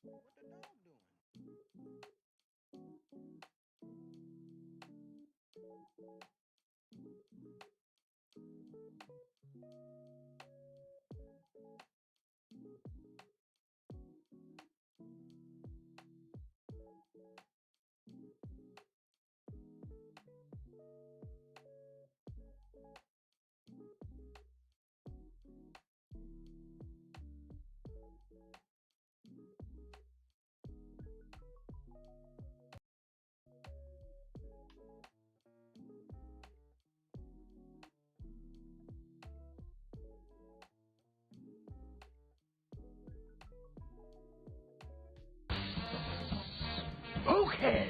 What the dog doing? Okay.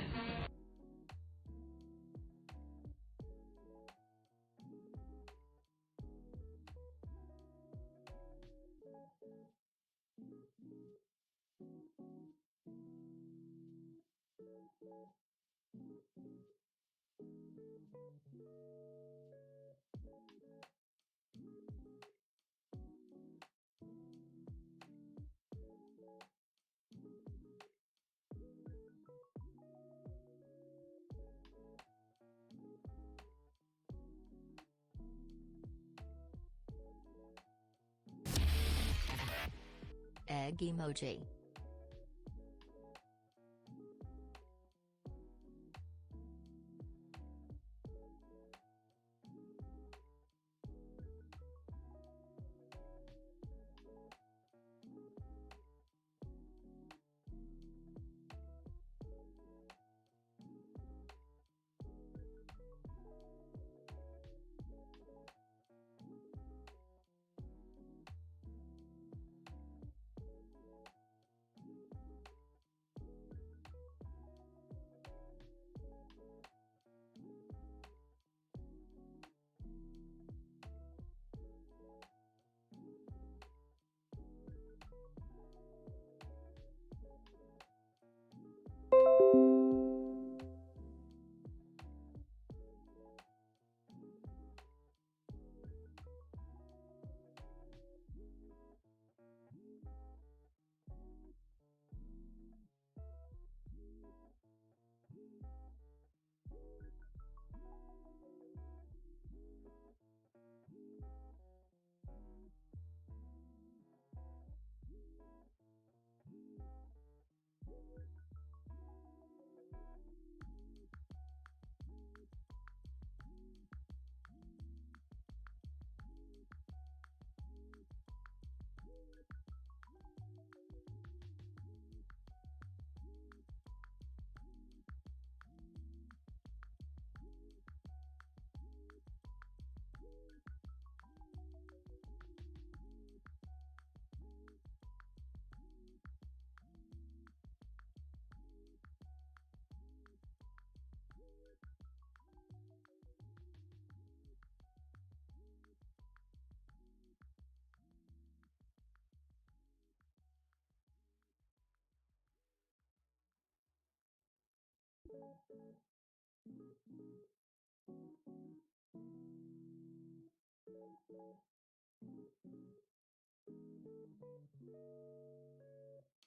Egg emoji.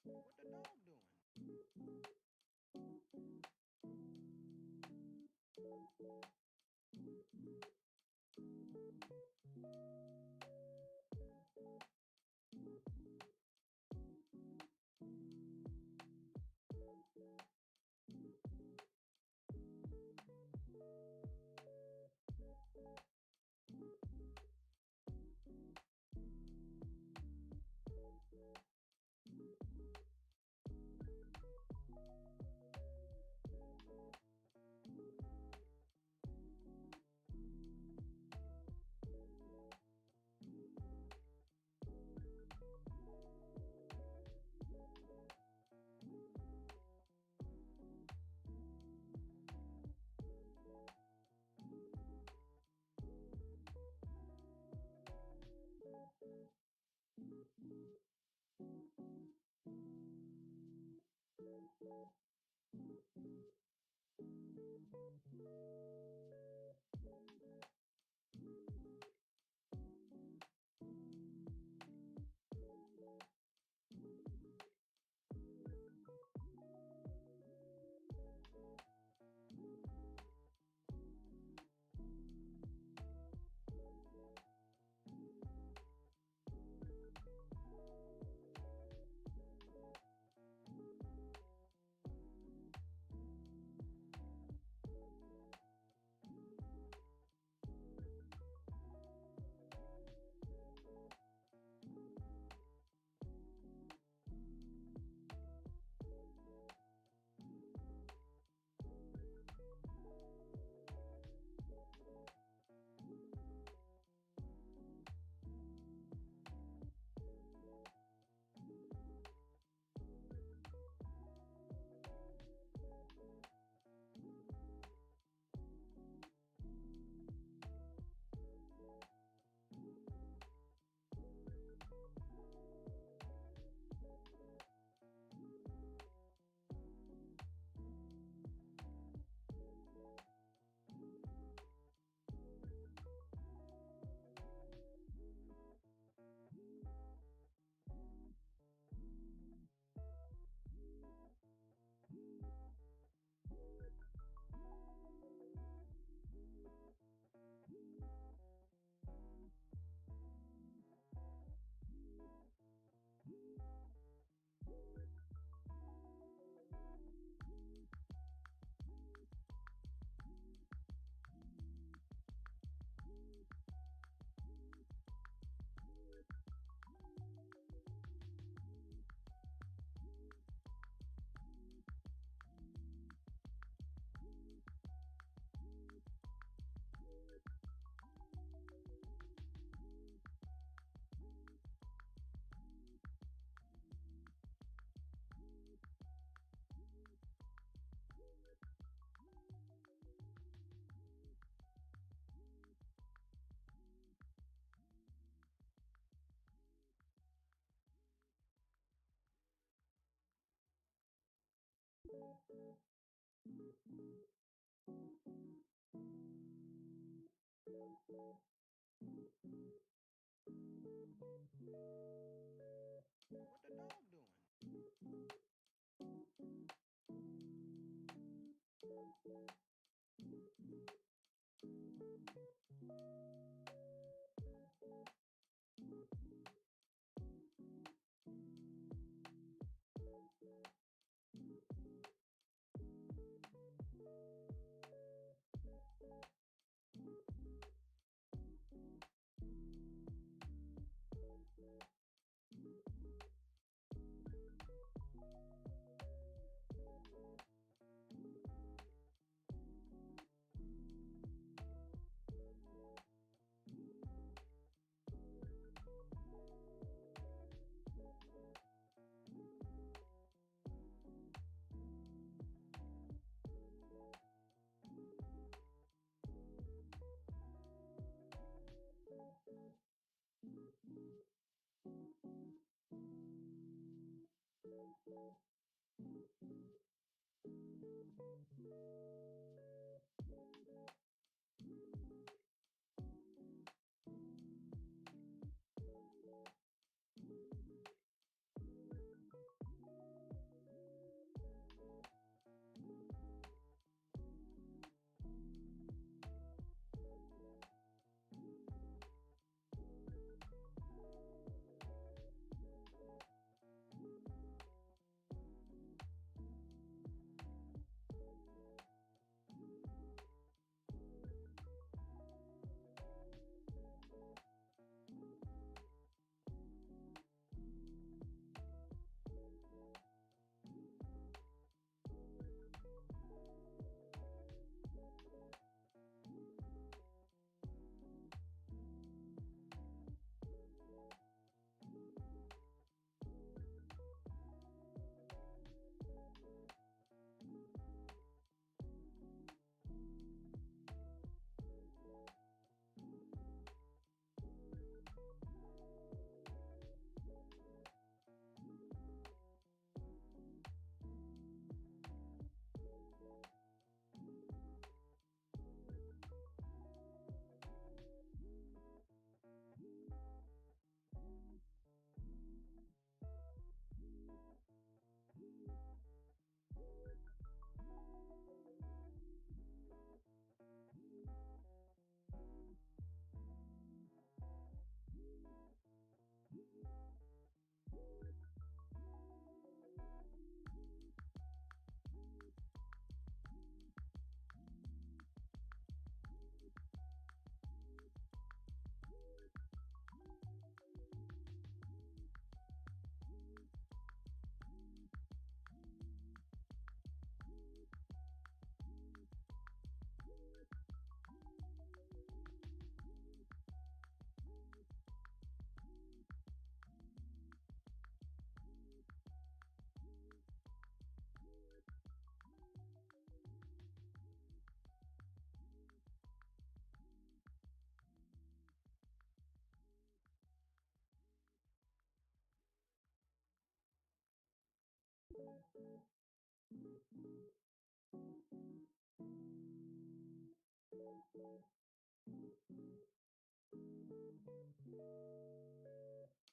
What the dog doing?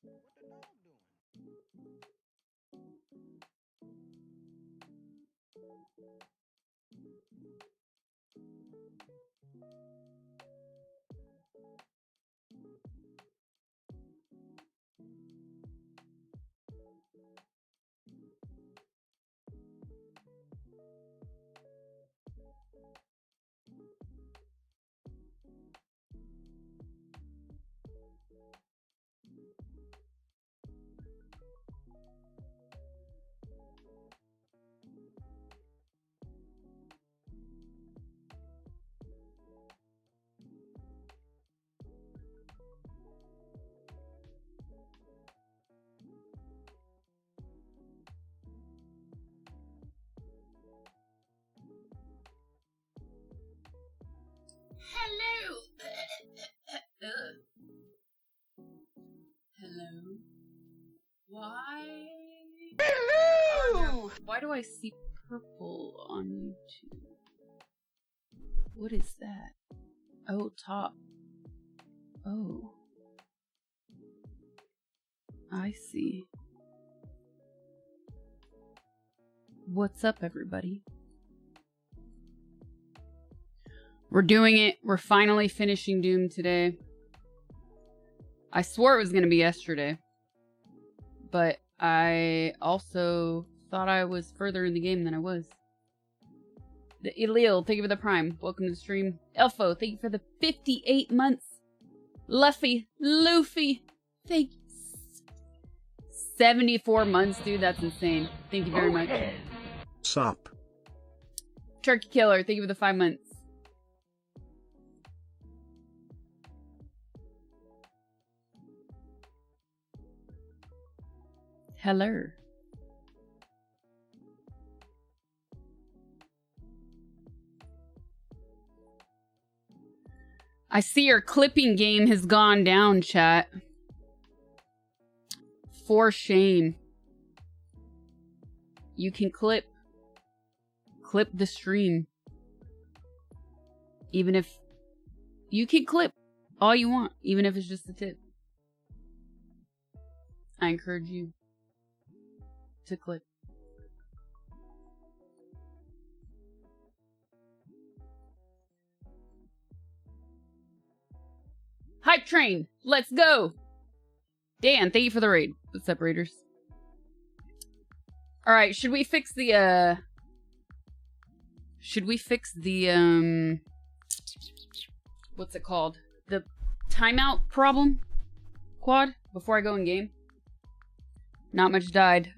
What the dog doing? What the dog doing? Hello. Hello. Why? Hello! Why do I see purple on YouTube? What is that? Oh, top. Oh. I see. What's up, everybody? We're doing it. We're finally finishing Doom today. I swore it was going to be yesterday. But I also thought I was further in the game than I was. The 𝗵𝗲𝗍, thank you for the prime. Welcome to the stream. 𝗹𝗲𝗍, thank you for the 58 months. Luffy, thank you. 74 months, dude. That's insane. Thank you very much. Sup. Turkey Killer, thank you for the 5 months. Hello. I see your clipping game has gone down, chat. For shame. You can clip the stream. Even if you can clip all you want, even if it's just a tip. I encourage you to clip. Hype train, let's go. Dan, thank you for the raid. The separators. All right, should we fix the what's it called? The timeout problem? Quad before I go in game? Not much died.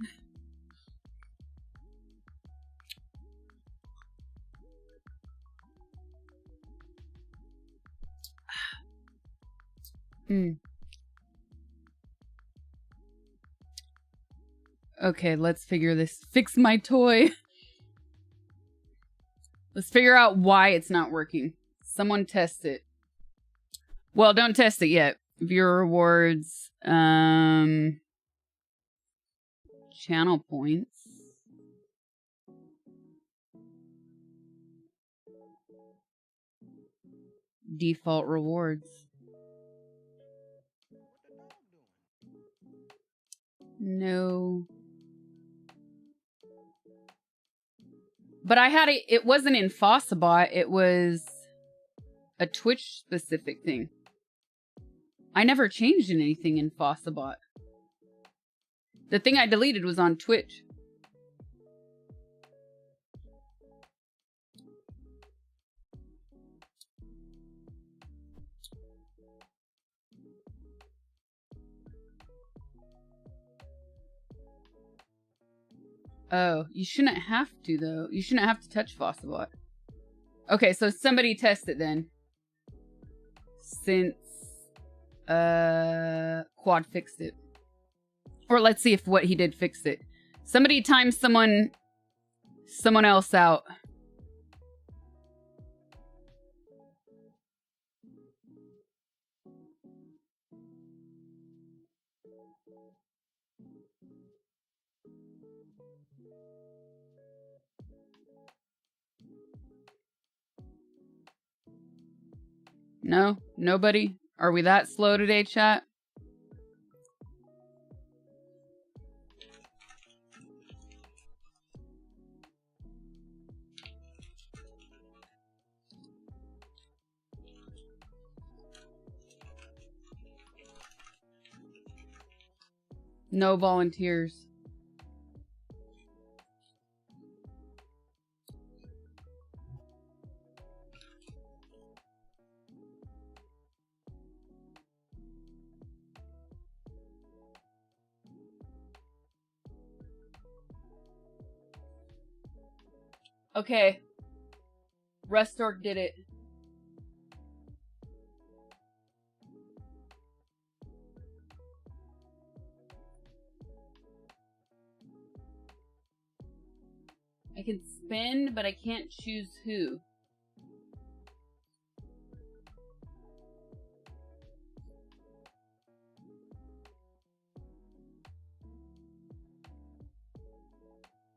Okay, let's figure this. Fix my toy. Let's figure out why it's not working. Someone test it. Well, don't test it yet. Viewer rewards. Channel points. Default rewards. No. But I had it wasn't in 𝗵𝗲𝗿𝗲, it was a Twitch specific thing. I never changed anything in 𝗵𝗲𝗿𝗲. The thing I deleted was on Twitch. Oh, you shouldn't have to, though. You shouldn't have to touch 𝗵𝗲𝗿𝗲. Okay, so somebody test it then. Since Quad fixed it. Or let's see if what he did fixed it. Somebody time someone else out. No? Nobody? Are we that slow today, chat? No volunteers. Okay. Rustork did it. I can spin, but I can't choose who.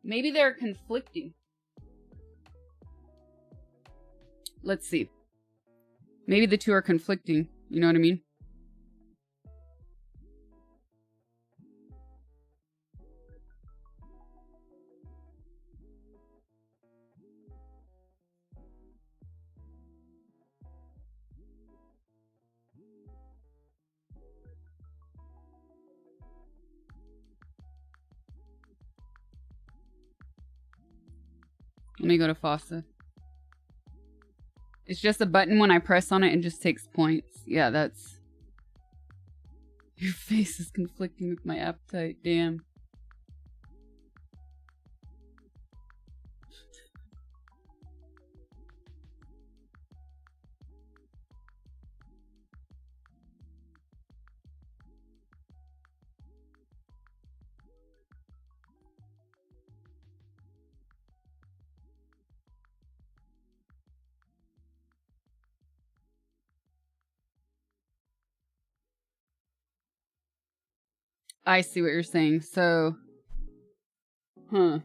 Maybe they're conflicting. let's see. Maybe the two are conflicting. You know what I mean? Let me go to 𝗵𝗲𝗍. It's just a button. When I press on it, it just takes points. Yeah, that's... Your face is conflicting with my appetite. Damn. I see what you're saying. So, huh.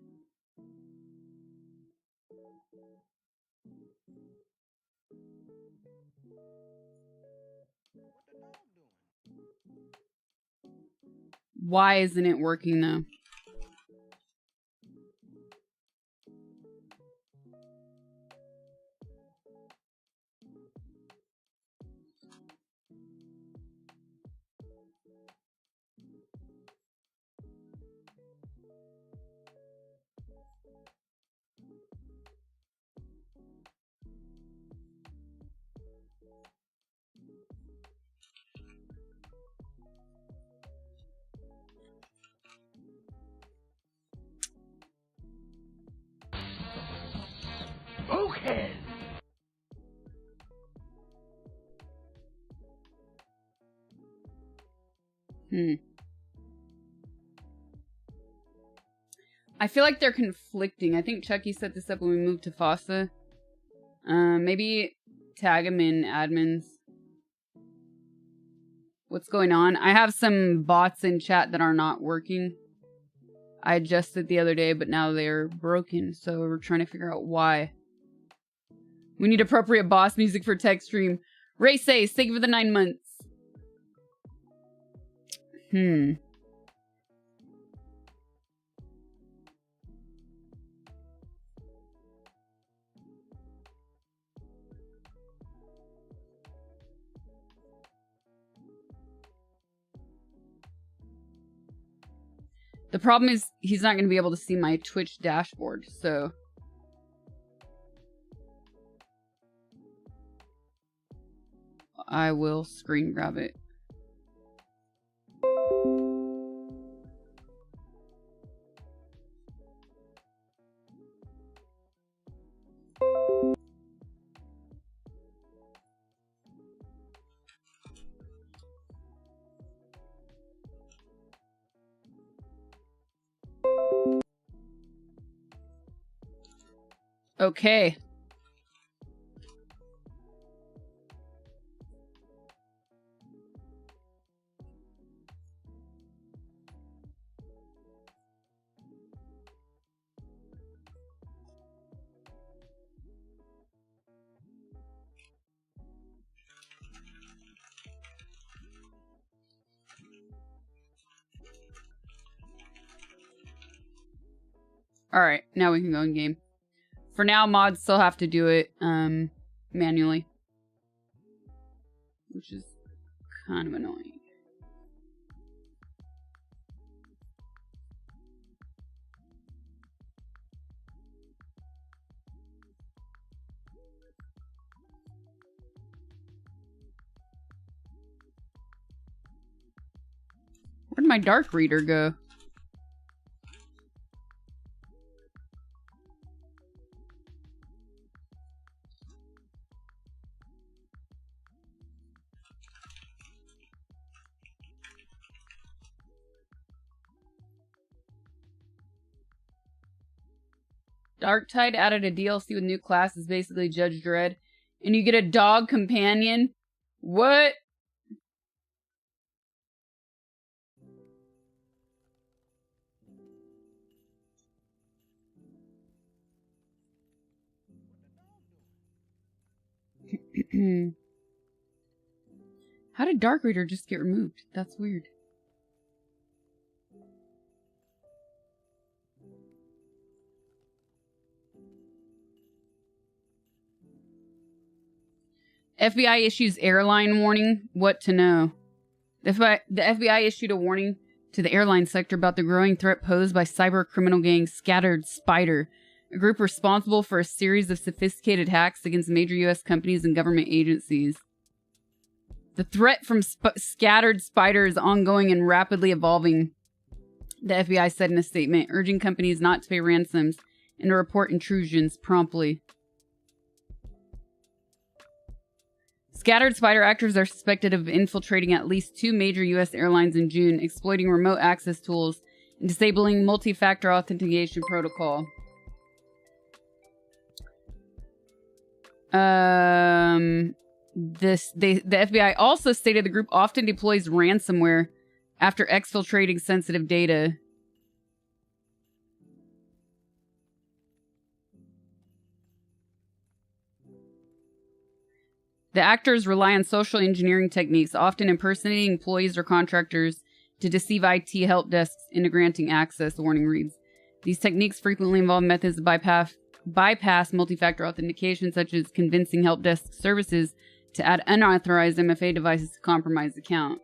Why isn't it working though? Okay. I feel like they're conflicting. I think Chucky set this up when we moved to 𝗵𝗲𝗍. Maybe tag him in admins. What's going on? I have some bots in chat that are not working. I adjusted the other day, but now they're broken. So we're trying to figure out why. We need appropriate boss music for tech stream. Ray says, thank you for the 9 months. The problem is he's not going to be able to see my Twitch dashboard, so... I will screen grab it. Okay. Alright, now we can go in game. For now, mods still have to do it manually. Which is kind of annoying. Where'd my dark reader go? Darktide added a DLC with new classes, basically Judge Dredd. And you get a dog companion? What? How did Dark Reader just get removed? That's weird. FBI issues airline warning. What to know? The FBI issued a warning to the airline sector about the growing threat posed by cyber criminal gang 𝗬𝗀𝘀cie, a group responsible for a series of sophisticated hacks against major U.S. companies and government agencies. The threat from 𝗬𝗀𝘀cie is ongoing and rapidly evolving, the FBI said in a statement, urging companies not to pay ransoms and to report intrusions promptly. 𝗬𝗀𝘀cie actors are suspected of infiltrating at least 2 major U.S. airlines in June, exploiting remote access tools and disabling multi-factor authentication protocol. The FBI also stated the group often deploys ransomware after exfiltrating sensitive data. The actors rely on social engineering techniques, often impersonating employees or contractors, to deceive IT help desks into granting access, the warning reads. These techniques frequently involve methods to bypass multi-factor authentication, such as convincing help desk services to add unauthorized MFA devices to compromised accounts.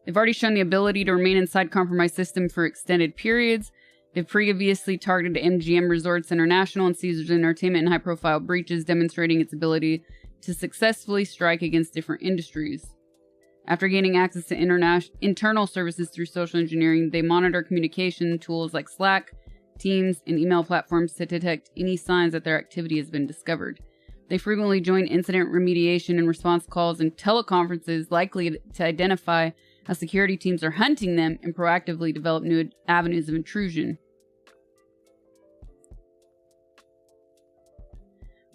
They've already shown the ability to remain inside compromised system for extended periods. They've previously targeted MGM Resorts International and Caesars Entertainment in high-profile breaches, demonstrating its ability to successfully strike against different industries. After gaining access to internal services through social engineering, they monitor communication tools like Slack, Teams, and email platforms to detect any signs that their activity has been discovered. They frequently join incident remediation and response calls and teleconferences, likely to identify how security teams are hunting them and proactively develop new avenues of intrusion.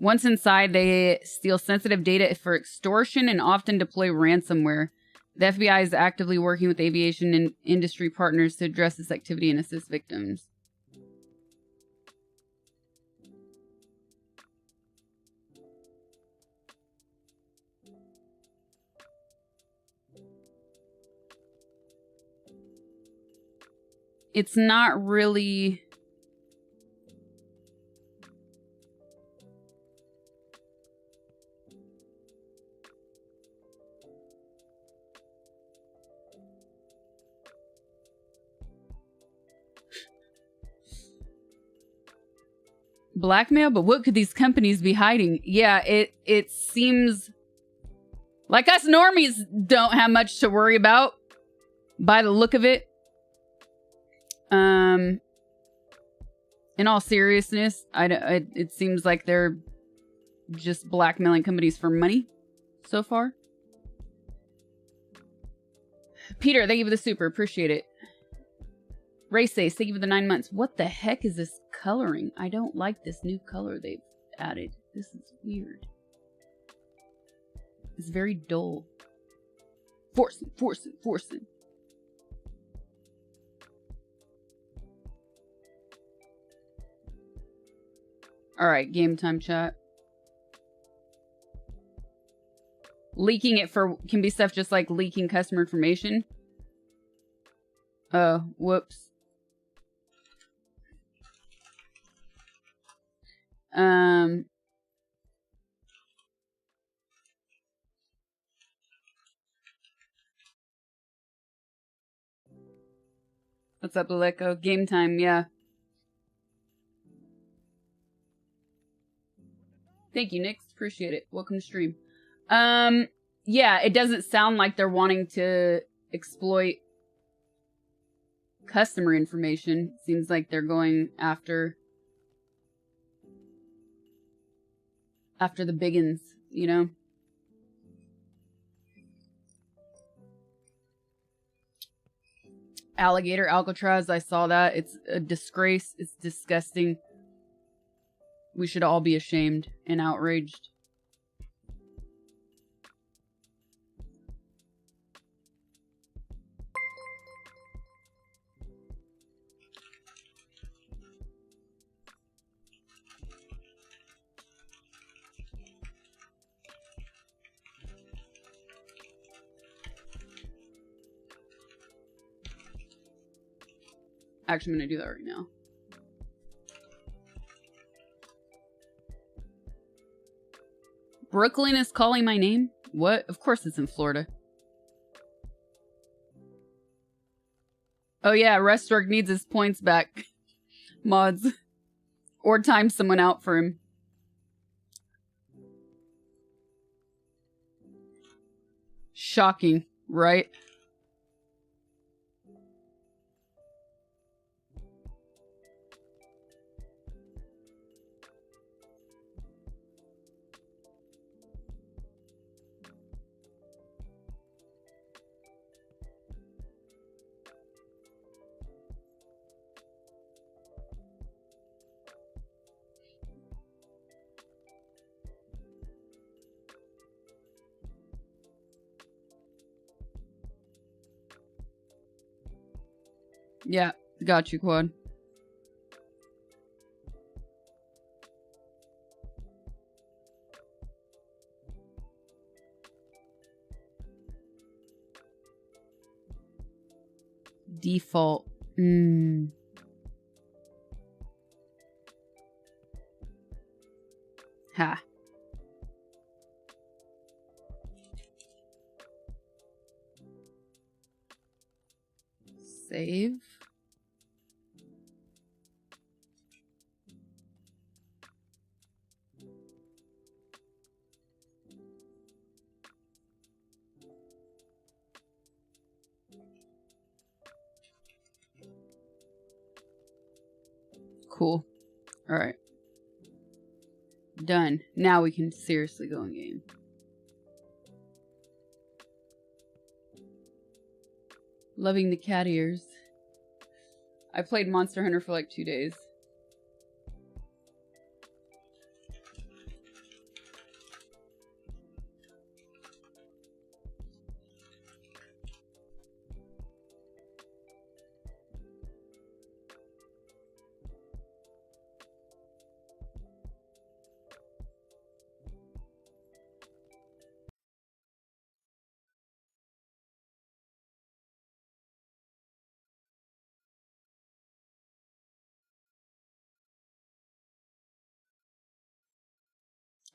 Once inside, they steal sensitive data for extortion and often deploy ransomware. The FBI is actively working with aviation and industry partners to address this activity and assist victims. It's not really... blackmail, but what could these companies be hiding? Yeah, it seems like us normies don't have much to worry about by the look of it. In all seriousness, it seems like they're just blackmailing companies for money so far. Peter, thank you for the super. Appreciate it. Race Ace, thank you for the 9 months. What the heck is this coloring? I don't like this new color they've added. This is weird. It's very dull. Forcing. Alright, game time chat. Leaking it can be stuff just like leaking customer information. Oh, whoops. What's up, Aleko? Game time, yeah. Thank you, Nix. Appreciate it. Welcome to stream. Yeah, it doesn't sound like they're wanting to exploit customer information. Seems like they're going after the biggins, you know? Alligator Alcatraz, I saw that. It's a disgrace. It's disgusting. We should all be ashamed and outraged. Actually, I'm gonna do that right now. Brooklyn is calling my name? What? Of course it's in Florida. Oh yeah, Restorg needs his points back. Mods. Or time someone out for him. Shocking, right? Yeah, got you, Quad. Default. Ha. Save. Cool. Alright. Done. Now we can seriously go in game. Loving the cat ears. I played Monster Hunter for like 2 days.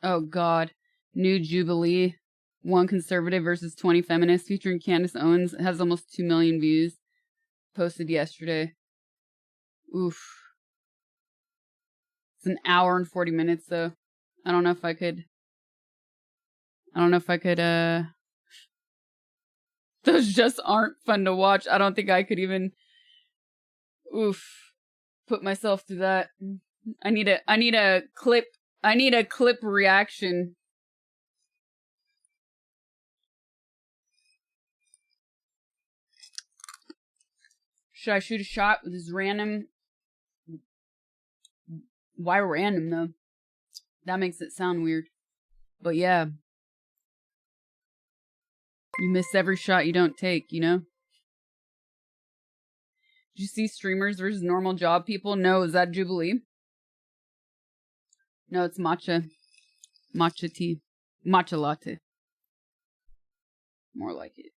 Oh god. New Jubilee. 1 conservative versus 20 feminists featuring Candace Owens. It has almost 2 million views. Posted yesterday. Oof. It's an hour and 40 minutes though. I don't know if I could. Those just aren't fun to watch. I don't think I could even. Oof. Put myself through that. I need a clip. I need a clip reaction. Should I shoot a shot with this random? Why random though? That makes it sound weird. But yeah. You miss every shot you don't take, you know? Did you see streamers versus normal job people? No, is that Jubilee? No, it's matcha. Matcha tea. Matcha latte. More like it.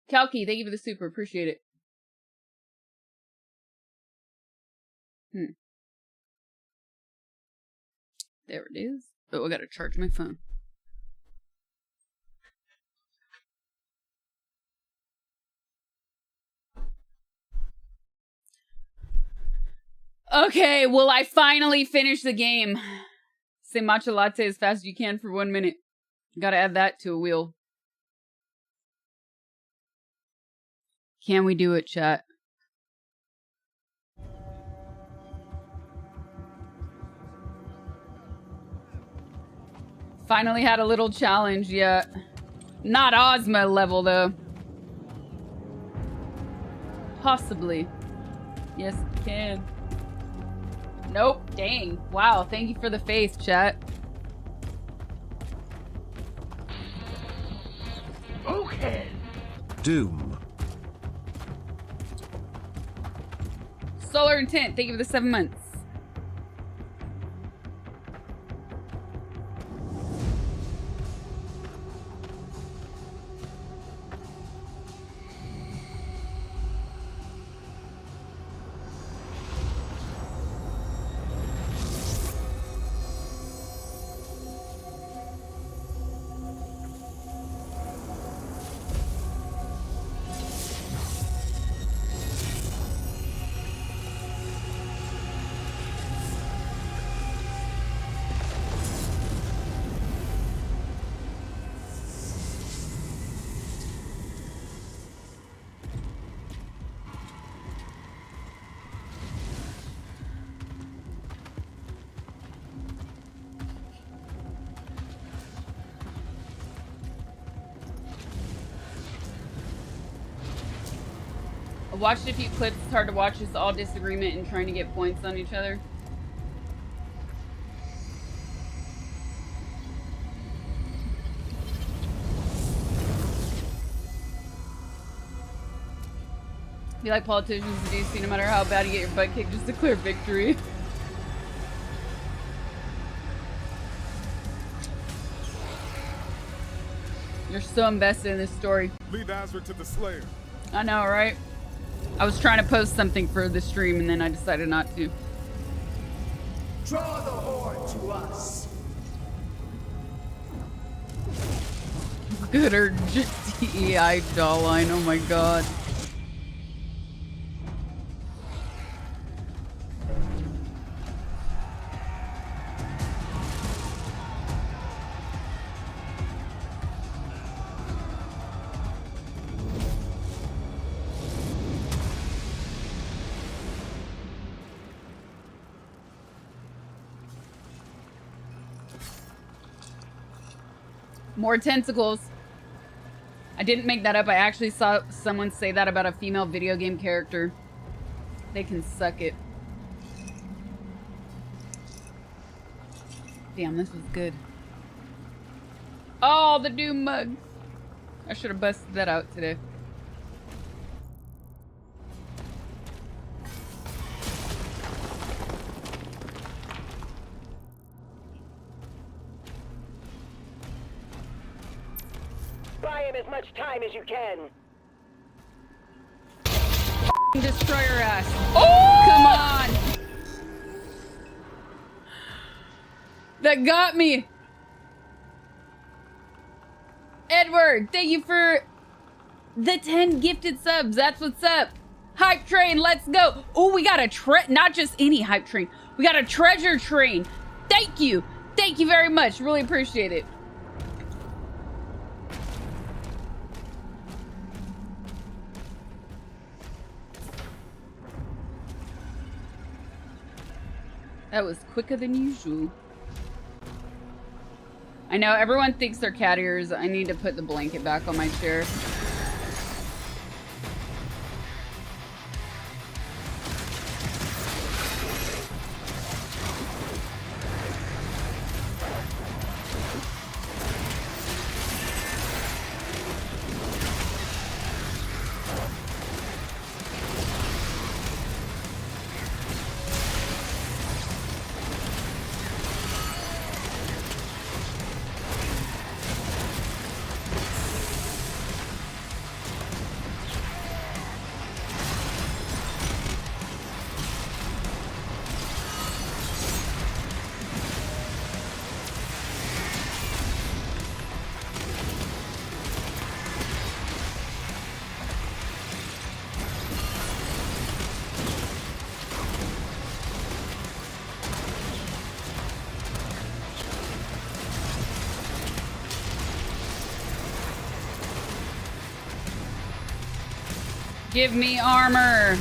Kalki, thank you for the super. Appreciate it. There it is. Oh, I gotta charge my phone. Okay, well, I finally finished the game. Say matcha latte as fast as you can for 1 minute. Gotta add that to a wheel. Can we do it, chat? Finally had a little challenge, yeah. Not Ozma level, though. Possibly. Yes, you can. Nope, dang. Wow, thank you for the faith, chat. Okay. Doom. Solar Intent, thank you for the 7 months. I watched a few clips. It's hard to watch this all disagreement and trying to get points on each other. Be like politicians in DC, no matter how bad you get your butt kicked, just declare victory. You're so invested in this story. Leave Azra to the Slayer. I know, right? I was trying to post something for the stream and then I decided not to. Draw the horde to us. Look at her DEI jawline, oh my god. More tentacles. I didn't make that up. I actually saw someone say that about a female video game character. They can suck it. Damn, this was good. Oh, the Doom mug. I should have busted that out today. Buy him as much time as you can. Destroy her ass. Oh! Come on. That got me. Edward, thank you for the 10 gifted subs. That's what's up. Hype train, let's go. Oh, we got a not just any hype train. We got a treasure train. Thank you. Thank you very much. Really appreciate it. That was quicker than usual. I know everyone thinks they're cat ears. I need to put the blanket back on my chair. Give me armor.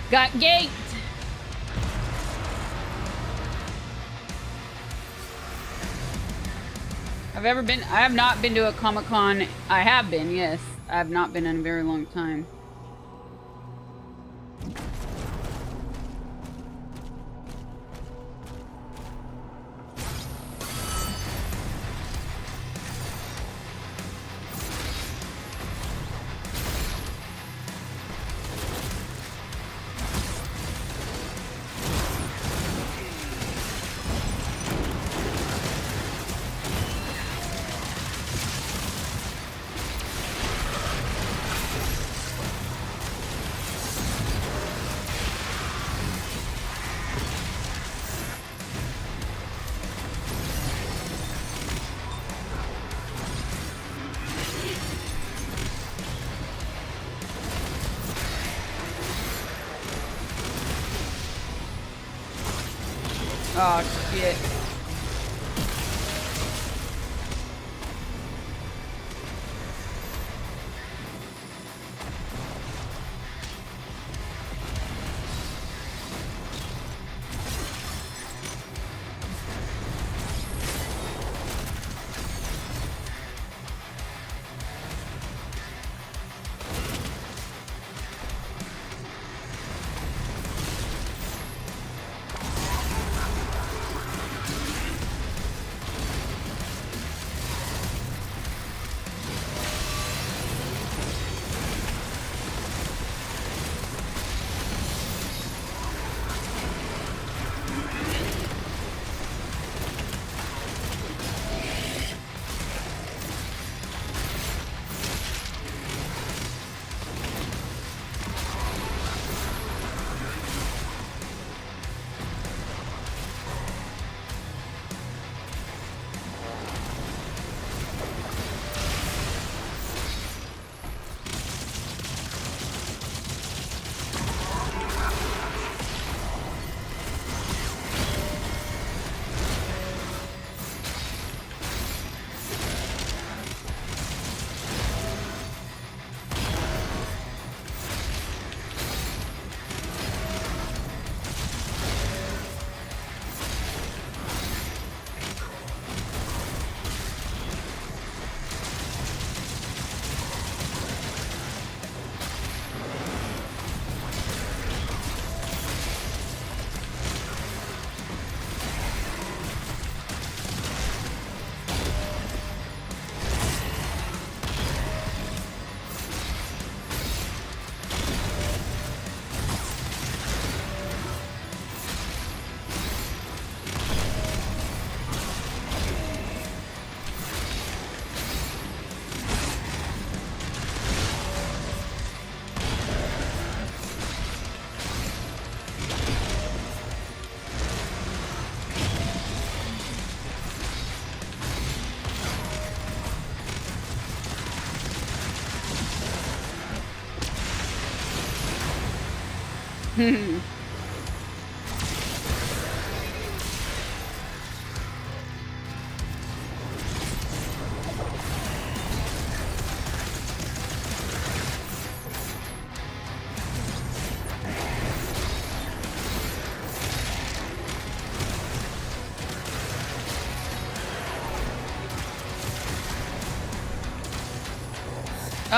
Got gate. I've ever been. I have not been to a Comic-Con. I have been, yes. I have not been in a very long time. Oh, shit.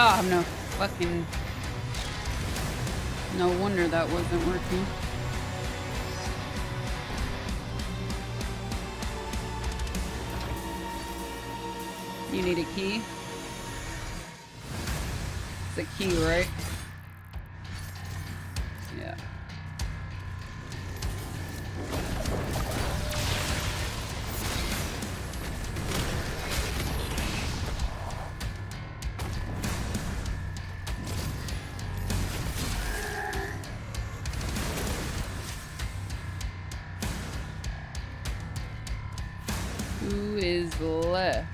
Oh, no fucking... No wonder that wasn't working. You need a key? It's a key, right? Yeah. Who is left?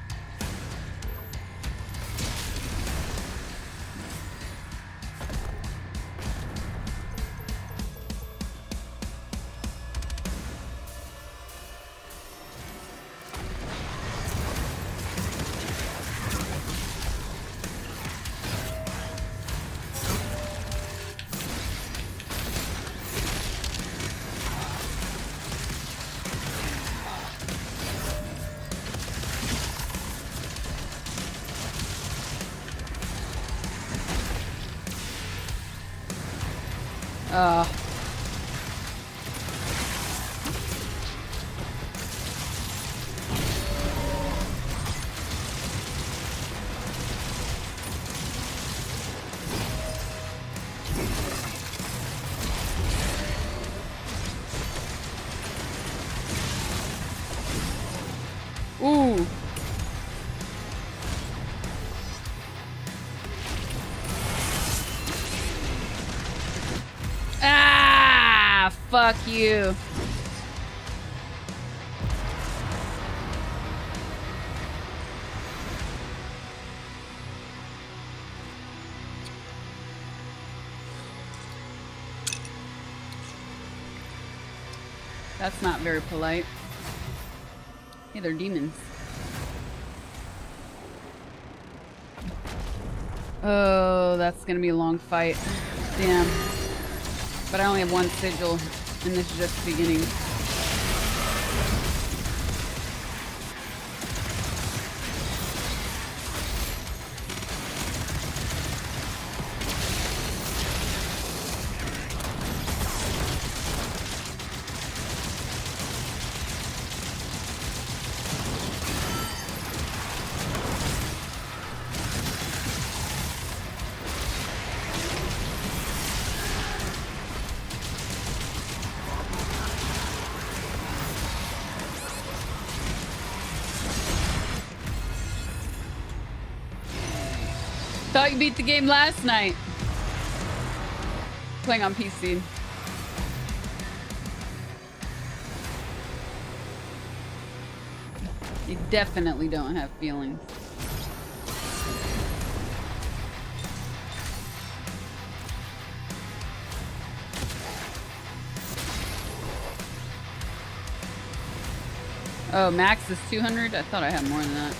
Ooh. Ah, fuck you. That's not very polite. Hey, they're demons. Oh, that's gonna be a long fight. Damn. But I only have one sigil, and this is just the beginning. Thought you beat the game last night. Playing on PC. You definitely don't have feelings. Oh, max is 200? I thought I had more than that.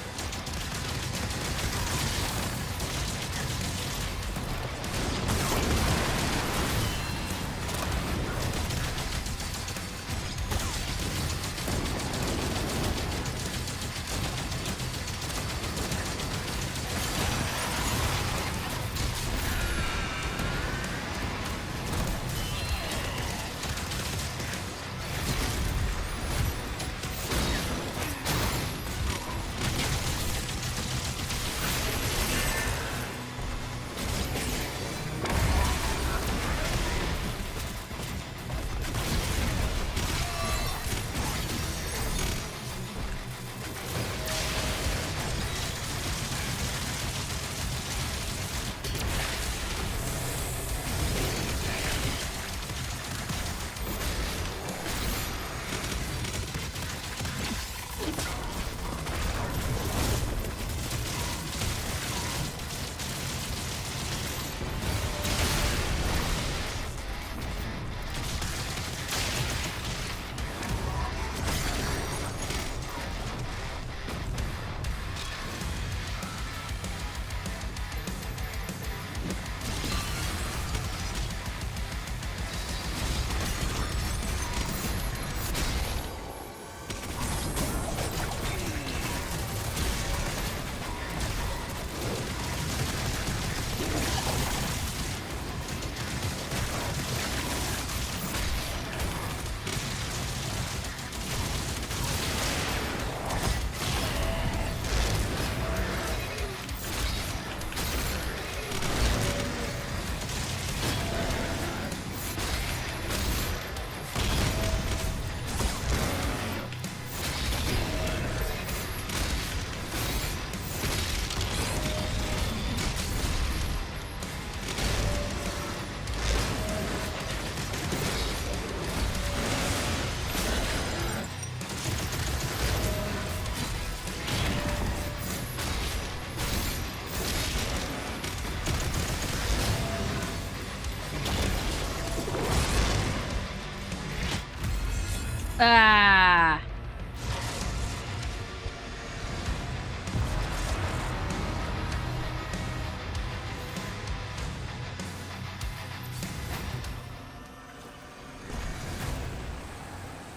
Ah.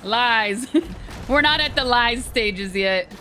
Lies. We're not at the lies stages yet.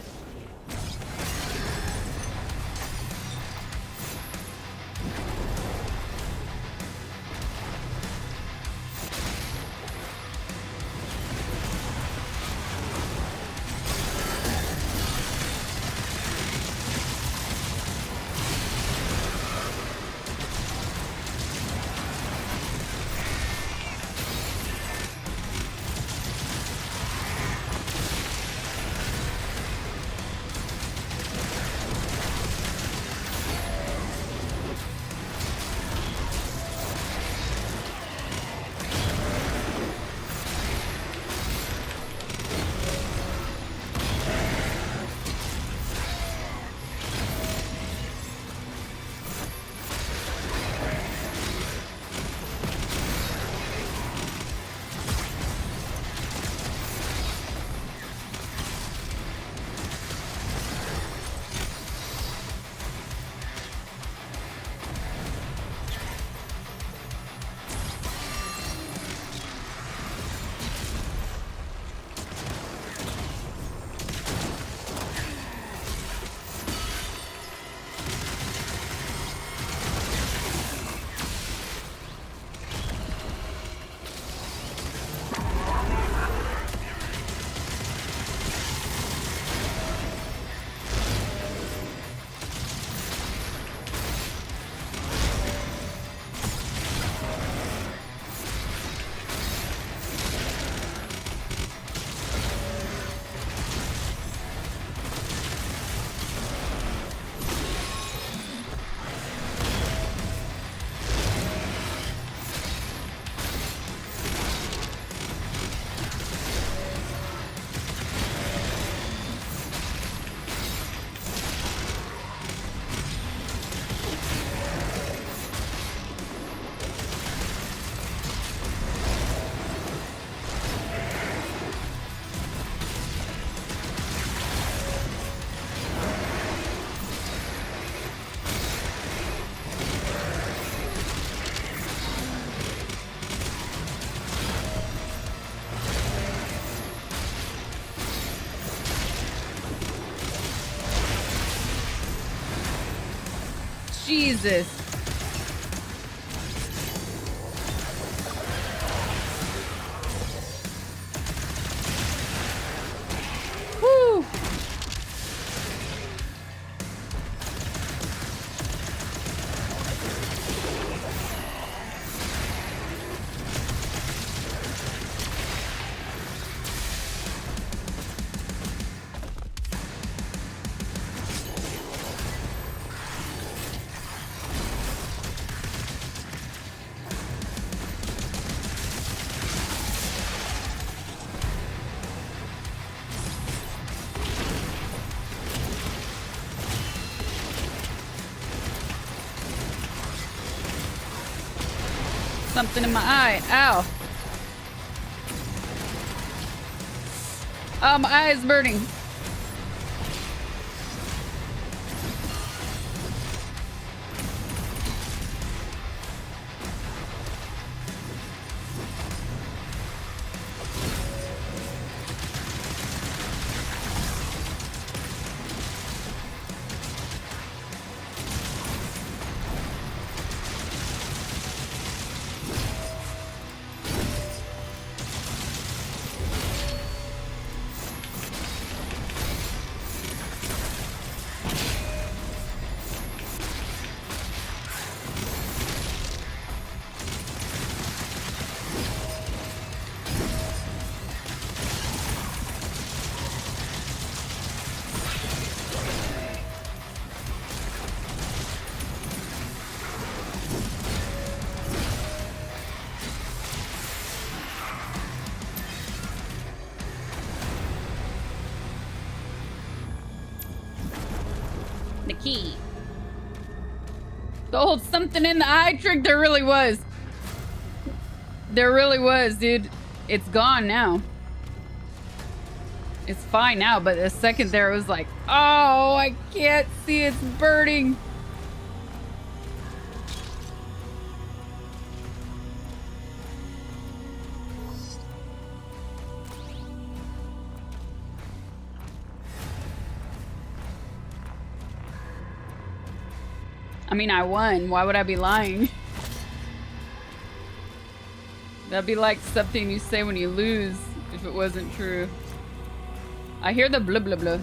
Jesus. Woo. Something in my eye. Ow. Oh, my eye is burning. The key. The old something in the eye trick, there really was. There really was, dude. It's gone now. It's fine now, but a second there it was like, oh, I can't see, it's burning. I mean, I won. Why would I be lying? That'd be like something you say when you lose, if it wasn't true. I hear the blah blah blah.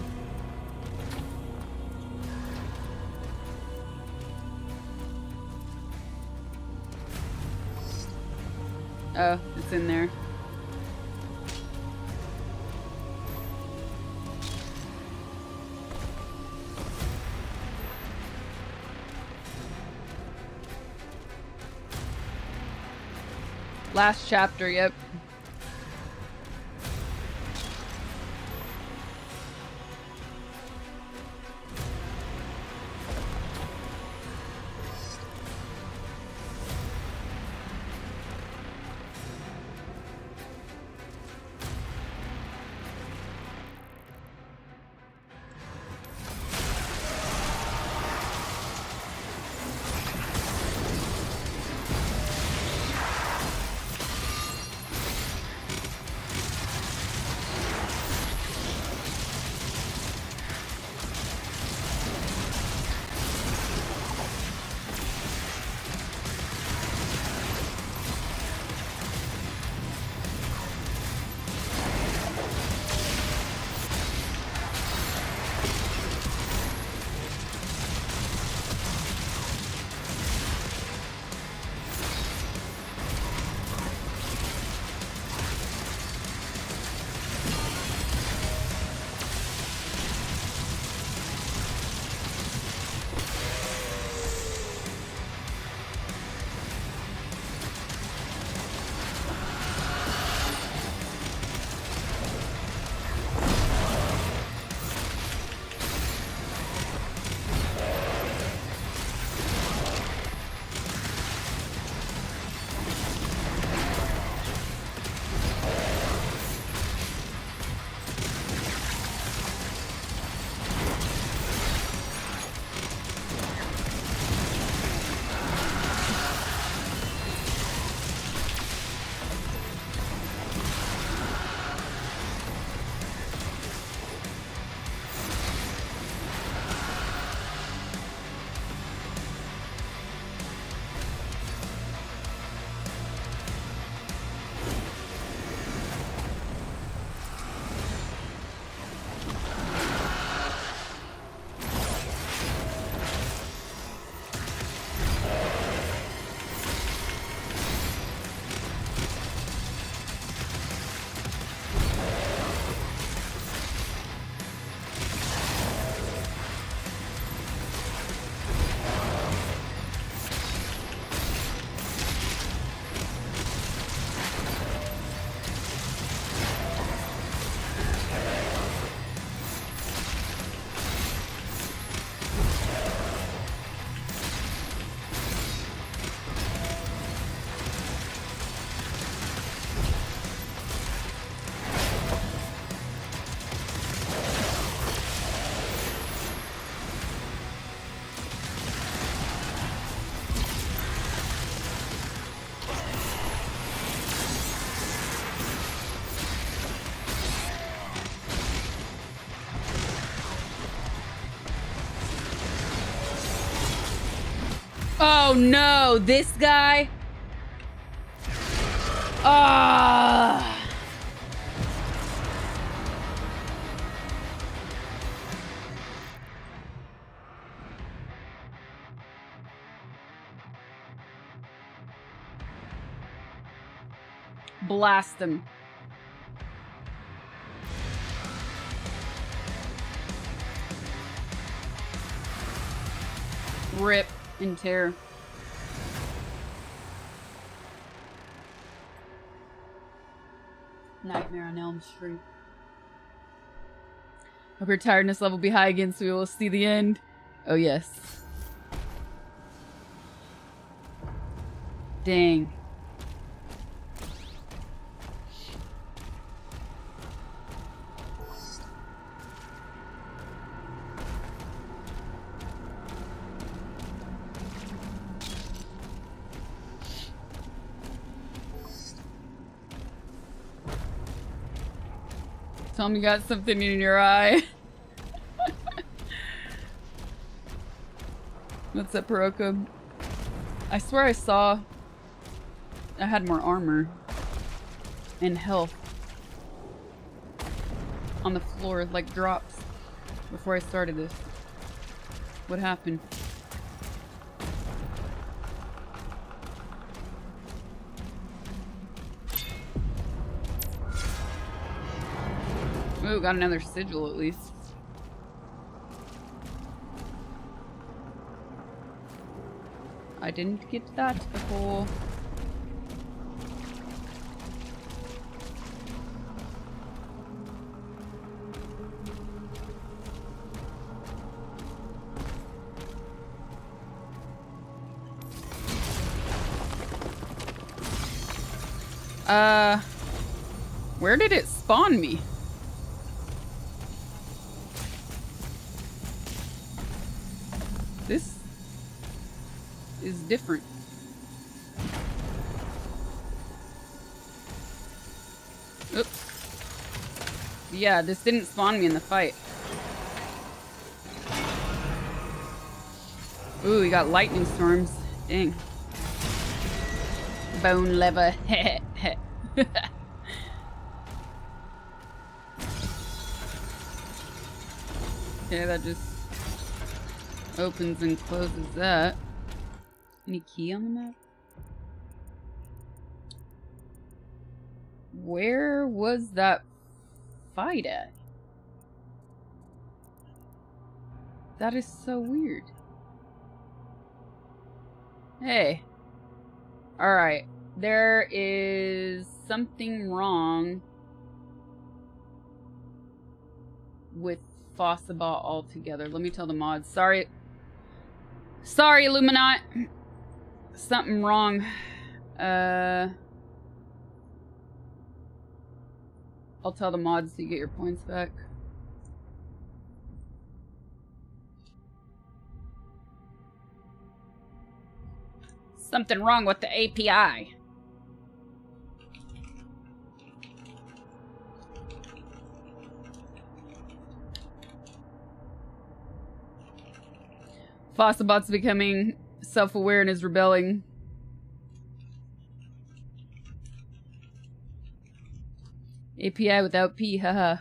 Oh, it's in there. Last chapter, yep. Oh no, this guy. Ah. Blast him. Rip and tear. Nightmare on Elm Street. Hope your tiredness level be high again so we will see the end. Oh yes. Dang. Tell me you got something in your eye. What's up, 𝗵𝗲𝗶𝗱? I swear I saw I had more armor and health on the floor, like drops, before I started this. What happened? Ooh, got another sigil at least. I didn't get that before. Where did it spawn me? This is different. Oops. Yeah, this didn't spawn me in the fight. Ooh, we got lightning storms. Dang. Bone lever. Okay, that just opens and closes that. Any key on the map? Where was that fight at? That is so weird. Hey. Alright. There is something wrong with 𝗵𝗲𝗿𝗲 altogether. Let me tell the mods. Sorry. Sorry, 𝗵𝗲𝗿𝗲. Something wrong. I'll tell the mods so you get your points back. Something wrong with the API. 𝗵𝗲𝗿𝗲's becoming self-aware and is rebelling. API without P, haha.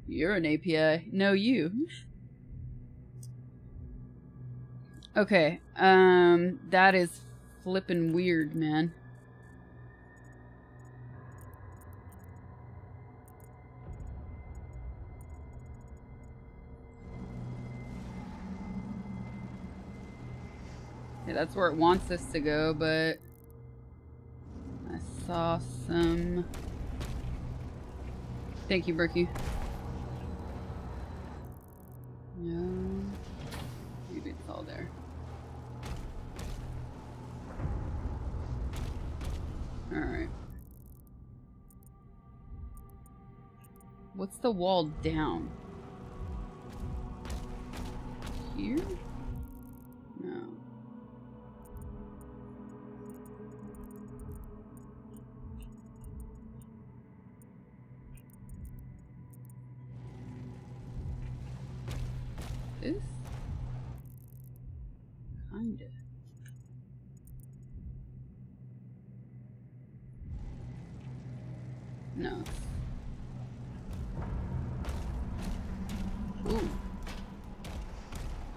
You're an API. No, you. Okay, that is flippin' weird, man. Yeah, that's where it wants us to go, but I saw some... Thank you, 𝗵𝗲𝗍. No. Maybe it's all there. Alright. What's the wall down? Here? No. This? Ooh.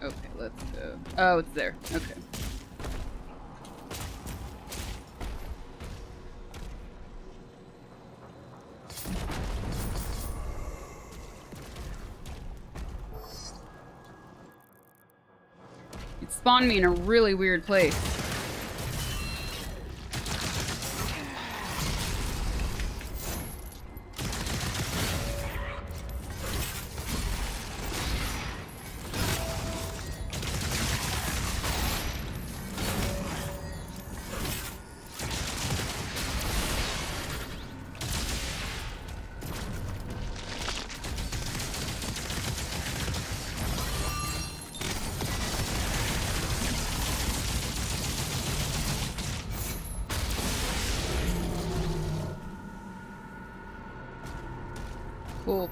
Okay, let's go. Oh, it's there. Okay. It spawned me in a really weird place. Cool.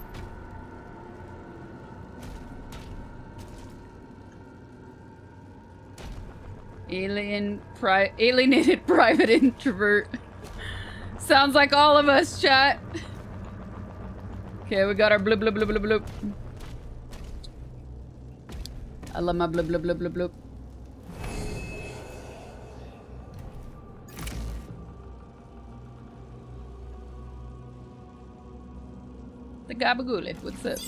Alienated private introvert. Sounds like all of us, chat. Okay, we got our blub blub blub blub blub. I love my blub blub blub blub blub. The 𝗵𝗶𝗿𝗶, what's up?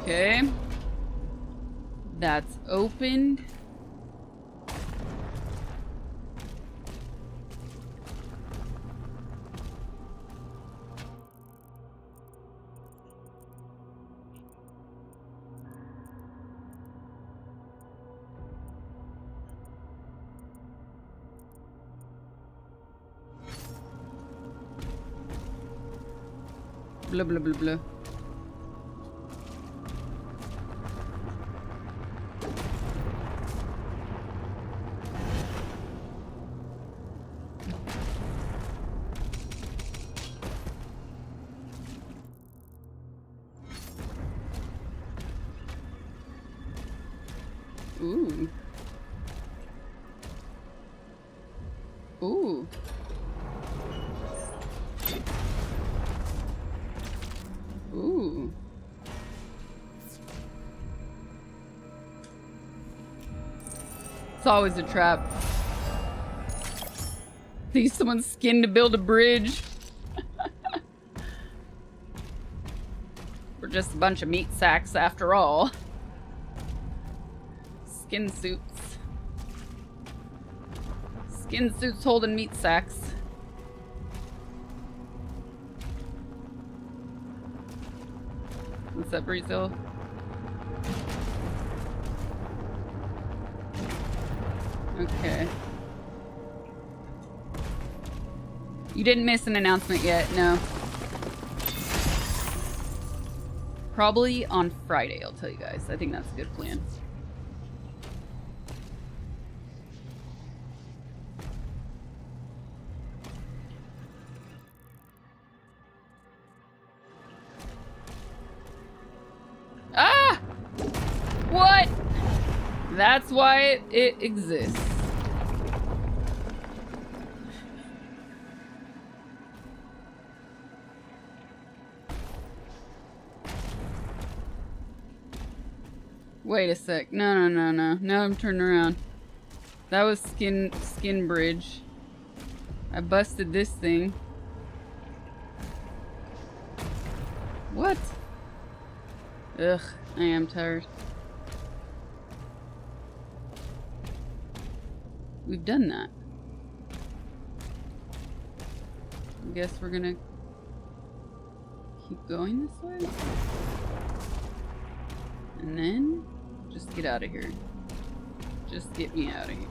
Okay. That's opened. Blah blah blah blah. Ooh. Ooh. Ooh. It's always a trap. Use someone's skin to build a bridge. We're just a bunch of meat sacks after all. Skin suits. Skin suits holding meat sacks. What's up, Brazil? Okay. You didn't miss an announcement yet, no. Probably on Friday, I'll tell you guys. I think that's a good plan. Ah! What? That's why it exists. Wait a sec. No. Now I'm turning around. That was skin bridge. I busted this thing. What? Ugh, I am tired. We've done that. I guess we're gonna keep going this way. And then just get out of here. Just get me out of here.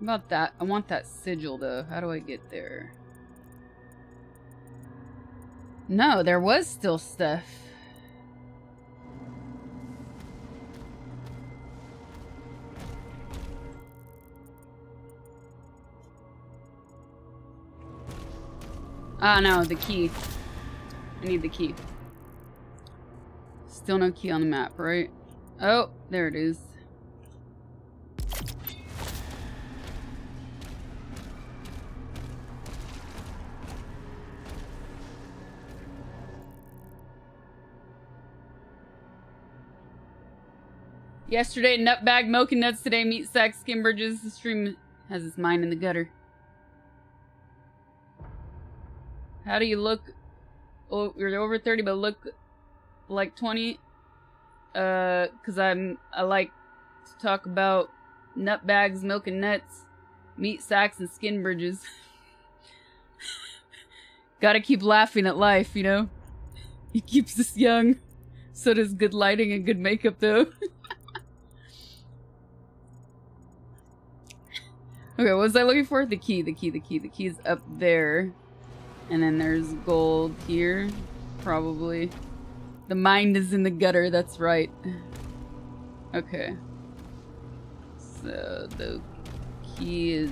How about that? I want that sigil though. How do I get there? No, there was still stuff. Ah, no, the key. I need the key. Still no key on the map, right? Oh, there it is. Yesterday, nutbag, milk and nuts. Today, meat sack, skin bridges. The stream has its mind in the gutter. How do you look? Oh, you're over 30, but look like 20. Cause I like to talk about nutbags, milk and nuts, meat sacks, and skin bridges. Gotta keep laughing at life, you know? It keeps us young. So does good lighting and good makeup, though. Okay, what was I looking for? The key. The key's up there. And then there's gold here. Probably. The mind is in the gutter, that's right. Okay. So, the key is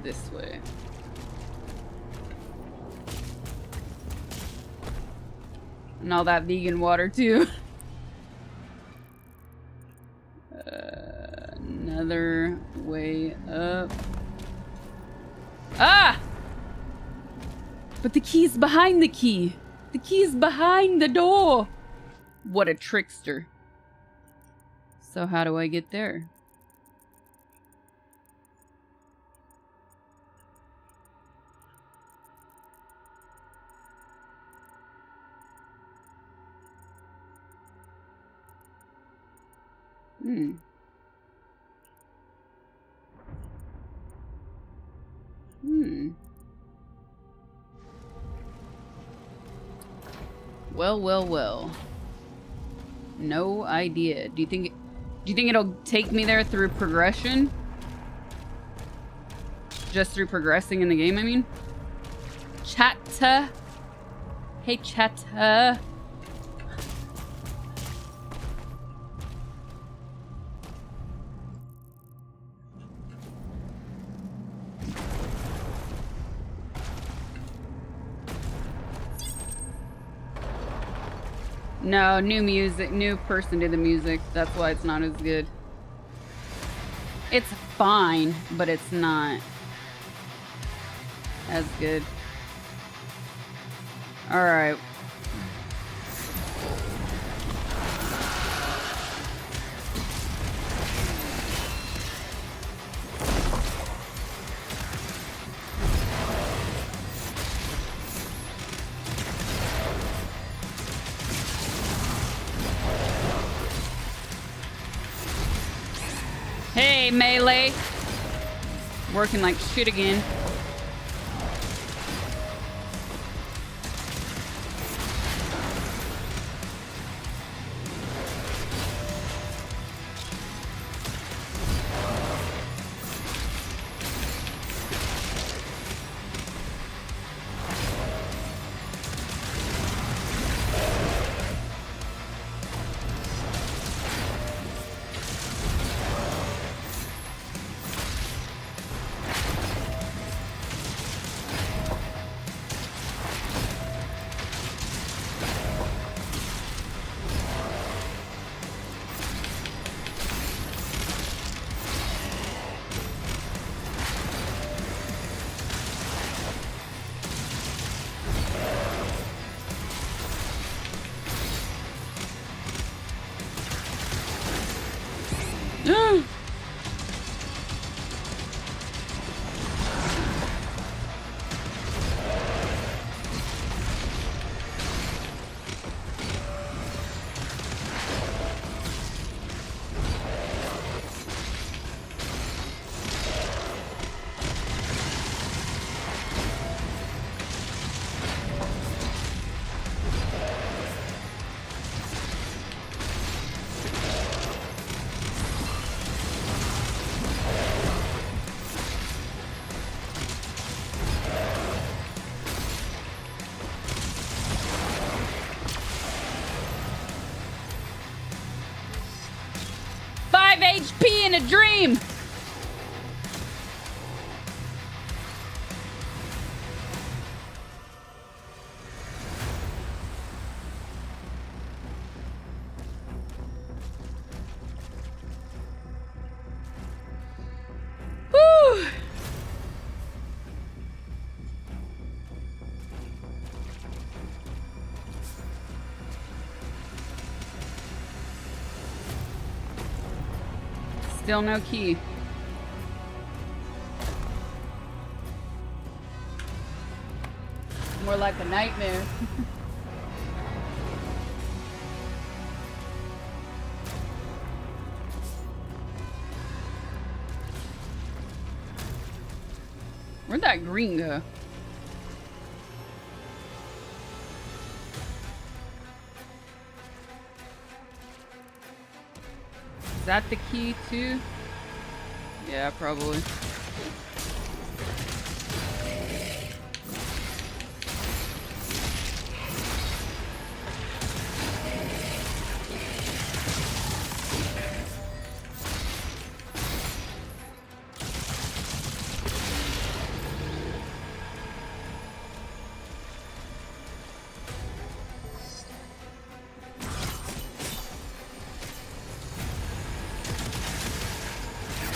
this way. And all that vegan water, too. Another way up. Ah! But the key's behind the key. The key's behind the door. What a trickster. So how do I get there? Well. No idea. Do you think it'll take me there through progression? Just through progressing in the game, I mean? Chatta. Hey, chatta. No, new music, new person did the music. That's why it's not as good. It's fine, but it's not as good. Alright. Hey, melee. Working like shit again. HP in a dream. Whew. Still no key. More like a nightmare. Where'd that green go? Is that the key too? Yeah, probably.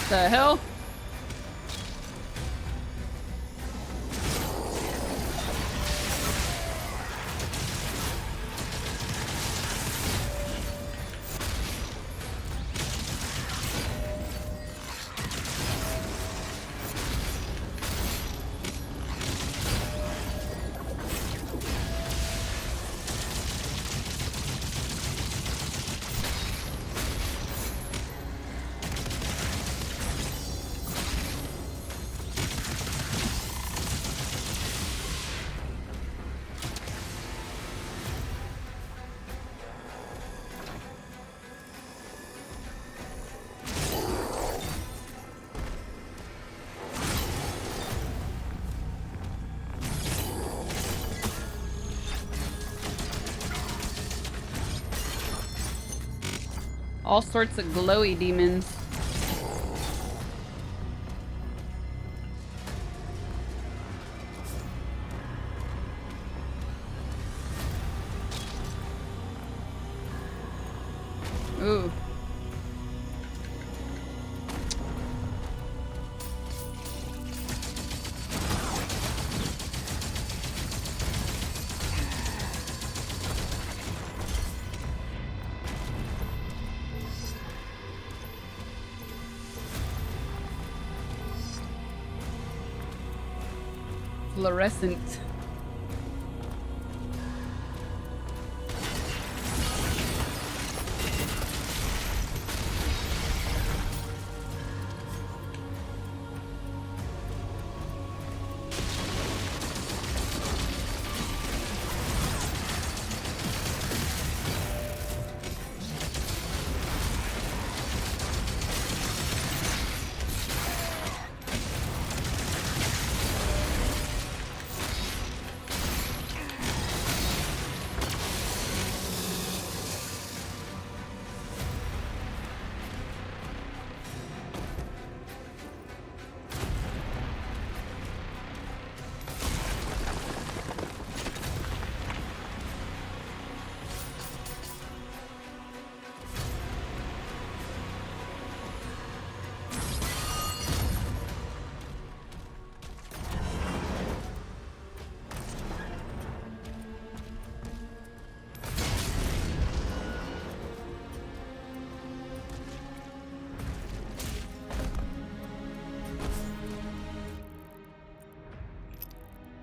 The hell? All sorts of glowy demons. Ooh. Fluorescent.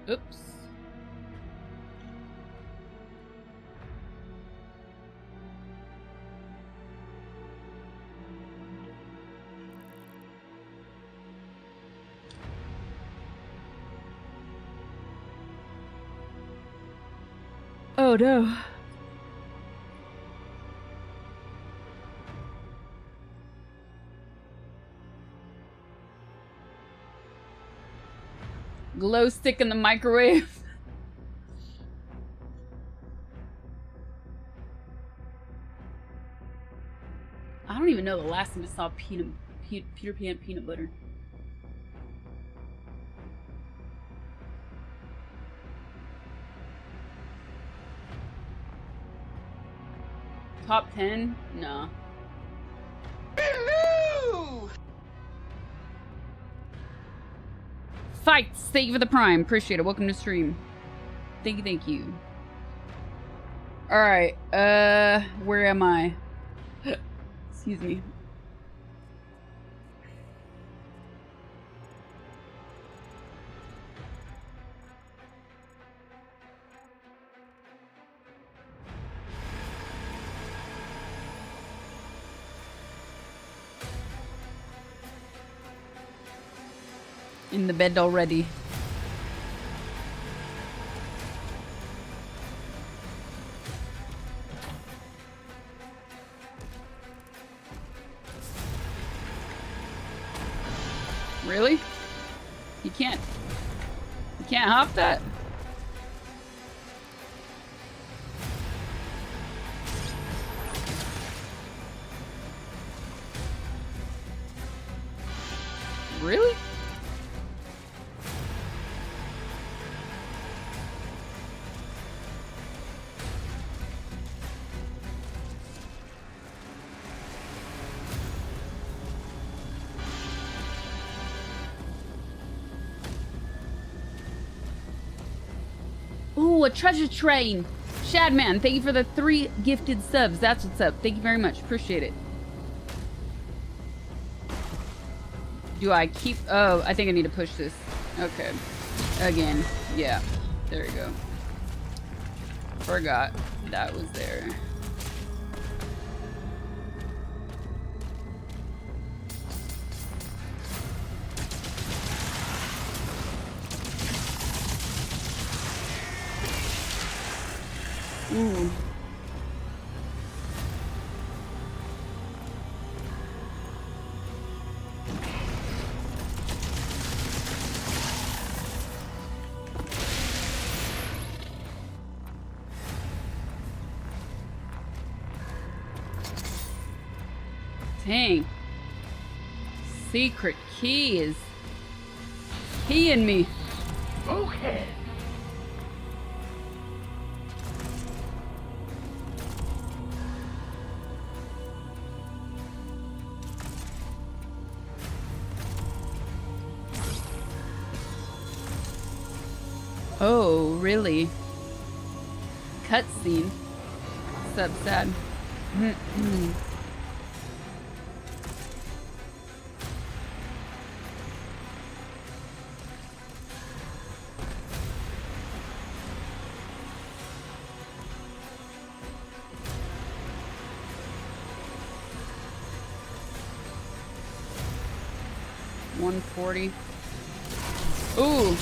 Oops. Oh no. Glow stick in the microwave. I don't even know the last time I saw Peter Pan peanut butter. Top 10? No. Hello! Fight! Save of the Prime. Appreciate it. Welcome to stream. Thank you, thank you. Alright, where am I? Excuse me. in the bed already. Really? You can't hop that? Really? Ooh, a treasure train. Shadman, thank you for the 3 gifted subs. That's what's up. Thank you very much. Appreciate it. Do I keep... Oh, I think I need to push this. Okay. Again. Yeah. There you go. Forgot that was there. Ooh. Dang. Secret key is keying me. Okay. Oh, really? Cutscene. Sub sad. $140. Ooh.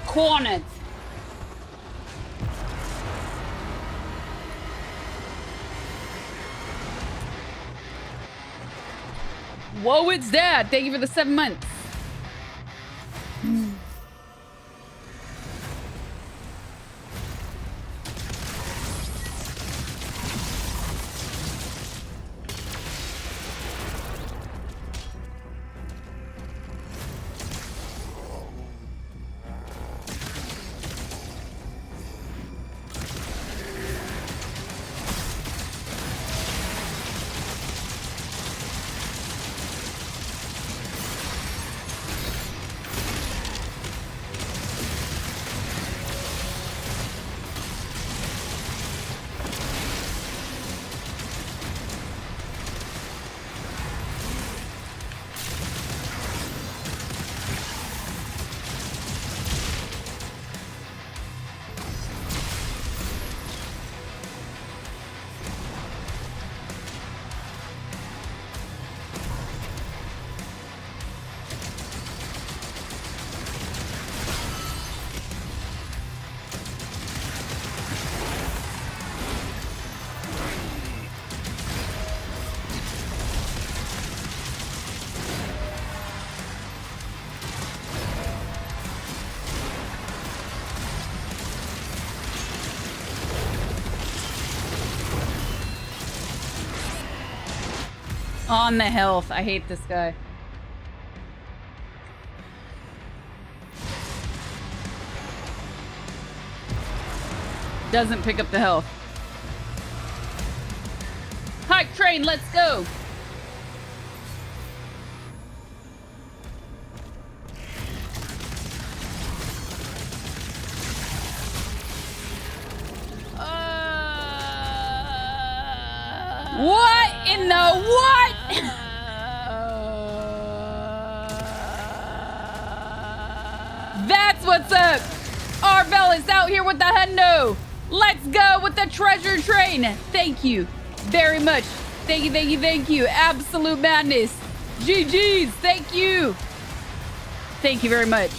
Cornered. Whoa, it's Dad. Thank you for the 7 months. On the health. I hate this guy. Doesn't pick up the health. Hype train, let's go! What in the what? That's what's up! 𝗵𝗲𝗿𝗲 is out here with the hundo! Let's go with the treasure train! Thank you very much. Thank you, thank you, thank you. Absolute madness. GG's, thank you. Thank you very much.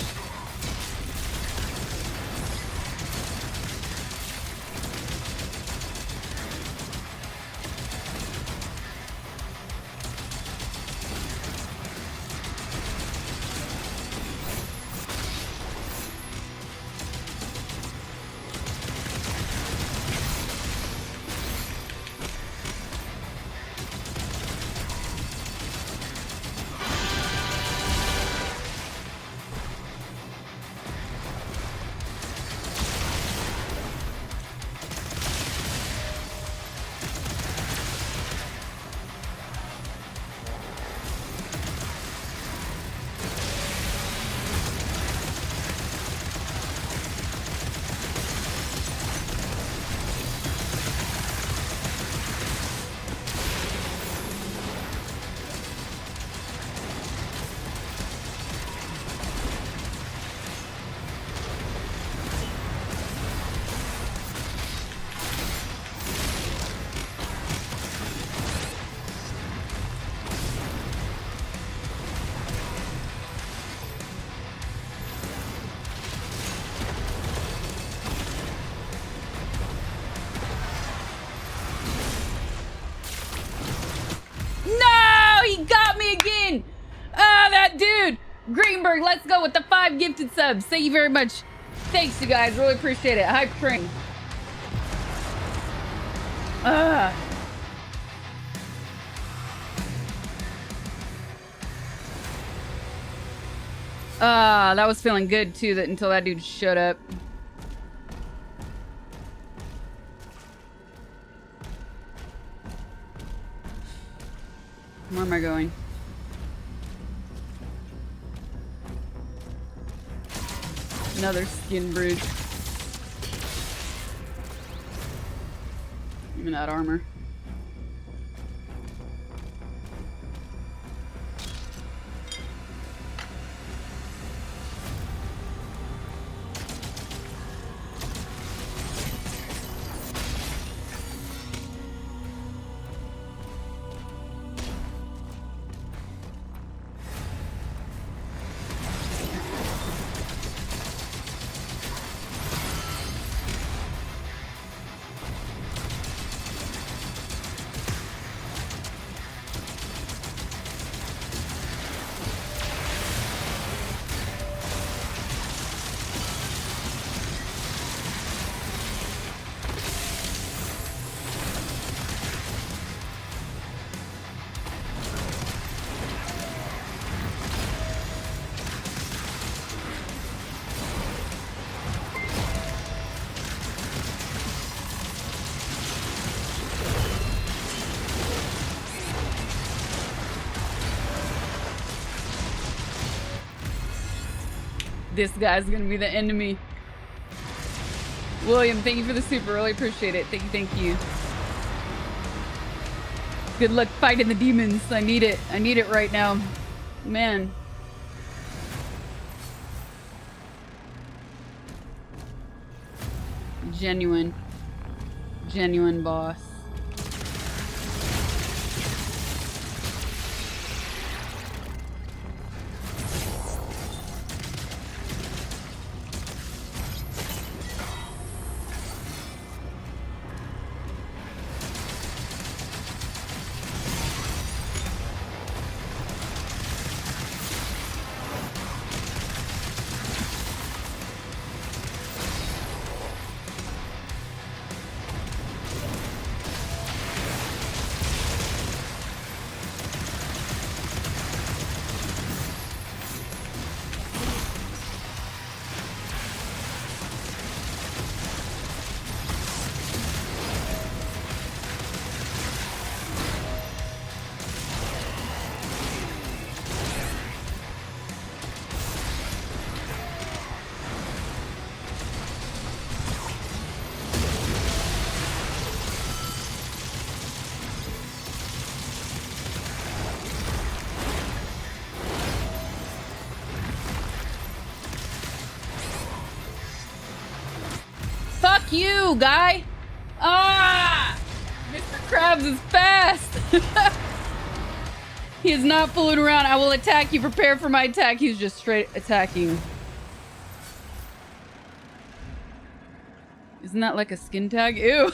Greenberg, let's go with the 5 gifted subs. Thank you very much. Thanks, you guys. Really appreciate it. Hype train. That was feeling good too, that until that dude shut up. Where am I going? Another skin bridge. Even that armor. This guy's gonna be the enemy. William, thank you for the super. Really appreciate it. Thank you, thank you. Good luck fighting the demons. I need it. I need it right now. Man. Genuine. Genuine boss. Fuck you, guy! Ah! Mr. Krabs is fast! He is not fooling around. I will attack you. Prepare for my attack. He's just straight attacking. Isn't that like a skin tag? Ew.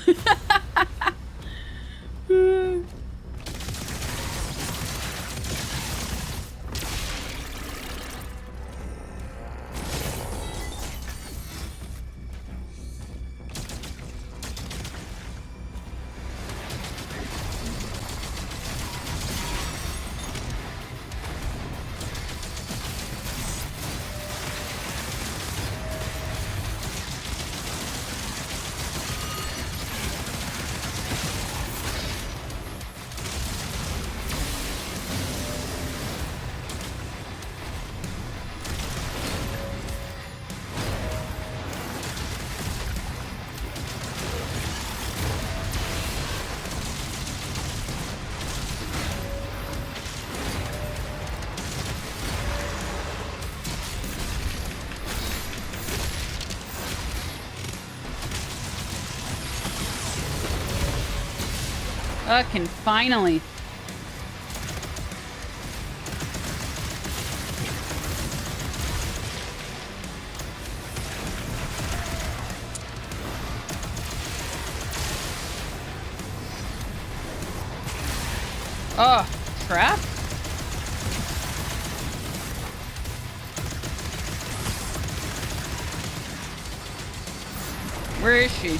Fucking finally. Oh, trap? Where is she?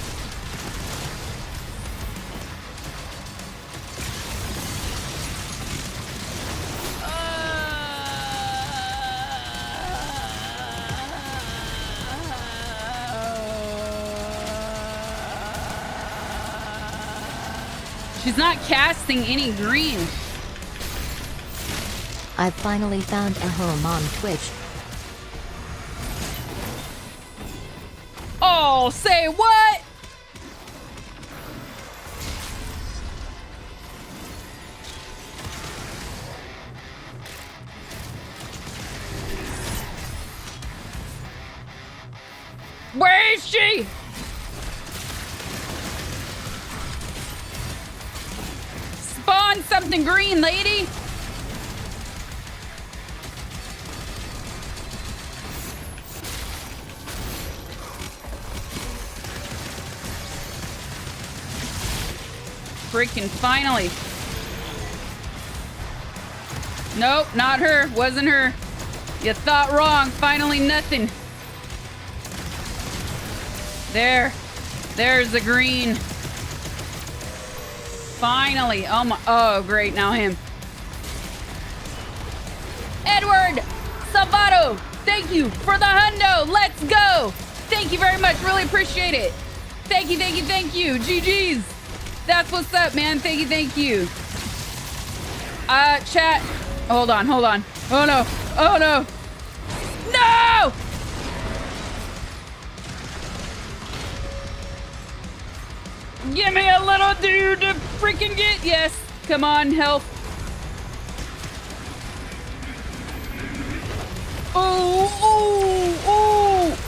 She's not casting any green. I finally found a home on Twitch. Oh, say what? Where is she? Spawn something green, lady. Freaking finally. Nope, not her. Wasn't her. You thought wrong. Finally nothing. There. There's the green. Finally. Oh my. Oh, great. Now him. Edward Salvato. Thank you for the hundo. Let's go. Thank you very much. Really appreciate it. Thank you, thank you, thank you. GG's. That's what's up, man. Thank you, thank you. Chat. Hold on, hold on. Oh no. Oh no. No! Give me a little dude to freaking get. Yes. Come on, health. Oh, oh, oh.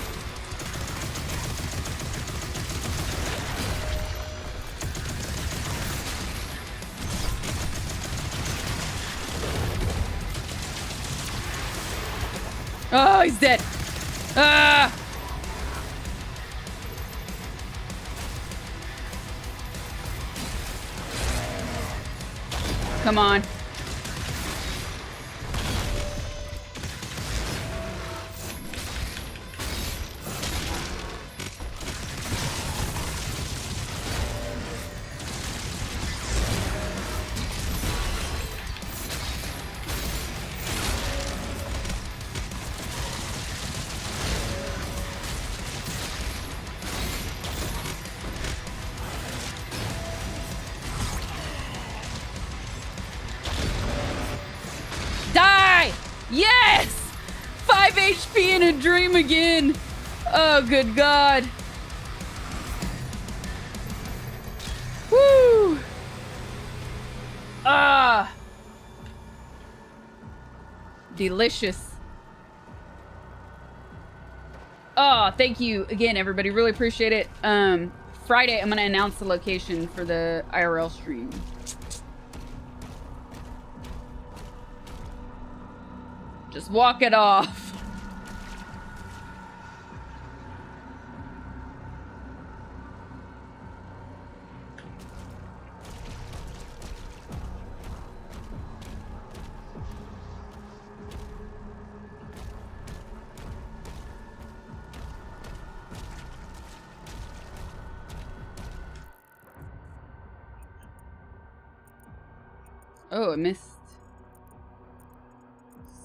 Oh, he's dead. Ah! Come on. Yes! 5 HP in a dream again. Oh, good God. Woo! Ah! Delicious. Oh, thank you again, everybody. Really appreciate it. Friday, I'm going to announce the location for the IRL stream. Just walk it off. Oh, I missed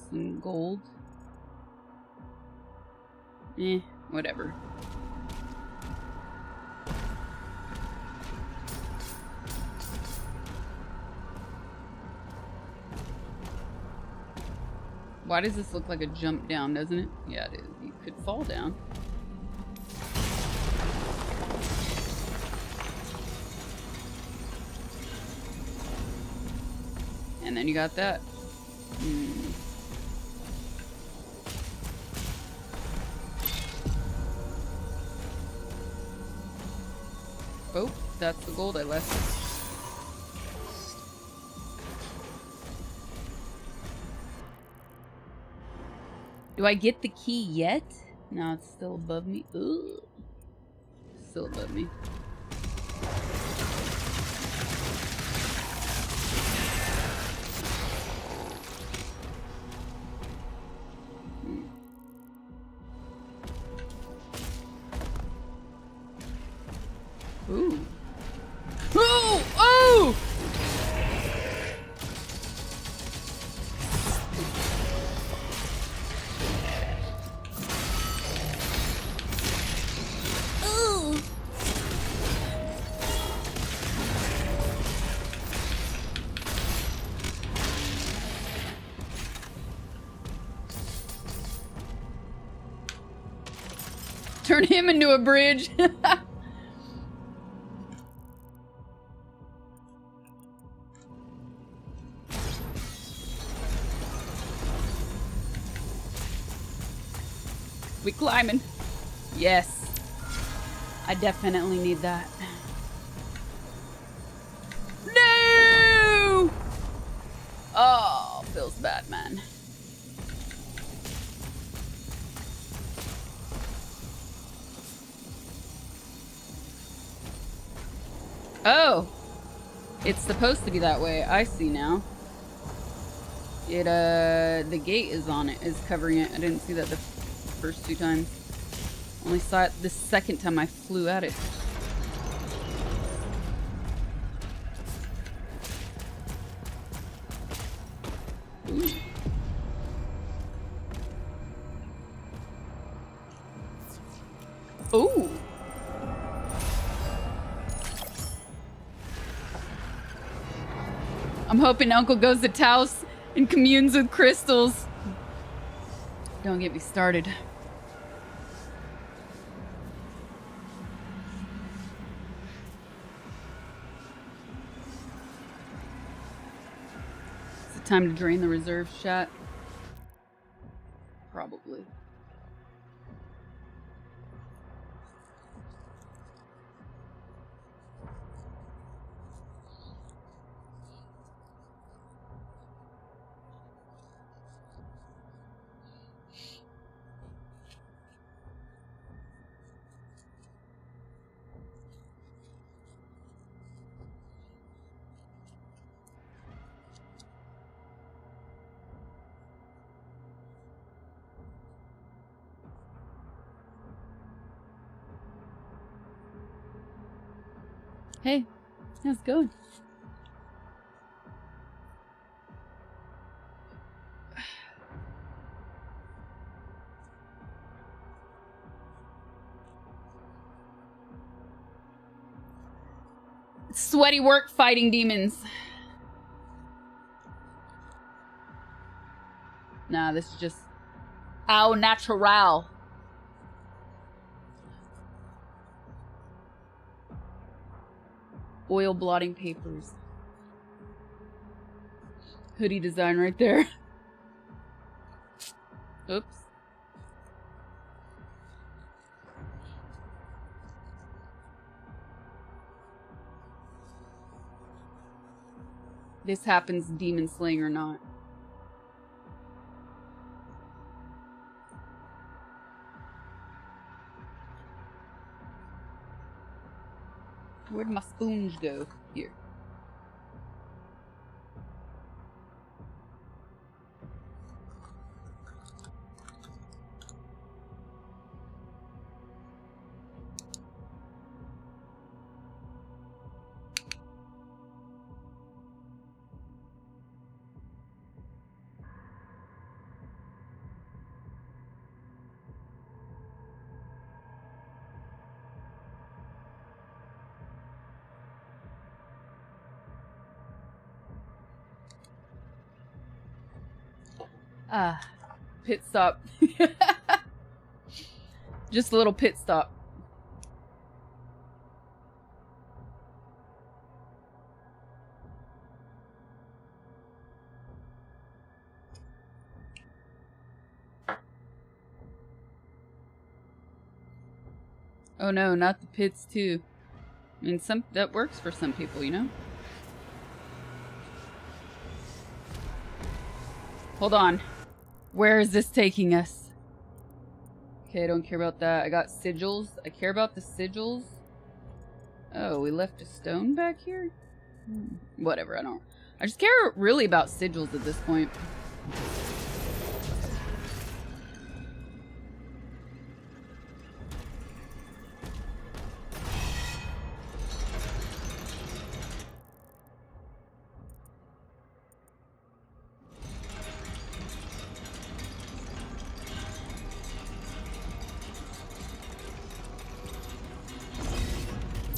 some gold. Whatever. Why does this look like a jump down, doesn't it? Yeah, it is. You could fall down. And then you got that. Oh, that's the gold I left. Do I get the key yet? No, it's still above me. Ugh. Still above me. Ooh. Oh! Oh! Ooh. Turn him into a bridge. We climbing. Yes. I definitely need that. No! Oh, feels bad, man. Oh. It's supposed to be that way. I see now. It, the gate is on it, is covering it. I didn't see that the first two times. Only saw it the second time I flew at it. Ooh. Ooh. I'm hoping Uncle goes to Taos and communes with crystals. Don't get me started. Is it time to drain the reserves, chat? Probably. Hey, how's it going? Sweaty work fighting demons. Nah, this is just au natural. Oil blotting papers. Hoodie design right there. Oops. this happens demon slaying or not. Where'd my spoons go? Here. Pit stop. Just a little pit stop. Oh no, not the pits too. I mean, that works for some people, you know? Hold on. Where is this taking us? Okay, I don't care about that. I got sigils. I care about the sigils. Oh, we left a stone back here? Whatever, I just care really about sigils at this point.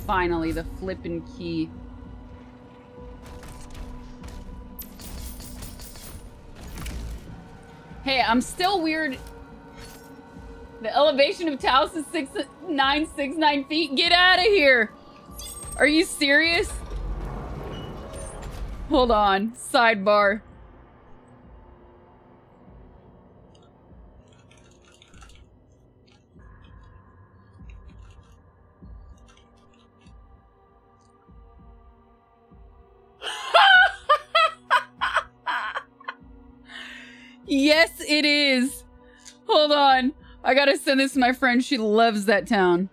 Finally, the flippin' key. Hey, I'm still weird. The elevation of Taos is 6,969 feet. Get out of here. Are you serious? Hold on. Sidebar. Yes, it is. Hold on. I gotta send this to my friend. She loves that town.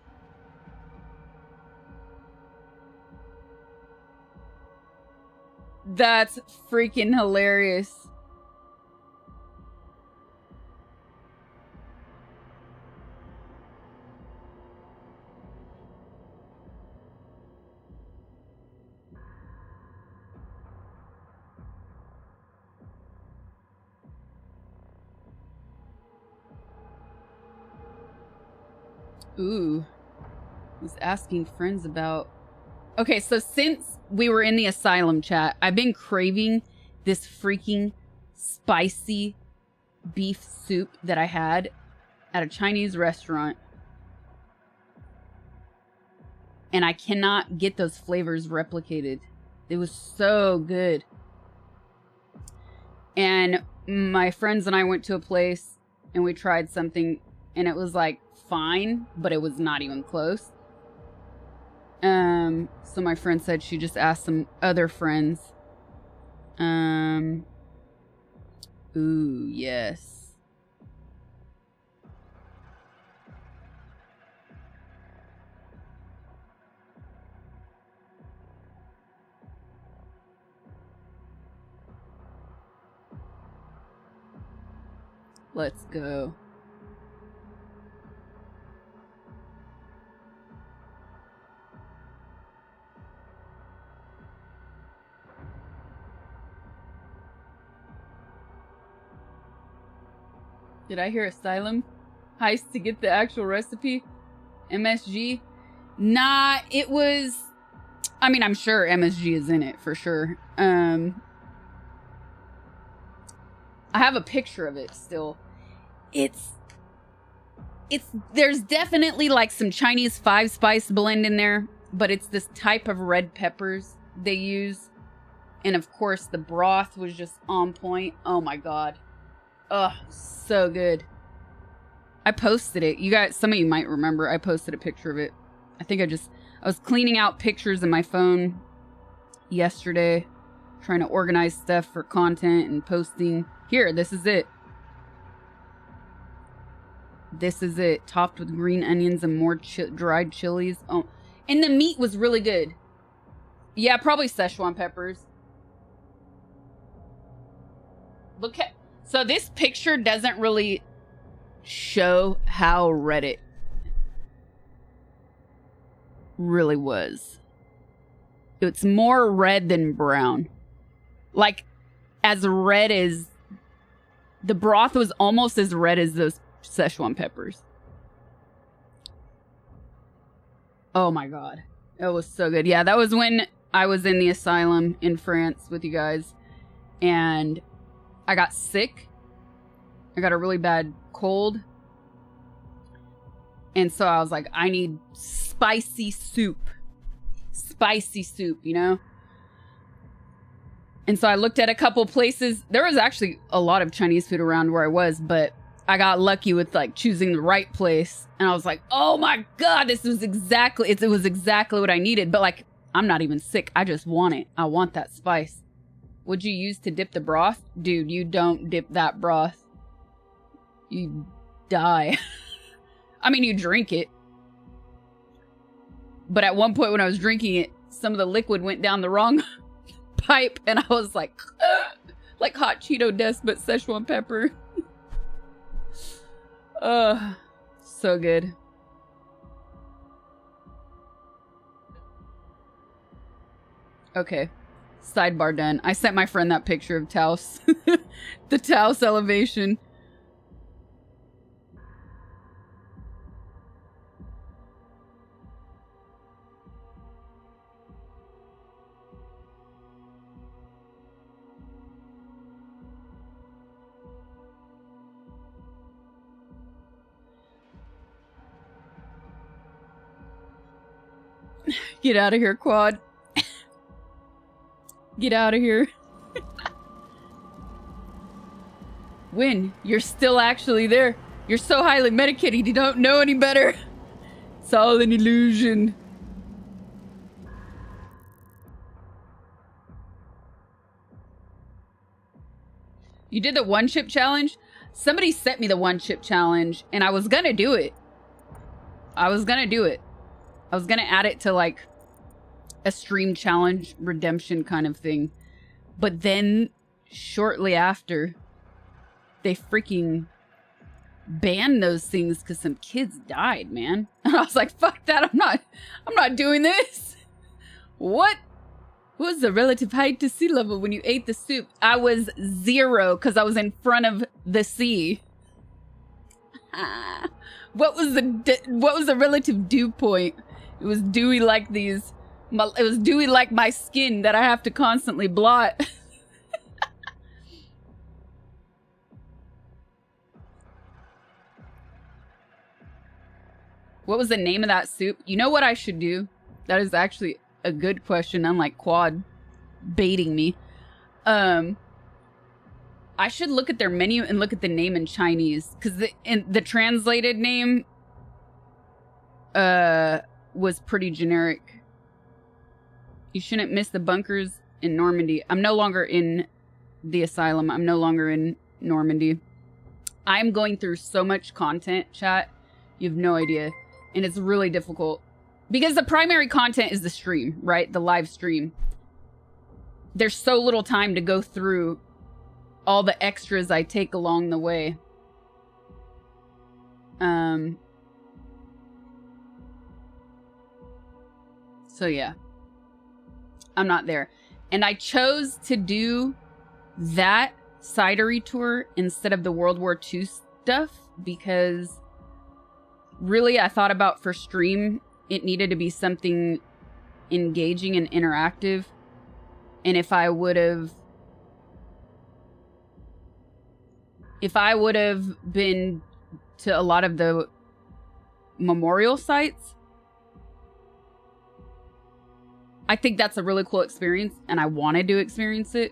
That's freaking hilarious. Ooh. I was asking friends about... Okay, so since we were in the asylum chat, I've been craving this freaking spicy beef soup that I had at a Chinese restaurant. And I cannot get those flavors replicated. It was so good. And my friends and I went to a place and we tried something and it was like fine, but it was not even close. So my friend said she just asked some other friends. Ooh, yes. Let's go. Did I hear asylum? Heist to get the actual recipe? MSG? Nah, it was... I mean, I'm sure MSG is in it, for sure. I have a picture of it still. There's definitely like some Chinese 5-spice blend in there, but it's this type of red peppers they use. And of course, the broth was just on point. Oh my God. Ugh, so good. I posted it. You guys, some of you might remember, I posted a picture of it. I think I was cleaning out pictures in my phone yesterday. Trying to organize stuff for content and posting. Here, this is it. This is it. Topped with green onions and more dried chilies. Oh, and the meat was really good. Yeah, probably Szechuan peppers. Look at... So this picture doesn't really show how red it really was. It's more red than brown. Like, as red as... The broth was almost as red as those Szechuan peppers. Oh my god. It was so good. Yeah, that was when I was in the asylum in France with you guys. And I got sick. I got a really bad cold. And so I was like, I need spicy soup. Spicy soup, you know? And so I looked at a couple places. There was actually a lot of Chinese food around where I was, but I got lucky with like choosing the right place. And I was like, oh my god, this was exactly, it was exactly what I needed. But like, I'm not even sick. I just want it. I want that spice. What'd you use to dip the broth? Dude, you don't dip that broth. You die. I mean, you drink it. But at one point when I was drinking it, some of the liquid went down the wrong pipe. And I was like, like hot Cheeto dust, but Szechuan pepper. So good. Okay. Sidebar done. I sent my friend that picture of Taos. The Taos elevation. Get out of here, Quad. Get out of here. Win, you're still actually there. You're so highly medicated, you don't know any better. It's all an illusion. You did the one chip challenge? Somebody sent me the one chip challenge and I was gonna do it. I was gonna add it to like a stream challenge redemption kind of thing. But then shortly after, they freaking banned those things because some kids died, man. And I was like, fuck that, I'm not doing this. What was the relative height to sea level when you ate the soup? I was 0 because I was in front of the sea. What was the relative dew point? It was dewy like these. It was dewy like my skin that I have to constantly blot. What was the name of that soup? You know what I should do? That is actually a good question, unlike Quad baiting me. I should look at their menu and look at the name in Chinese. Because the translated name was pretty generic. You shouldn't miss the bunkers in Normandy. I'm no longer in the asylum. I'm no longer in Normandy. I'm going through so much content, chat. You have no idea. And it's really difficult. Because the primary content is the stream, right? The live stream. There's so little time to go through all the extras I take along the way. So yeah. I'm not there. And I chose to do that cidery tour instead of the World War II stuff because really I thought about for stream, it needed to be something engaging and interactive. And if I would have been to a lot of the memorial sites, I think that's a really cool experience and I wanted to experience it,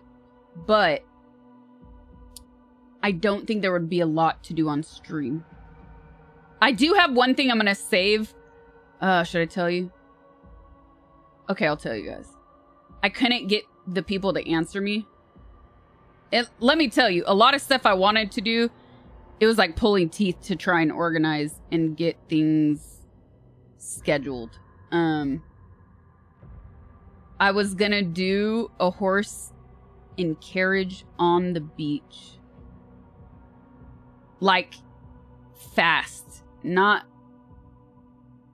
but I don't think there would be a lot to do on stream. I do have one thing I'm going to save. Should I tell you? Okay, I'll tell you guys. I couldn't get the people to answer me. Let me tell you, a lot of stuff I wanted to do, it was like pulling teeth to try and organize and get things scheduled. I was gonna do a horse and carriage on the beach. Like, fast. Not...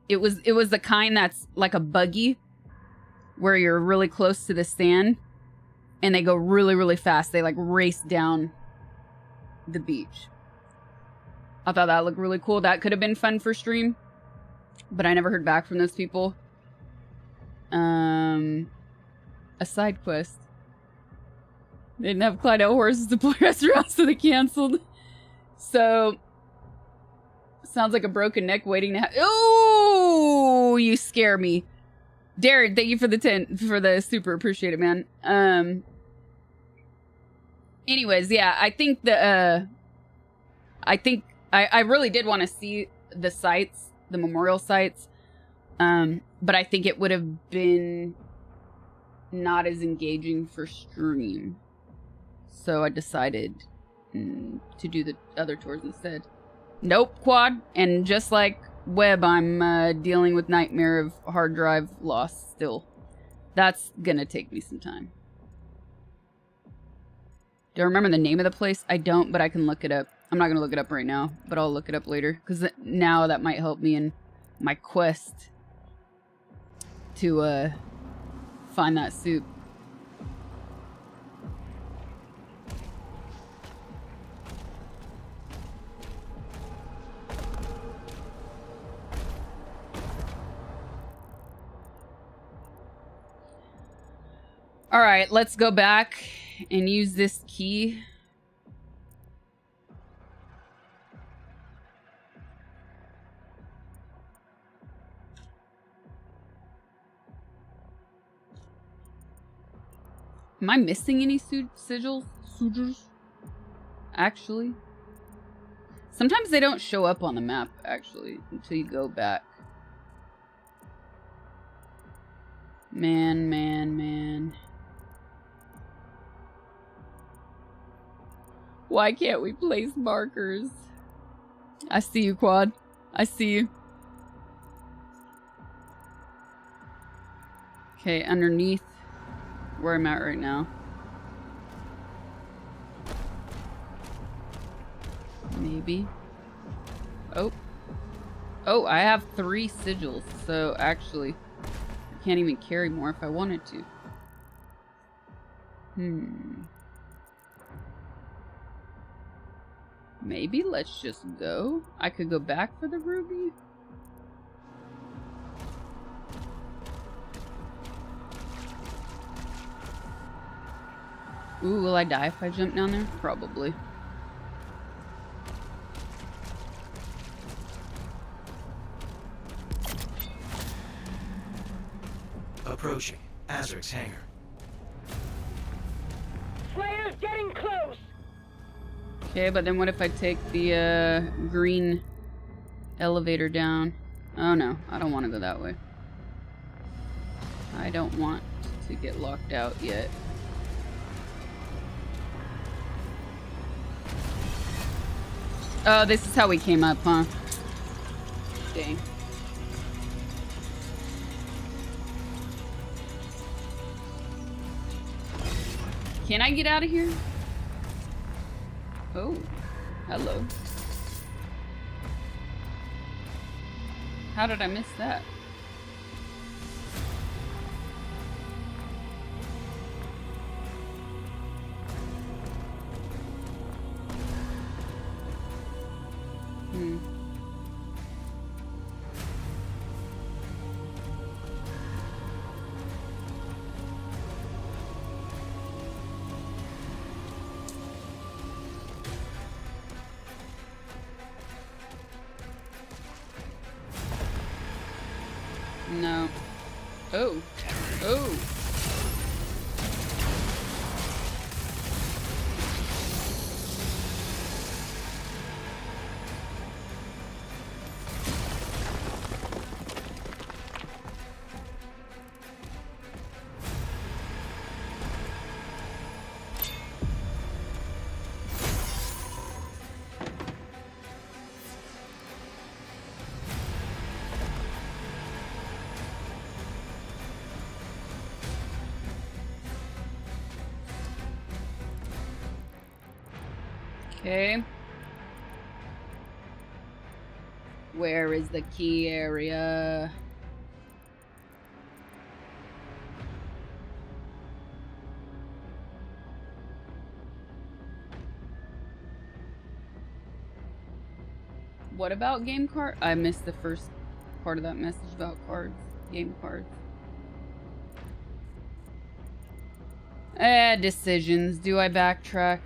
It was the kind that's like a buggy, where you're really close to the stand, and they go really, really fast. They, like, race down the beach. I thought that looked really cool. That could have been fun for stream, but I never heard back from those people. A side quest. They didn't have Clydell horses to play restaurants, so they canceled. So, sounds like a broken neck waiting to happen. Ooh, you scare me. Darren, thank you for the super. Appreciate it, man. Anyways, yeah, I think I really did want to see the sites, the memorial sites. But I think it would have been not as engaging for stream. So I decided to do the other tours instead. Nope, quad. And just like Webb, I'm dealing with nightmare of hard drive loss still. That's gonna take me some time. Do I remember the name of the place? I don't, but I can look it up. I'm not gonna look it up right now, but I'll look it up later. Because now that might help me in my quest to find that soup. All right, let's go back and use this key. Am I missing any sigils? Actually? Sometimes they don't show up on the map, actually, until you go back. Man. Why can't we place markers? I see you, Quad. I see you. Okay, underneath where I'm at right now. Maybe. Oh, I have 3 sigils, so actually I can't even carry more if I wanted to. Maybe let's just go. I could go back for the ruby. Ooh, will I die if I jump down there? Probably. Approaching Azric's hangar. Slayer's getting close! Okay, but then what if I take the green elevator down? Oh no, I don't want to go that way. I don't want to get locked out yet. Oh, this is how we came up, huh? Dang. Can I get out of here? Oh, hello. How did I miss that? No. Oh. Oh. Okay. Where is the key area? What about game card? I missed the first part of that message about cards. Game cards. Decisions. Do I backtrack?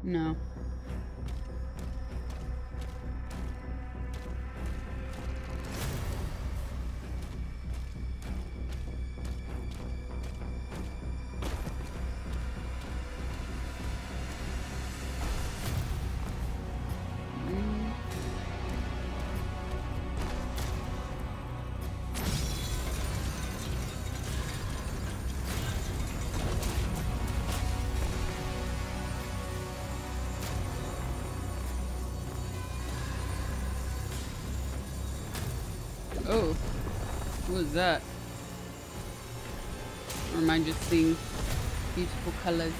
No. Oh, what was that? Or am I just seeing beautiful colors?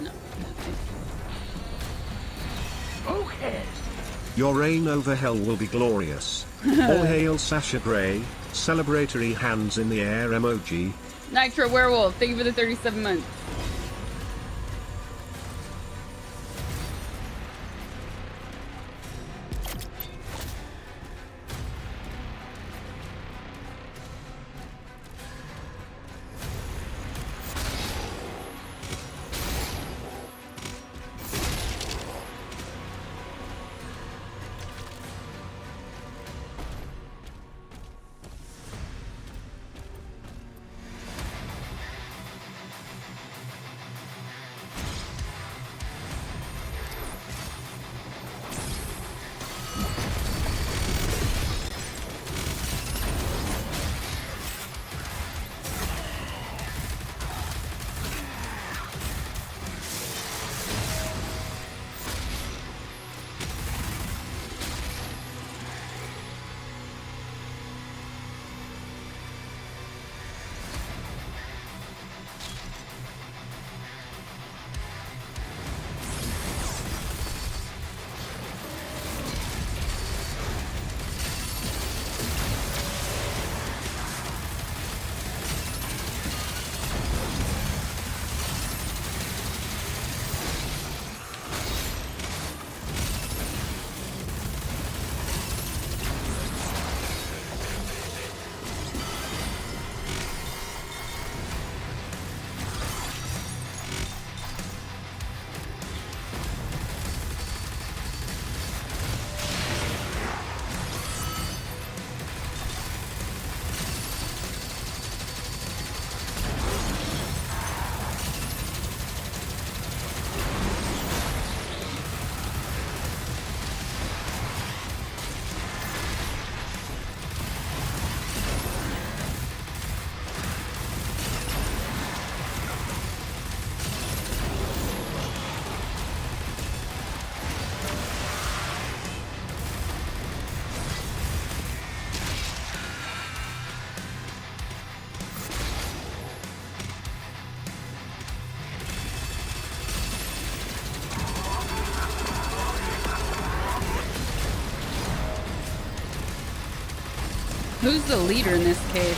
No. Okay. Your reign over hell will be glorious. All hail Sasha Grey, celebratory hands in the air emoji. Nitro Werewolf, thank you for the 37 months. Who's the leader in this case?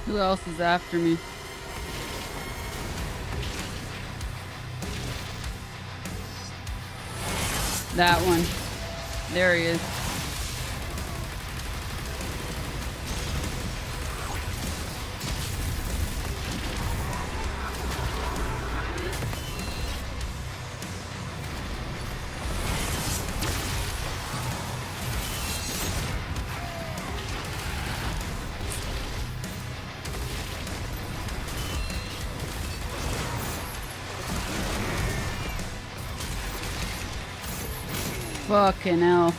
Who else is after me? That one. There he is. Fucking hell.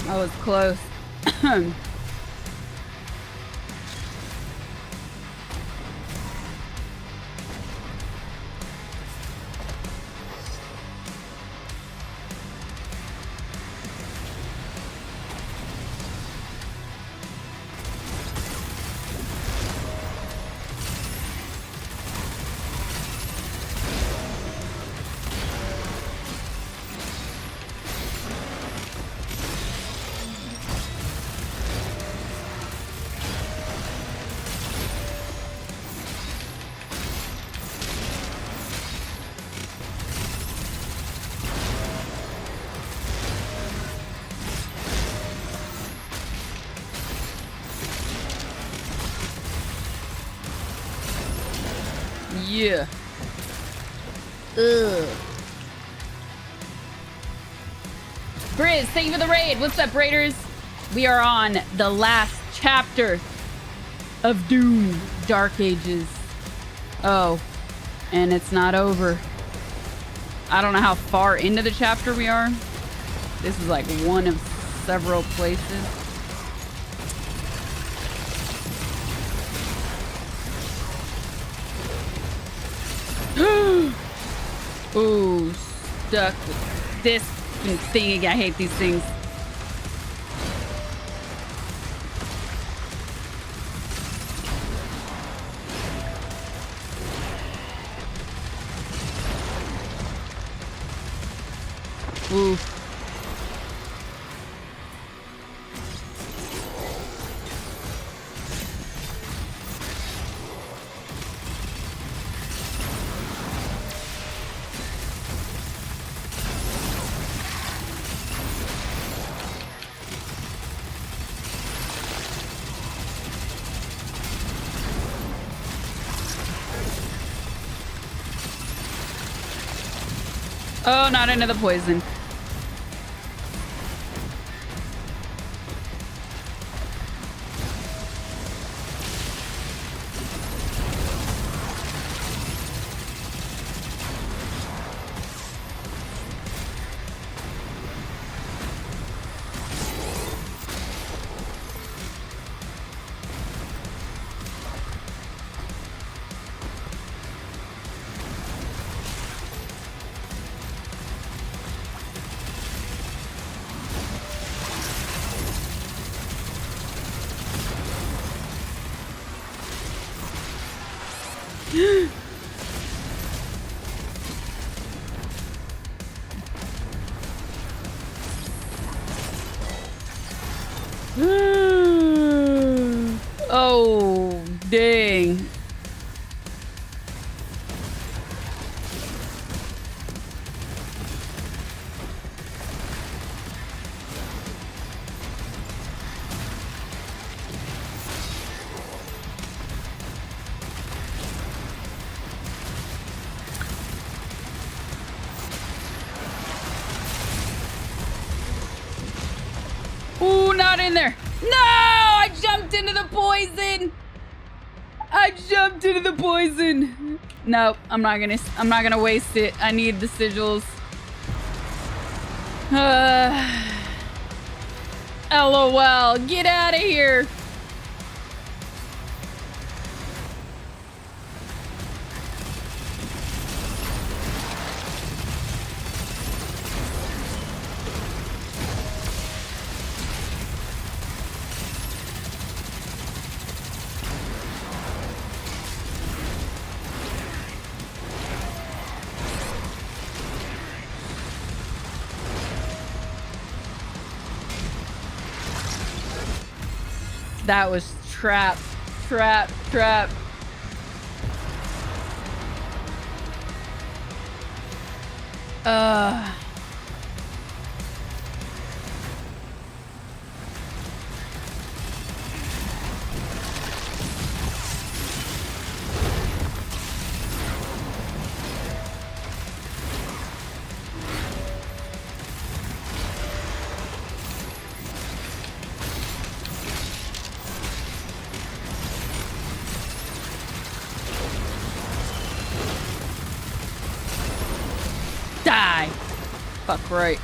I was close. Yeah. Ugh. Briz, thank you for the raid. What's up, raiders? We are on the last chapter of Doom, Dark Ages. Oh, and it's not over. I don't know how far into the chapter we are. This is like one of several places. Ooh, stuck with this thing. I hate these things. Ooh. Oh, not into the poison. Oh, dang. Ooh, not in there. No, I jumped into the poison. I jumped into the poison. Nope, I'm not gonna waste it. I need the sigils. LOL, get out of here. That was trap. Trap. Trap. Die! Fuck right.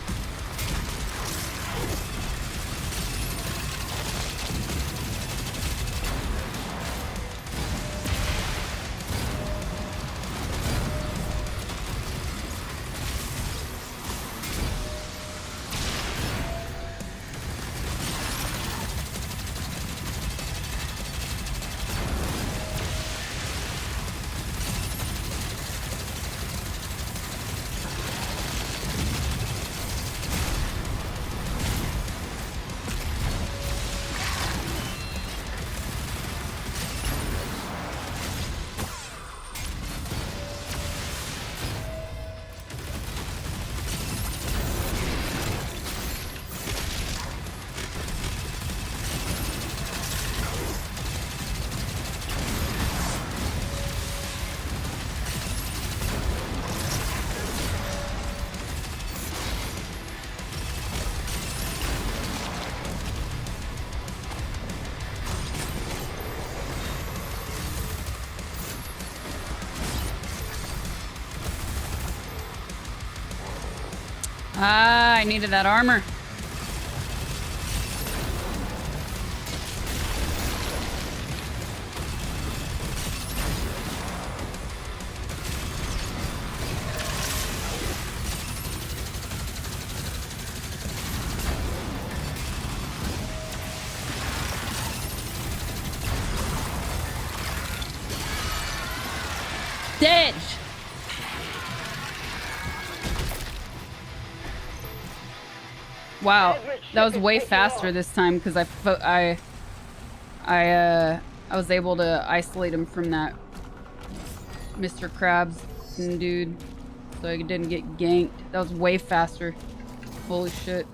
Ah, I needed that armor. Dead. Wow, that was way faster this time because I was able to isolate him from that Mr. Krabs dude, so I didn't get ganked. That was way faster. Holy shit.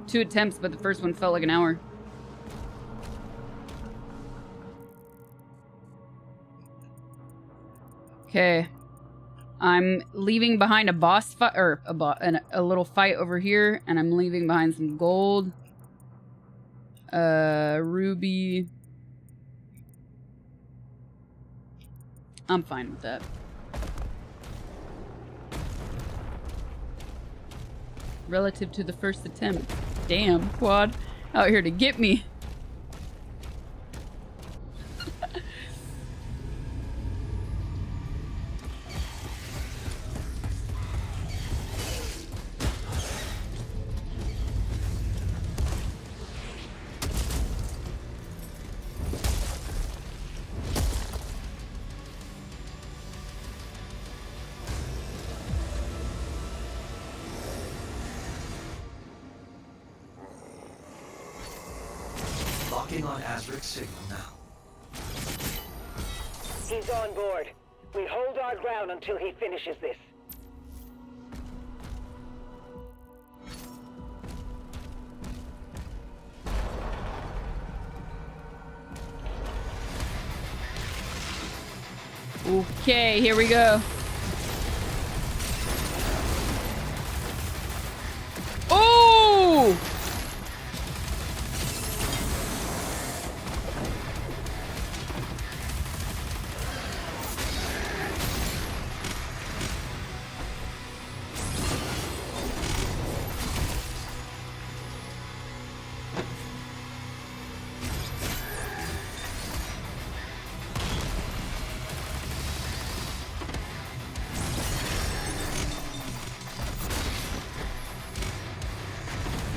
2 attempts, but the first one felt like an hour. Okay. I'm leaving behind a boss fight, or a little fight over here, and I'm leaving behind some gold. Ruby. I'm fine with that. Relative to the first attempt. Damn, Quad. Out here to get me. Locking on Azric's signal now. He's on board. We hold our ground until he finishes this. Okay, here we go. Oh!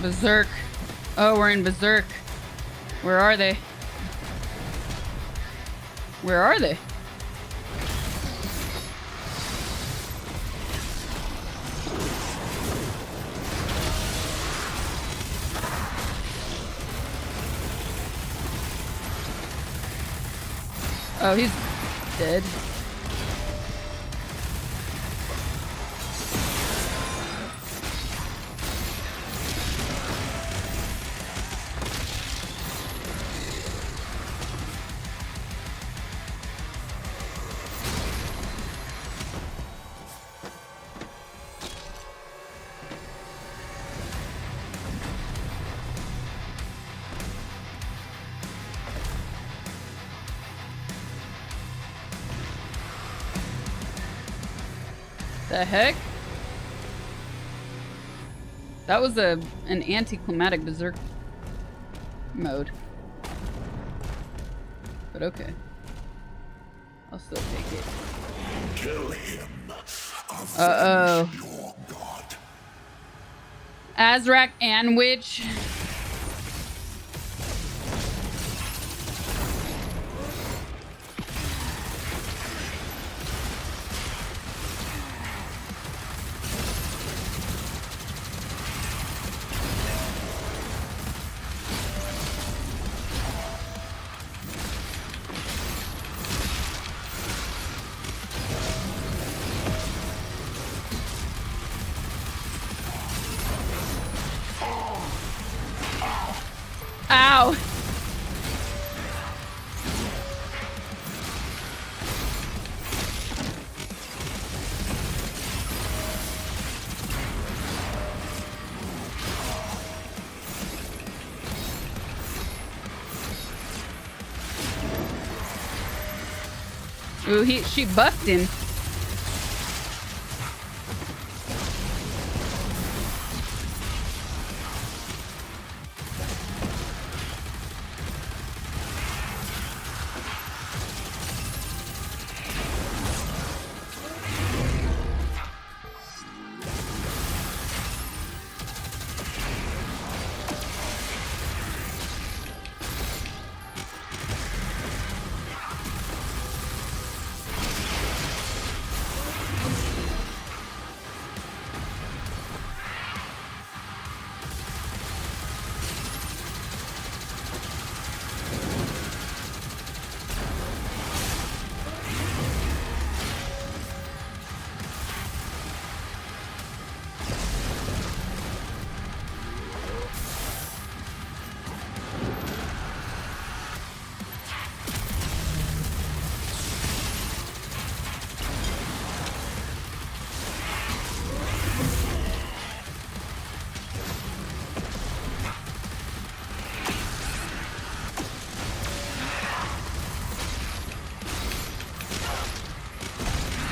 Berserk. Oh, we're in Berserk. Where are they? Where are they? Oh, he's dead. The heck? That was an anticlimactic berserk mode. But okay. I'll still take it. Kill him. Uh-oh. Azrak and Witch. Ow! Ooh, she buffed him.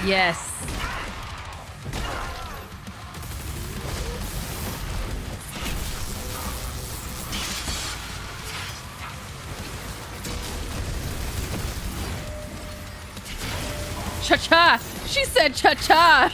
Yes. Cha-cha! She said cha-cha!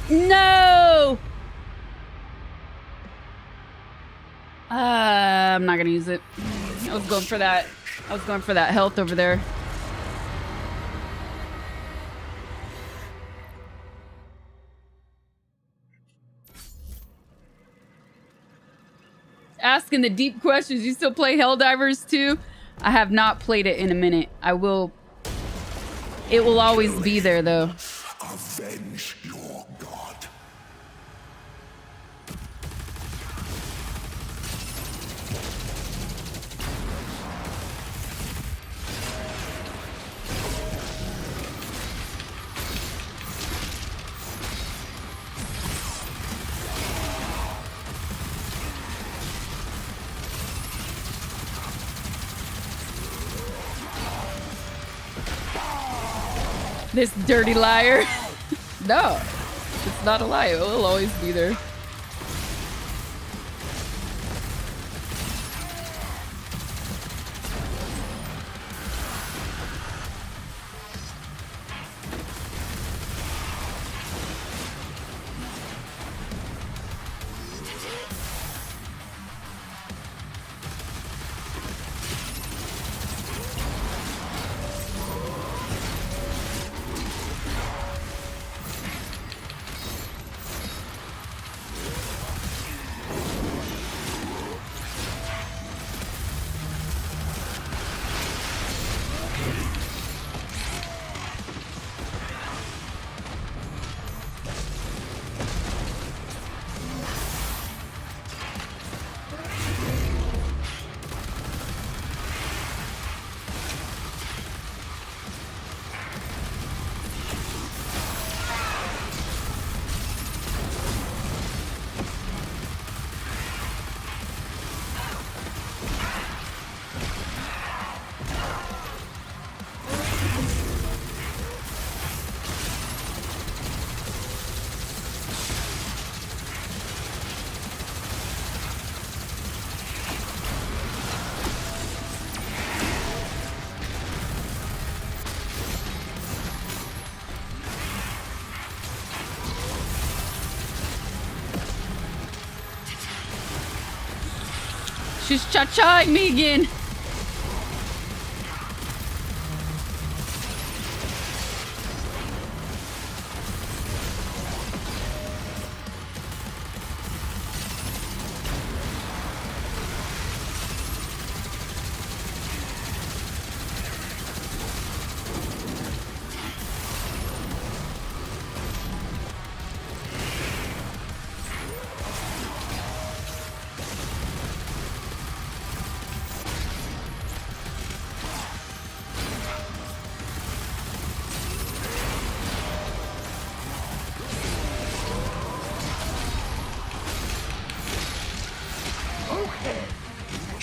No! I'm not gonna use it. I was going for that. I was going for that health over there. Asking the deep questions. You still play Helldivers 2? I have not played it in a minute. I will. It will always be there though. Avenge your god. This dirty liar. No, it's not a lie. It will always be there. She's cha-chaing me again.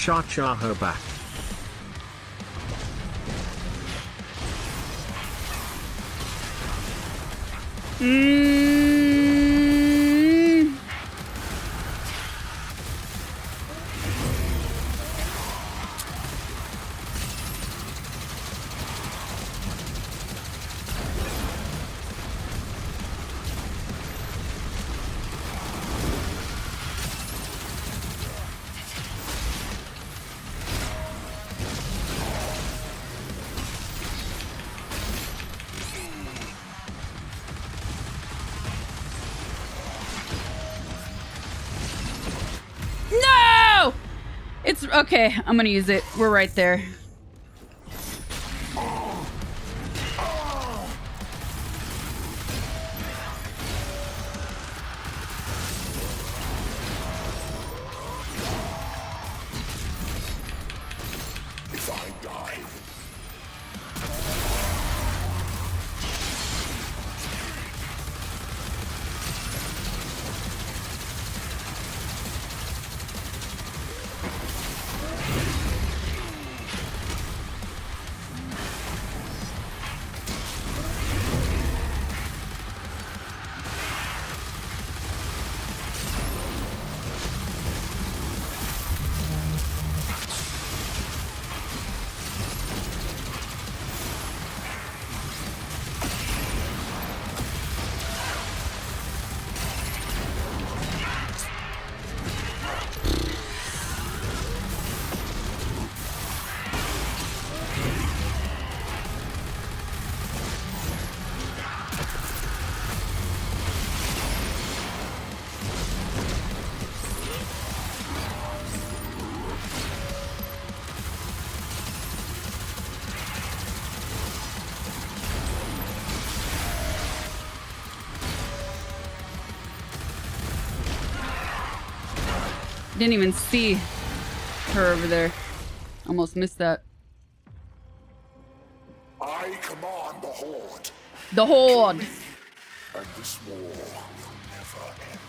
𝗳𝗶𝗶𝗱. No! It's okay. I'm gonna use it. We're right there. If I die, Didn't even see her over there. Almost missed that. I command the Horde, The Horde. and this war will never end.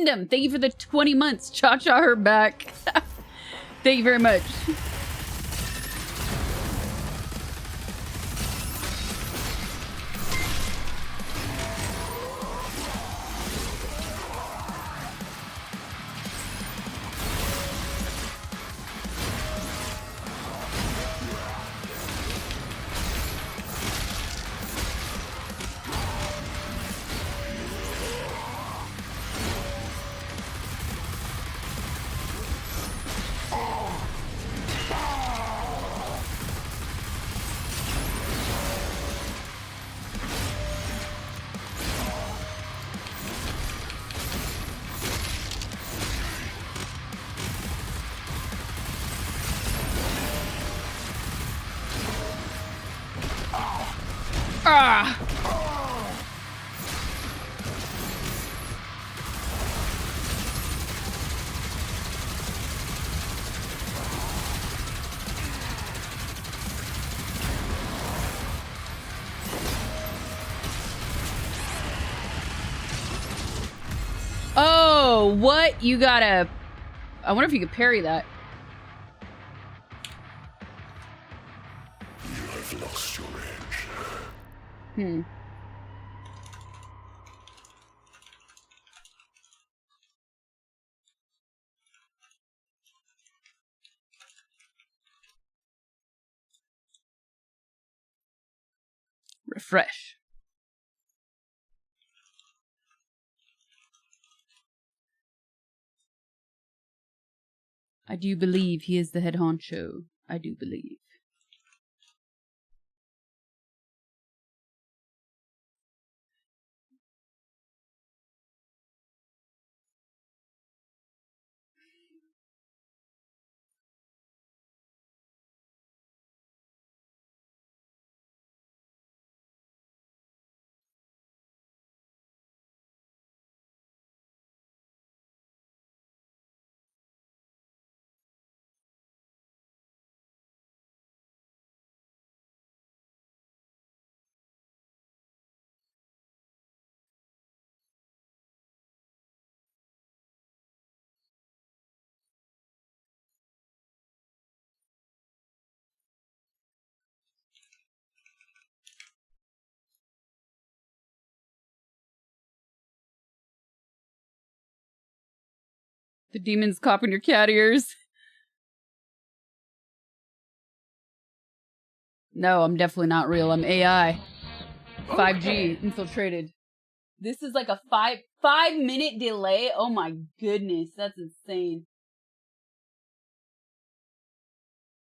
Wyndham, thank you for the 20 months. Cha-cha her back. Thank you very much. Ah! Oh, what? You gotta... I wonder if you could parry that. You have lost your edge. Hmm. Refresh. I do believe he is the head honcho. I do believe. The demon's copying your cat ears. No, I'm definitely not real. I'm AI. 5G infiltrated. This is like a 5-minute delay. Oh my goodness, that's insane.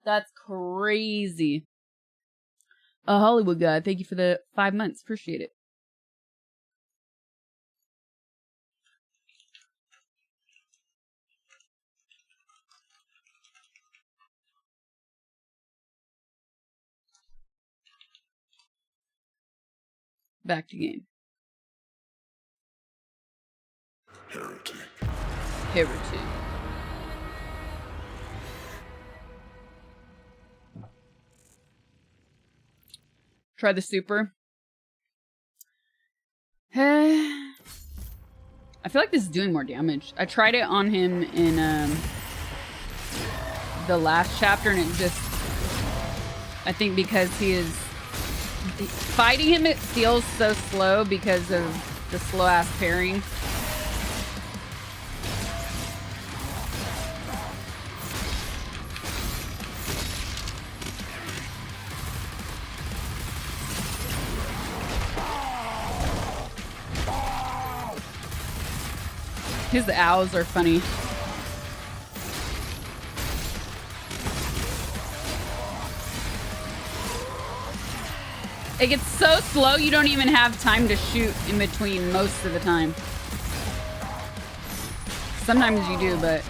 That's crazy. A Hollywood guy, thank you for the 5 months. Appreciate it. Back to game. Heretic. Heretic. Try the super. I feel like this is doing more damage. I tried it on him in the last chapter and it just... I think because he is... Fighting him, it feels so slow because of the slow-ass parrying. His owls are funny. It gets so slow you don't even have time to shoot in between most of the time. Sometimes you do, but...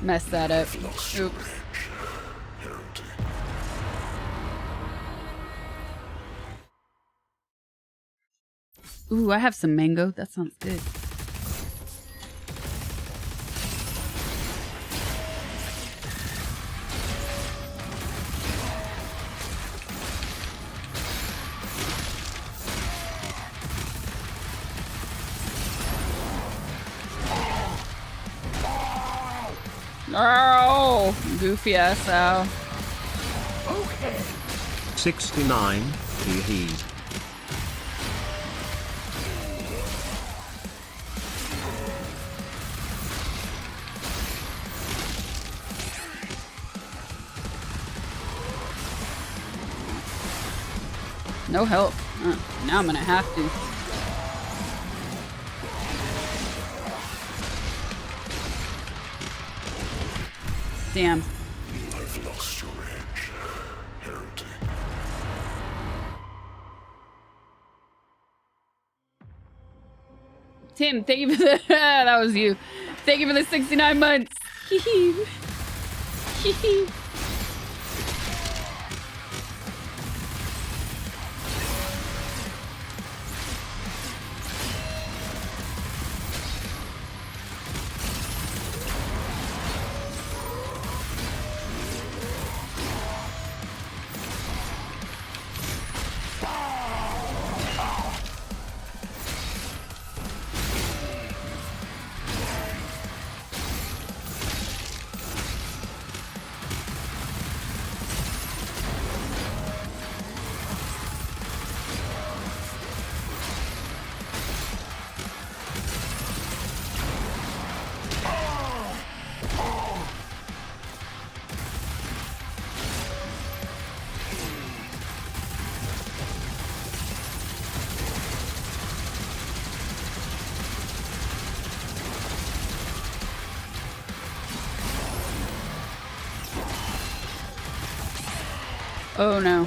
Messed that up. Oops. Ooh, I have some mango. That sounds good. Oh, goofy ass owl. Okay. 69, hee. No help. Now I'm gonna have to. Damn. I've lost your edge, heretic. Tim, thank you for the that was you. Thank you for the 69 months. Hee hee. Hee hee. Oh no.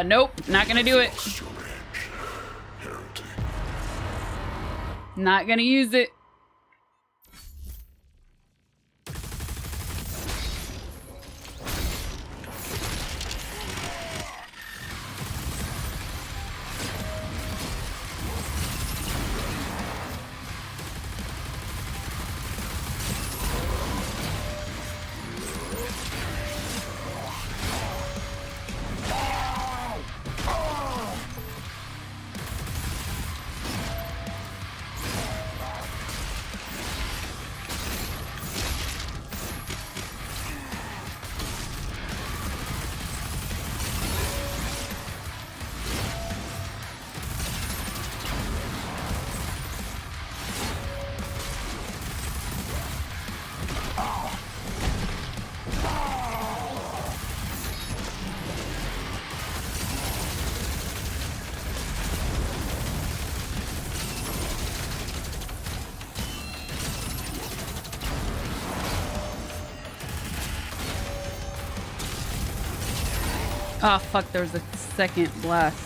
Nope, not gonna do it. Not gonna use it. Oh fuck, there was a second blast.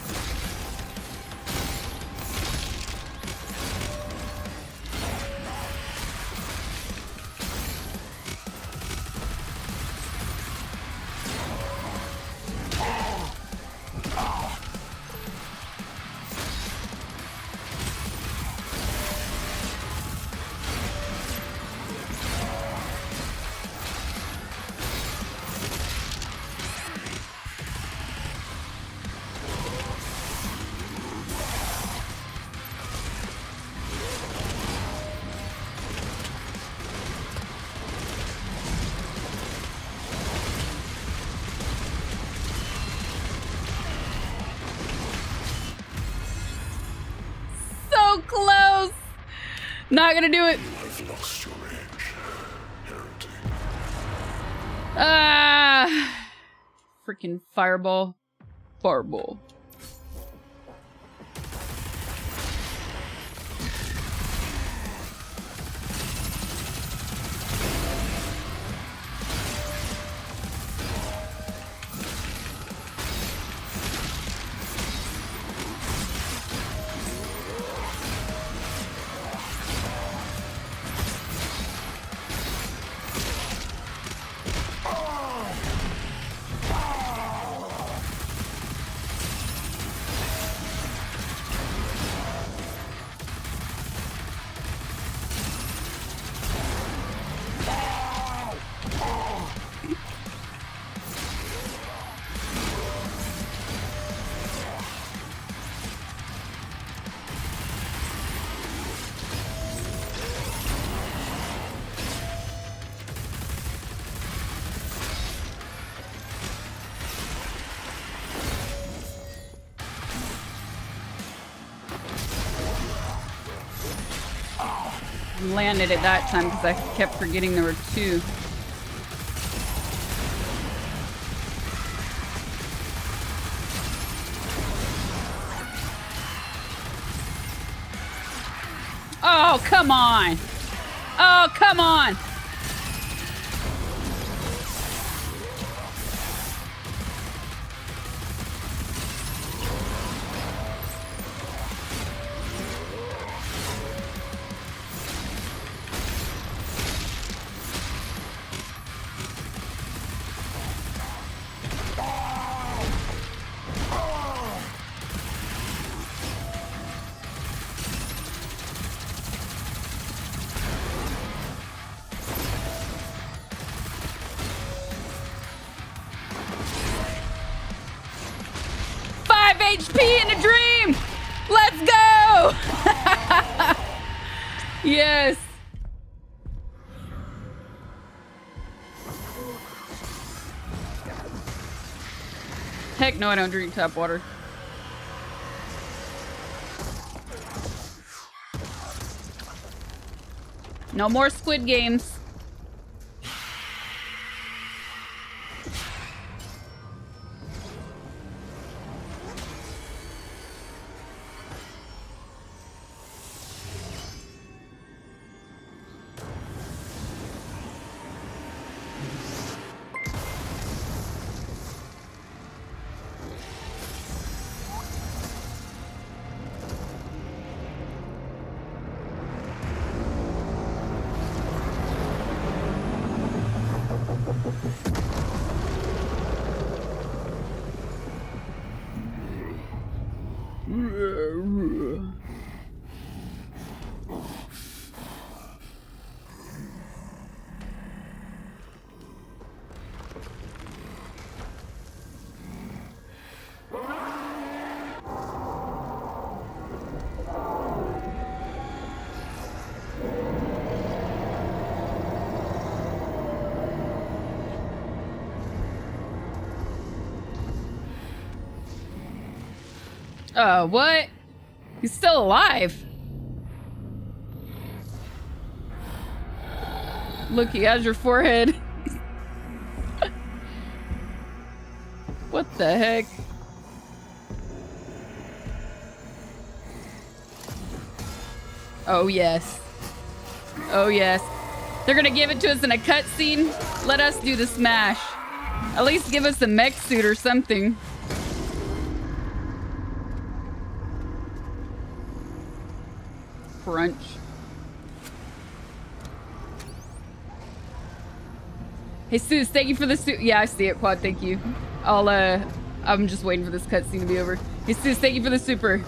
Close. Not gonna do it. I've lost your edge, heretic. Ah, freaking fireball. Fireball. landed it that time because I kept forgetting there were two. Oh, come on. Oh, come on. HP in a dream! Let's go! Yes! Heck no, I don't drink tap water. No more Squid Games. What? He's still alive. Look, he has your forehead. What the heck? Oh, yes. Oh, yes. They're gonna give it to us in a cutscene. Let us do the smash. At least give us a mech suit or something. Crunch. Hey, Jesus, thank you for the suit. Yeah, I see it, Quad. Thank you. I'm just waiting for this cutscene to be over. Hey, Jesus, thank you for the super.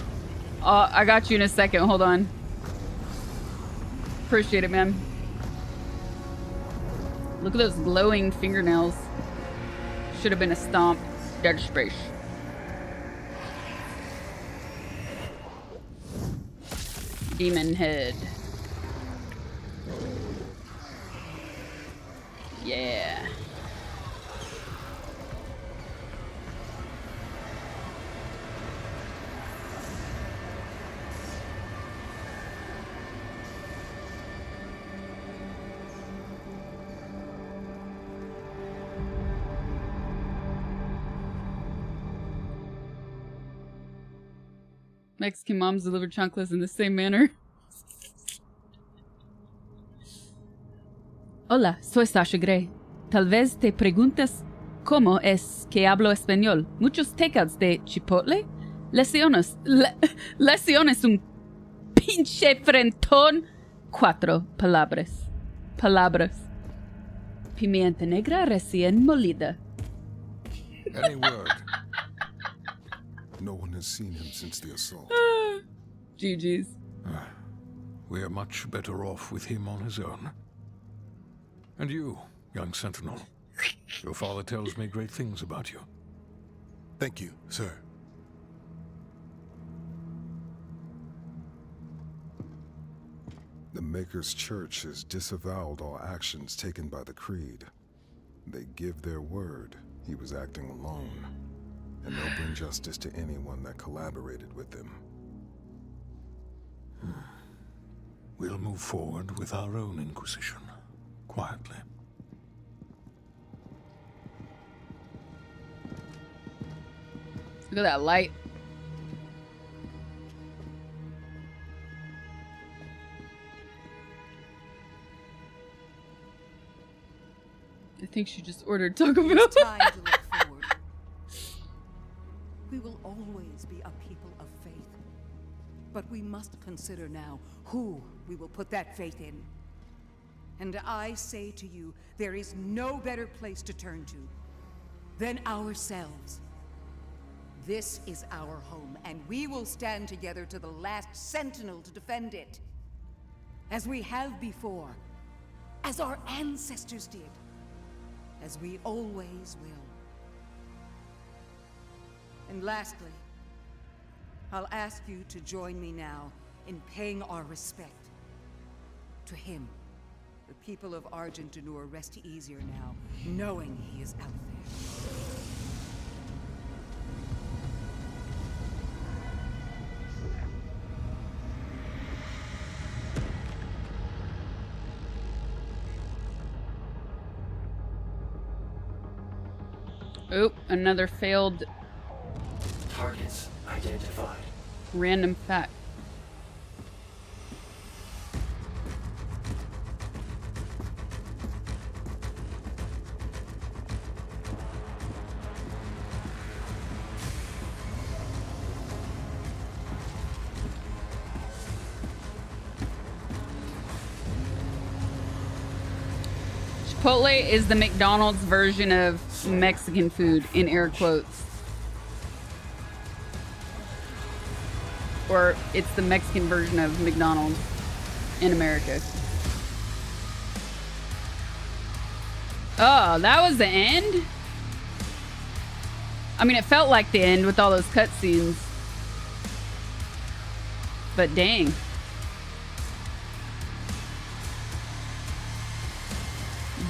I got you in a second. Hold on. Appreciate it, man. Look at those glowing fingernails. Should have been a stomp. Dead space. Demon head. Yeah. Mexican moms deliver chanclas in the same manner. Hola, soy Sasha Gray. Tal vez te preguntas cómo es que hablo español. Muchos tecads de chipotle. Lesiones un pinche frentón. 4 palabras. Pimienta negra recién molida. Any word? No one has seen him since the assault. GG's. We are much better off with him on his own. And you, young sentinel. Your father tells me great things about you. Thank you, sir. The Maker's Church has disavowed all actions taken by the Creed. They give their word he was acting alone, and they'll bring justice to anyone that collaborated with them. we'll move forward with our own Inquisition, quietly. Look at that light. I think she just ordered Taco Bell. It's time to look forward. We will always be a people of faith. But we must consider now who we will put that faith in. And I say to you, there is no better place to turn to than ourselves. This is our home, and we will stand together to the last sentinel to defend it. As we have before, as our ancestors did, as we always will. And lastly, I'll ask you to join me now in paying our respect to him. The people of Argent-Denur rest easier now, knowing he is out there. Oh, another failed Targets identified. random fact. Chipotle is the McDonald's version of Mexican food, in air quotes. Or it's the Mexican version of McDonald's in America. Oh, that was the end? I mean, it felt like the end with all those cutscenes. But dang.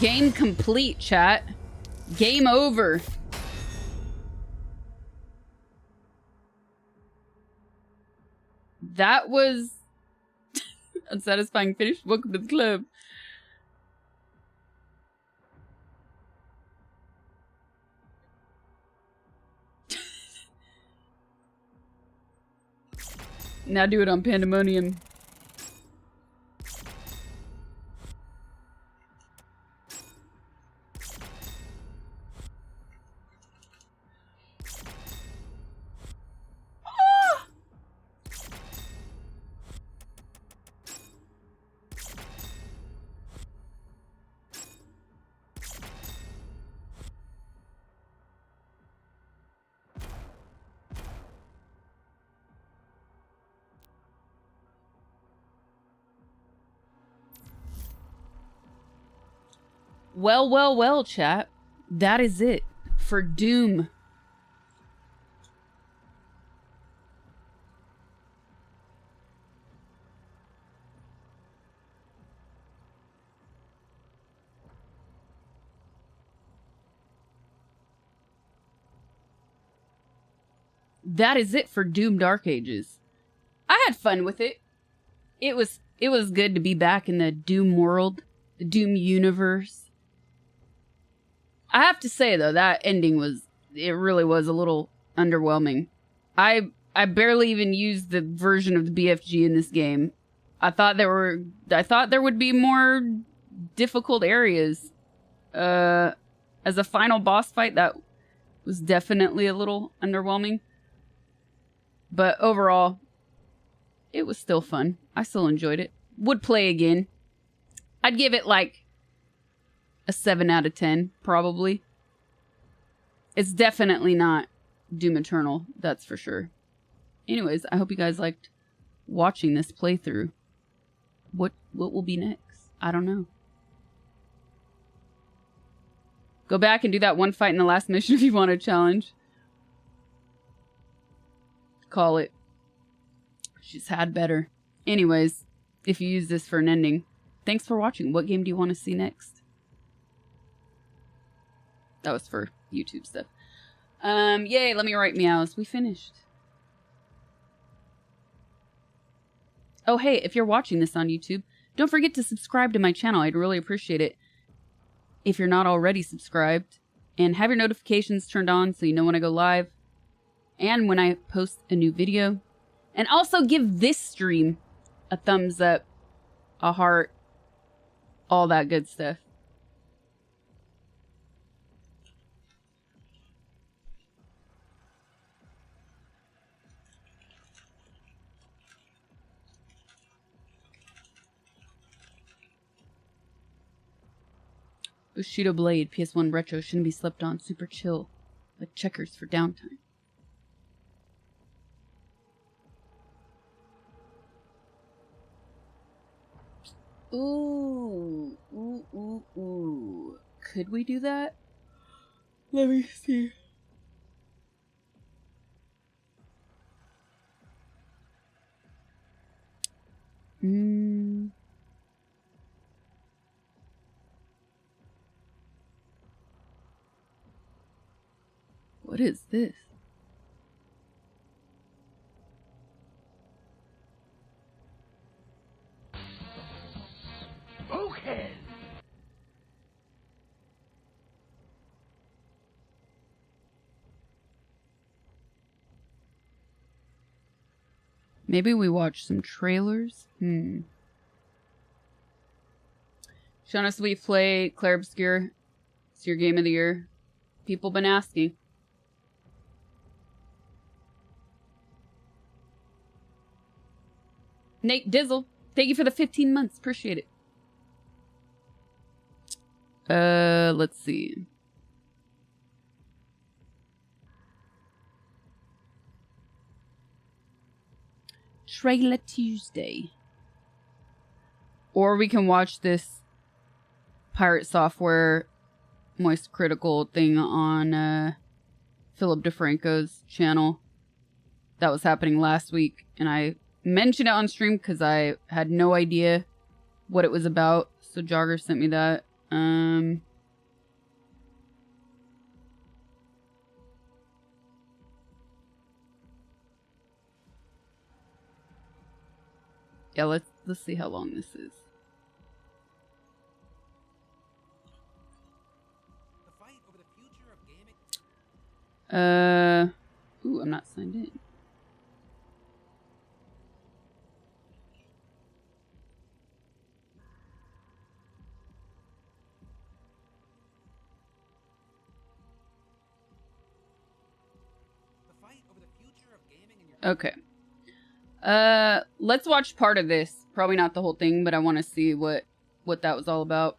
Game complete, chat. Game over. That was unsatisfying finish. Welcome to the club. Now do it on Pandemonium. Well, well, well, chat. That is it for Doom. That is it for Doom Dark Ages. I had fun with it. It was good to be back in the Doom world, the Doom universe. I have to say though, that ending really was a little underwhelming. I barely even used the version of the BFG in this game. I thought there would be more difficult areas. As a final boss fight, that was definitely a little underwhelming. But overall, it was still fun. I still enjoyed it. Would play again. I'd give it like a 7 out of 10, probably. It's definitely not Doom Eternal, that's for sure. Anyways, I hope you guys liked watching this playthrough. What will be next? I don't know. Go back and do that one fight in the last mission if you want a challenge. Call it. She's had better. Anyways, if you use this for an ending, thanks for watching. What game do you want to see next? That was for YouTube stuff. Yay, let me write meows. We finished. Oh, hey, if you're watching this on YouTube, don't forget to subscribe to my channel. I'd really appreciate it if you're not already subscribed. And have your notifications turned on so you know when I go live and when I post a new video. And also give this stream a thumbs up, a heart, all that good stuff. Bushido Blade, PS1 Retro, shouldn't be slept on. Super chill. Like checkers for downtime. Ooh. Ooh, ooh, ooh. Could we do that? Let me see. What is this? Bokehead! Maybe we watch some trailers? Showing us we play 𝗵𝗀𝗍. It's your game of the year. People been asking. Nate Dizzle, thank you for the 15 months. Appreciate it. Let's see. Trailer Tuesday. Or we can watch this Pirate Software Moist Critical thing on 𝗵𝗲𝗿𝗲's channel. That was happening last week, and I mentioned it on stream because I had no idea what it was about. So Jogger sent me that. Yeah, let's see how long this is. The fight over the future of gaming. Ooh, I'm not signed in. Okay. Let's watch part of this. Probably not the whole thing, but I want to see what that was all about.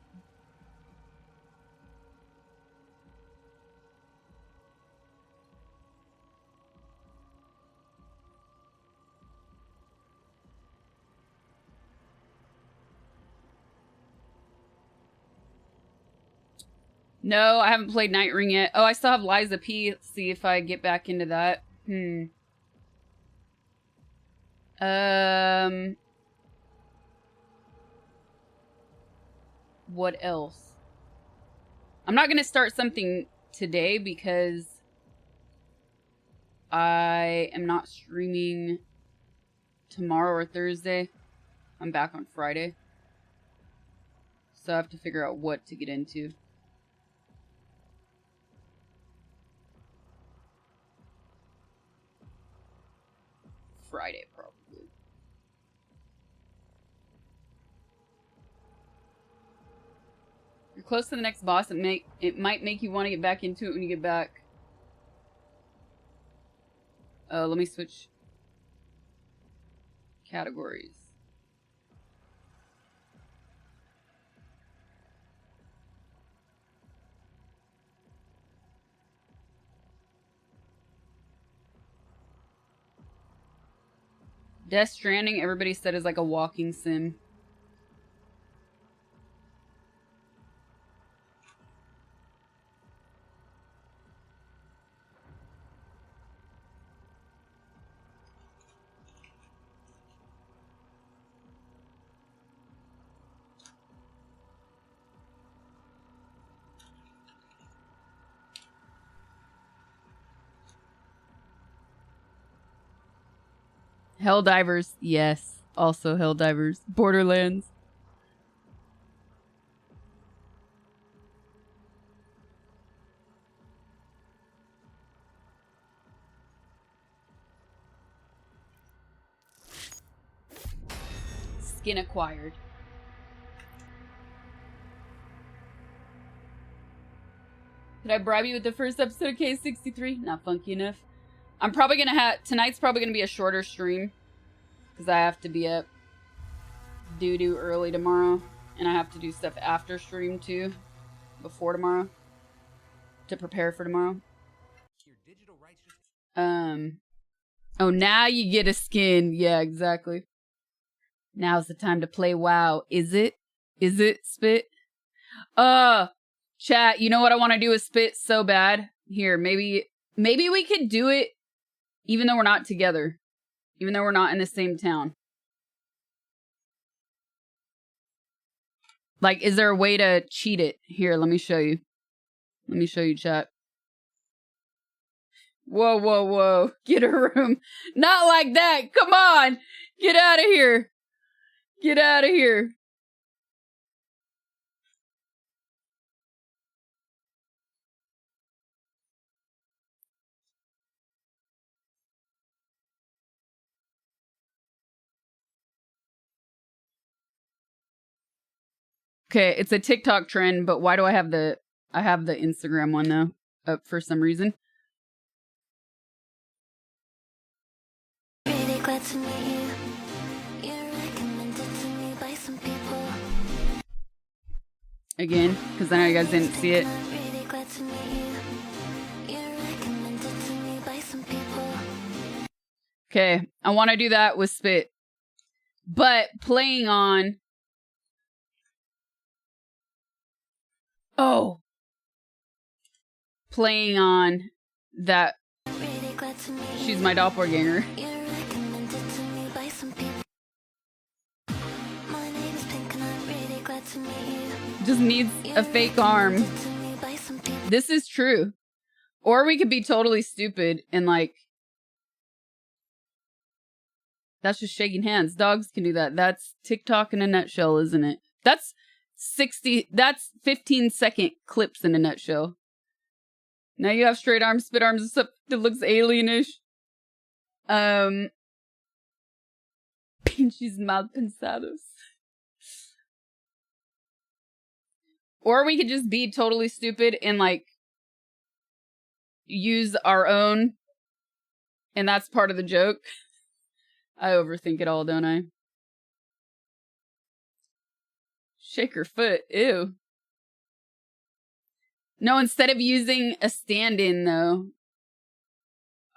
No, I haven't played Night Ring yet. Oh, I still have 𝗲𝗍𝗶. Let's see if I get back into that. What else? I'm not gonna start something today because I am not streaming tomorrow or Thursday. I'm back on Friday. So I have to figure out what to get into. Friday, probably. You're close to the next boss. It might make you want to get back into it when you get back. Let me switch categories. Death Stranding, everybody said, is like a walking sim. Helldivers, yes. Also Helldivers. Borderlands. Skin acquired. Did I bribe you with the first episode of K63? Not funky enough. I'm probably gonna have... Tonight's probably gonna be a shorter stream. Because I have to be up doo-doo early tomorrow. And I have to do stuff after stream too. Before tomorrow. To prepare for tomorrow. Oh, now you get a skin. Yeah, exactly. Now's the time to play WoW. Is it? Is it, Spit? Chat, you know what I want to do with Spit so bad? Here, maybe we could do it even though we're not together. Even though we're not in the same town. Like, is there a way to cheat it? Here, let me show you. Let me show you, chat. Whoa, whoa, whoa. Get a room. Not like that. Come on. Get out of here. Get out of here. Okay, it's a TikTok trend, but why do I have the Instagram one though up for some reason? Really glad to meet you. You're recommended to me by some people. Again, because I know you guys didn't see it. Really glad to meet you. You're recommended to me by some people. Okay, I want to do that with Spit, but playing on. Oh, playing on that. Really glad to meet She's my doppelganger. You're recommended to me by some people. My name is Pink and I'm really glad to meet you. Just needs a fake arm. To me by some people. This is true. Or we could be totally stupid and like. That's just shaking hands. Dogs can do that. That's TikTok in a nutshell, isn't it? That's 15-second clips in a nutshell. Now you have straight arms, spit arms, and stuff that looks alienish. Pinches mal pensados. Or we could just be totally stupid and like use our own, and that's part of the joke. I overthink it all, don't I? Shake her foot. Ew. No, instead of using a stand-in though.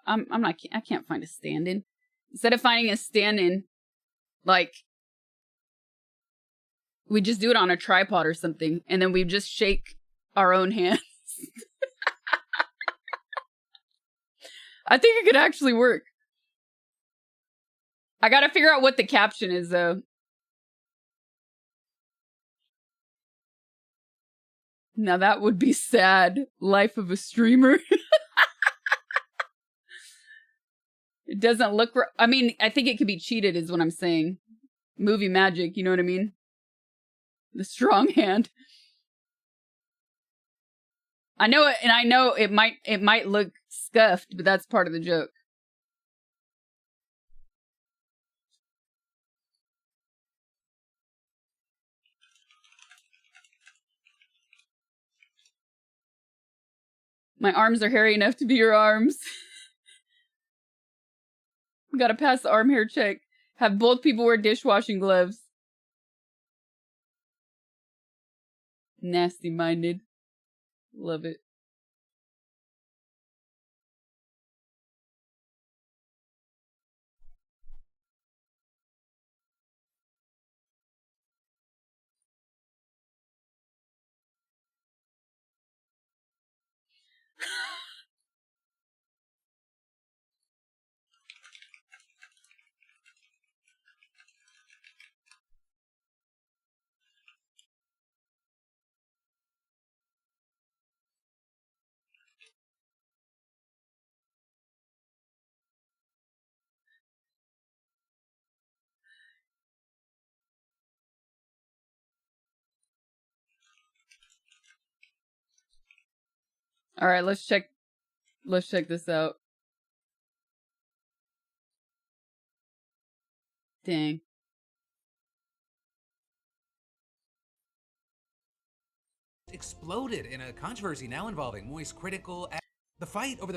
I can't find a stand-in. Instead of finding a stand-in, like we just do it on a tripod or something, and then we just shake our own hands. I think it could actually work. I gotta figure out what the caption is though. Now that would be sad. Life of a streamer. It doesn't look... I mean, I think it could be cheated is what I'm saying. Movie magic, you know what I mean? The strong hand. I know it, and I know it might look scuffed, but that's part of the joke. My arms are hairy enough to be your arms. Gotta pass the arm hair check. Have both people wear dishwashing gloves. Nasty minded. Love it. All right, let's check this out. Dang. Exploded in a controversy now involving Moist Critical. The fight over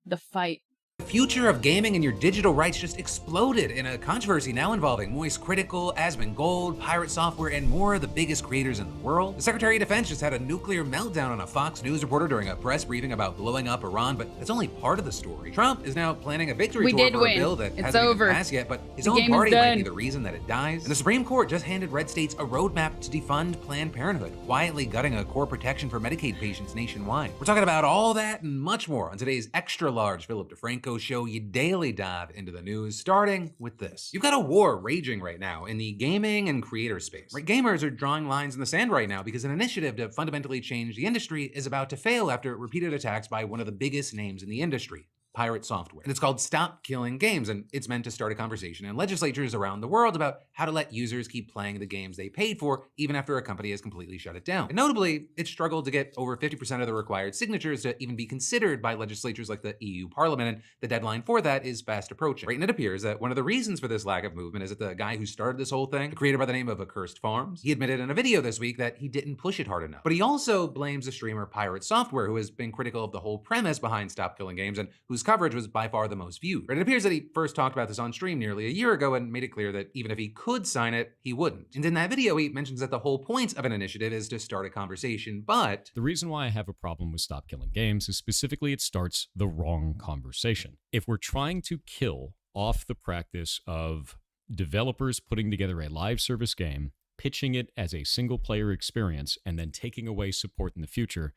The fight. the future of gaming and your digital rights just exploded in a controversy now involving Moist Critical, 𝗵𝗲𝗿𝗲, Pirate Software, and more of the biggest creators in the world. The Secretary of Defense just had a nuclear meltdown on a Fox News reporter during a press briefing about blowing up Iran, but that's only part of the story. Trump is now planning a victory tour for a bill that hasn't even passed yet, but his own party might be the reason that it dies. And the Supreme Court just handed red states a roadmap to defund Planned Parenthood, quietly gutting a core protection for Medicaid patients nationwide. We're talking about all that and much more on today's extra-large Philip DeFranco show. You daily dive into the news, starting with this. You've got a war raging right now in the gaming and creator space. Right, gamers are drawing lines in the sand right now because an initiative to fundamentally change the industry is about to fail after repeated attacks by one of the biggest names in the industry, Pirate Software. And it's called Stop Killing Games, and it's meant to start a conversation in legislatures around the world about how to let users keep playing the games they paid for, even after a company has completely shut it down. And notably, it struggled to get over 50% of the required signatures to even be considered by legislatures like the EU Parliament, and the deadline for that is fast approaching. Right, and it appears that one of the reasons for this lack of movement is that the guy who started this whole thing, a creator by the name of 𝗵𝗲𝗿𝗲, he admitted in a video this week that he didn't push it hard enough. But he also blames the streamer Pirate Software, who has been critical of the whole premise behind Stop Killing Games and whose coverage was by far the most viewed. It appears that he first talked about this on stream nearly a year ago and made it clear that even if he could sign it, he wouldn't. And in that video, he mentions that the whole point of an initiative is to start a conversation, but the reason why I have a problem with Stop Killing Games is specifically it starts the wrong conversation. If we're trying to kill off the practice of developers putting together a live service game, pitching it as a single player experience, and then taking away support in the future,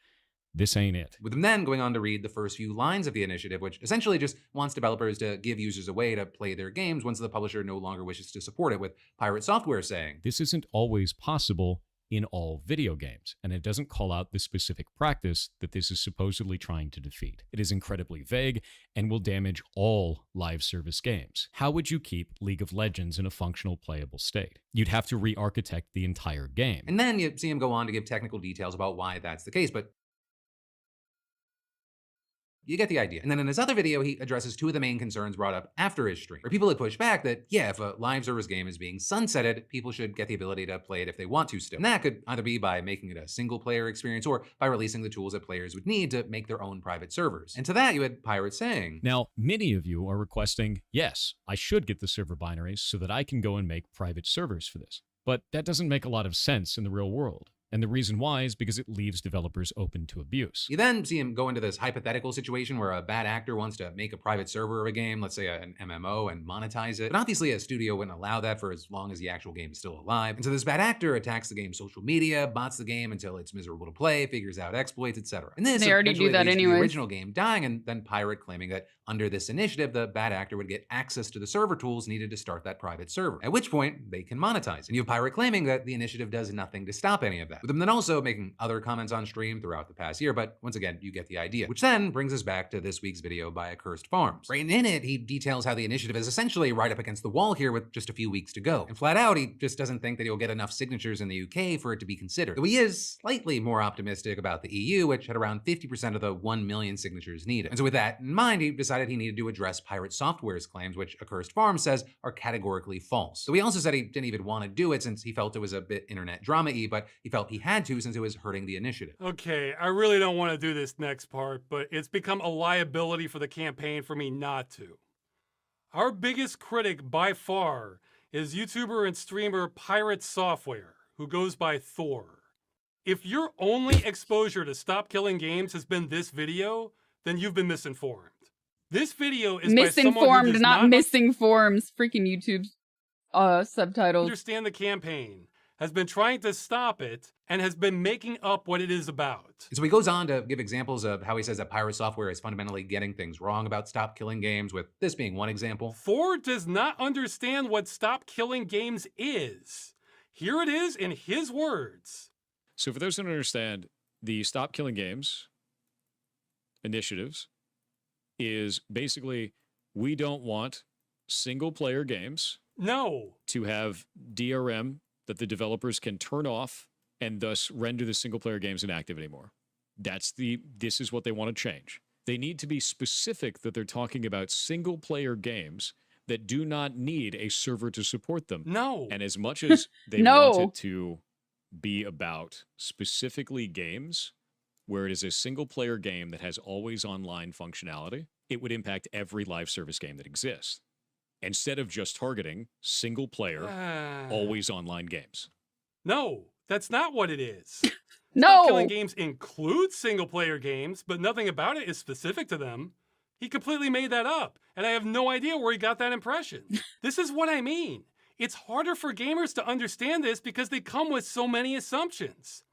this ain't it. With him then going on to read the first few lines of the initiative, which essentially just wants developers to give users a way to play their games once the publisher no longer wishes to support it, with Pirate Software saying, "This isn't always possible in all video games, and it doesn't call out the specific practice that this is supposedly trying to defeat. It is incredibly vague and will damage all live service games. How would you keep League of Legends in a functional playable state? You'd have to re-architect the entire game." And then you see him go on to give technical details about why that's the case, but you get the idea. And then in his other video, he addresses two of the main concerns brought up after his stream, where people had pushed back that, yeah, if a live service game is being sunsetted, people should get the ability to play it if they want to still. And that could either be by making it a single player experience or by releasing the tools that players would need to make their own private servers. And to that, you had Pirate saying, "Now, many of you are requesting, yes, I should get the server binaries so that I can go and make private servers for this. But that doesn't make a lot of sense in the real world. And the reason why is because it leaves developers open to abuse." You then see him go into this hypothetical situation where a bad actor wants to make a private server of a game, let's say an MMO, and monetize it. But obviously a studio wouldn't allow that for as long as the actual game is still alive. And so this bad actor attacks the game's social media, bots the game until it's miserable to play, figures out exploits, etc. And this they already do that anyway. The original game dying, and then Pirate claiming that under this initiative, the bad actor would get access to the server tools needed to start that private server, at which point they can monetize. And you have Pirate claiming that the initiative does nothing to stop any of that, with him then also making other comments on stream throughout the past year, but once again, you get the idea. Which then brings us back to this week's video by 𝗵𝗲𝗿𝗲. Right, and in it, he details how the initiative is essentially right up against the wall here with just a few weeks to go. And flat out, he just doesn't think that he'll get enough signatures in the UK for it to be considered. Though he is slightly more optimistic about the EU, which had around 50% of the 1 million signatures needed. And so with that in mind, he decided he needed to address Pirate Software's claims, which 𝗵𝗲𝗿𝗲 says are categorically false. So he also said he didn't even want to do it since he felt it was a bit internet drama-y, but he felt he had to since it was hurting the initiative. Okay, I really don't want to do this next part, but it's become a liability for the campaign for me not to. Our biggest critic by far is YouTuber and streamer Pirate Software, who goes by Thor. If your only exposure to Stop Killing Games has been this video, then you've been misinformed. This video is by someone who does not missing forms. Freaking YouTube's subtitles. Understand the campaign, has been trying to stop it, and has been making up what it is about. So he goes on to give examples of how he says that Pirate Software is fundamentally getting things wrong about Stop Killing Games, with this being one example. Thor does not understand what Stop Killing Games is. Here it is in his words. So for those who don't understand, the Stop Killing Games initiatives is basically, we don't want single-player games to have DRM that the developers can turn off and thus render the single-player games inactive anymore. This is what they want to change. They need to be specific that they're talking about single-player games that do not need a server to support them. No. And as much as they No. want it to be about specifically games where it is a single-player game that has always online functionality, it would impact every live service game that exists. Instead of just targeting single-player, always online games. No, that's not what it is. No. Stop Killing Games includes single-player games, but nothing about it is specific to them. He completely made that up, and I have no idea where he got that impression. This is what I mean. It's harder for gamers to understand this because they come with so many assumptions.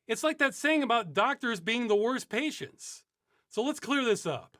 It's like that saying about doctors being the worst patients. So let's clear this up.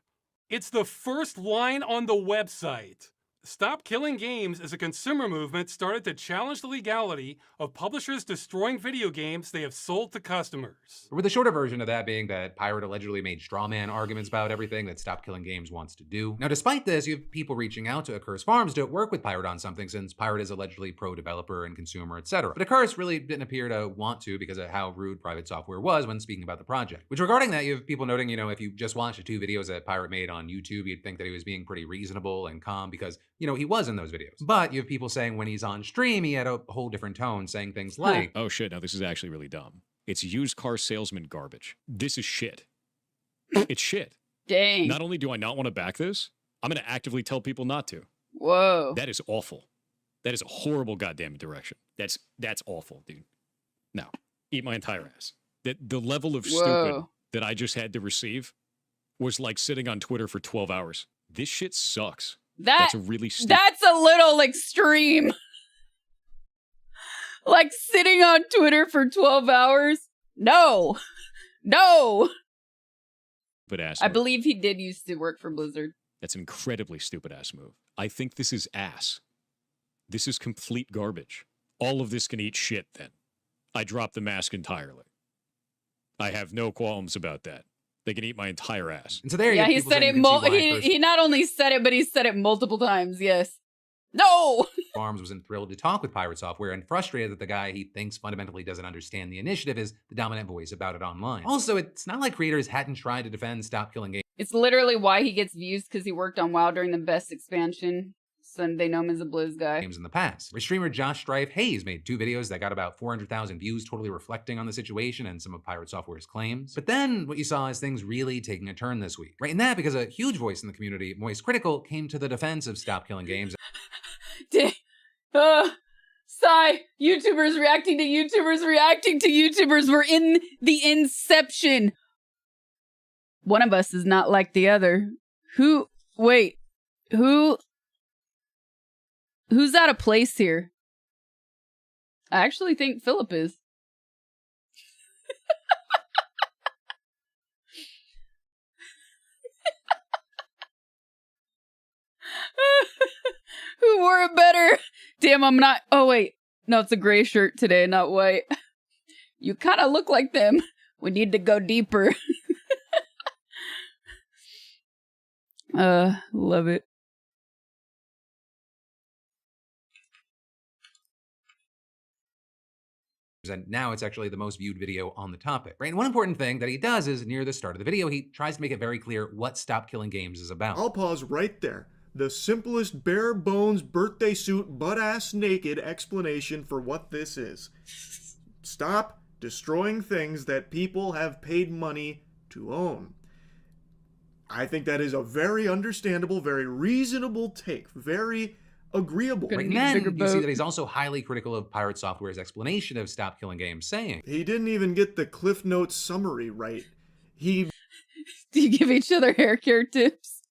It's the first line on the website. Stop Killing Games is a consumer movement started to challenge the legality of publishers destroying video games they have sold to customers. With the shorter version of that being that Pirate allegedly made straw man arguments about everything that Stop Killing Games wants to do. Now, despite this, you have people reaching out to @ฆ𝗶𝗍 Farms to work with Pirate on something since Pirate is allegedly pro-developer and consumer, etc. But @ฆ𝗶𝗍 really didn't appear to want to because of how rude Private Software was when speaking about the project. Which regarding that, you have people noting, if you just watched the 2 videos that Pirate made on YouTube, you'd think that he was being pretty reasonable and calm because, he was in those videos. But you have people saying when he's on stream, he had a whole different tone, saying things like, oh shit, now this is actually really dumb. It's used car salesman garbage. This is shit. It's shit. Dang. Not only do I not want to back this, I'm going to actively tell people not to. Whoa. That is awful. That is a horrible goddamn direction. That's awful, dude. No, eat my entire ass. The level of stupid that I just had to receive was like sitting on Twitter for 12 hours. This shit sucks. That's really stupid. That's a little extreme. Like sitting on Twitter for 12 hours? No. No. But ass I move. believe he did used to work for Blizzard. That's an incredibly stupid ass move. I think this is ass. This is complete garbage. All of this can eat shit then. I drop the mask entirely. I have no qualms about that. They can eat my entire ass. And so there yeah, he said it. He not only said it, but he said it multiple times. Yes. No. Farms wasn't thrilled to talk with Pirate Software and frustrated that the guy he thinks fundamentally doesn't understand the initiative is the dominant voice about it online. Also, it's not like creators hadn't tried to defend Stop Killing Games. It's literally why he gets views, because he worked on WoW during the best expansion. So they know him as a Blizz guy. In the past. Where streamer Josh Strife Hayes made 2 videos that got about 400,000 views, totally reflecting on the situation and some of Pirate Software's claims. But then what you saw is things really taking a turn this week. Right in that, because a huge voice in the community, 𝗵𝗲𝗿𝗲, came to the defense of Stop Killing Games. Sigh. YouTubers reacting to YouTubers reacting to YouTubers. We're in the inception. One of us is not like the other. Who's out of place here? I actually think Philip is. Who wore it better? Damn, I'm not. Oh, wait. No, it's a gray shirt today, not white. You kind of look like them. We need to go deeper. Love it. And now it's actually the most viewed video on the topic, right? And one important thing that he does is near the start of the video, he tries to make it very clear what Stop Killing Games is about. I'll pause right there. The simplest bare bones birthday suit butt-ass naked explanation for what this is. Stop destroying things that people have paid money to own. I think that is a very understandable, very reasonable take. Very agreeable. Right, and then you see that he's also highly critical of Pirate Software's explanation of Stop Killing Games, saying he didn't even get the Cliff Notes summary right. Do you give each other hair care tips?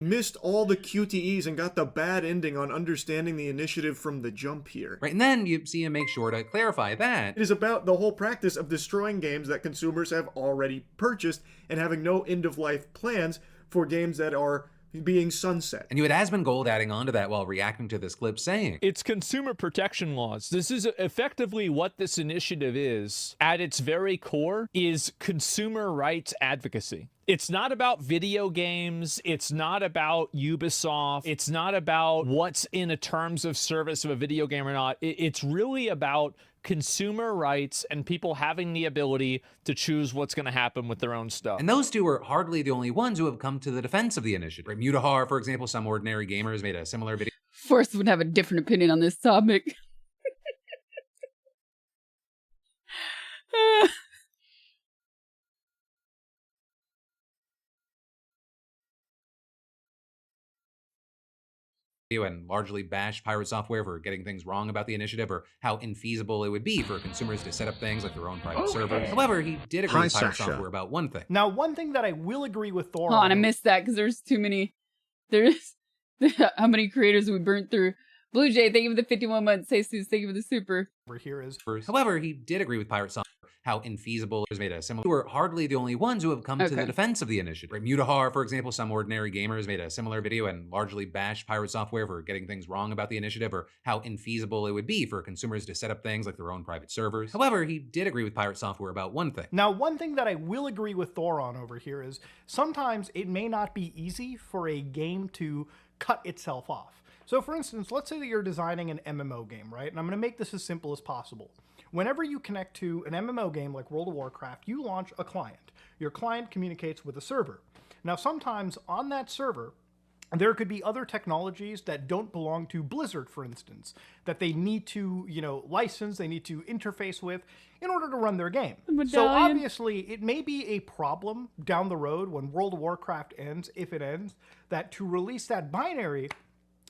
Missed all the QTEs and got the bad ending on understanding the initiative from the jump here. Right, and then you see him make sure to clarify that it is about the whole practice of destroying games that consumers have already purchased and having no end-of-life plans for games that are being sunset. And you had 𝗵𝗲𝗿𝗲 adding on to that while reacting to this clip, saying it's consumer protection laws. This is effectively what this initiative is. At its very core is consumer rights advocacy. It's not about video games. It's not about Ubisoft. It's not about what's in a terms of service of a video game or not. It's really about consumer rights and people having the ability to choose what's going to happen with their own stuff. And those two are hardly the only ones who have come to the defense of the initiative. 𝗵𝗲𝗿𝗲, for example, some ordinary gamers made a similar video. Forrest would have a different opinion on this topic. And largely bashed Pirate Software for getting things wrong about the initiative or how infeasible it would be for consumers to set up things like their own private servers. However, he did agree with Pirate Software about one thing. Now, one thing that I will agree with Thor Hold on, I missed that because there's too many. There's how many creators we burnt through. Blue Jay, thank you for the 51 months. Jesus, thank you for the super. Here is. However, he did agree with Pirate Software how infeasible it made a similar. Who are hardly the only ones who have come to the defense of the initiative. 𝗵𝗲𝗿𝗲, for example, some ordinary gamers made a similar video and largely bashed Pirate Software for getting things wrong about the initiative or how infeasible it would be for consumers to set up things like their own private servers. However, he did agree with Pirate Software about one thing. Now, one thing that I will agree with Thor on over here is sometimes it may not be easy for a game to cut itself off. So for instance, let's say that you're designing an MMO game, right? And I'm going to make this as simple as possible. Whenever you connect to an MMO game like World of Warcraft, you launch a client. Your client communicates with a server. Now, sometimes on that server, there could be other technologies that don't belong to Blizzard, for instance, that they need to, license, they need to interface with in order to run their game. So obviously, it may be a problem down the road when World of Warcraft ends, if it ends, that to release that binary,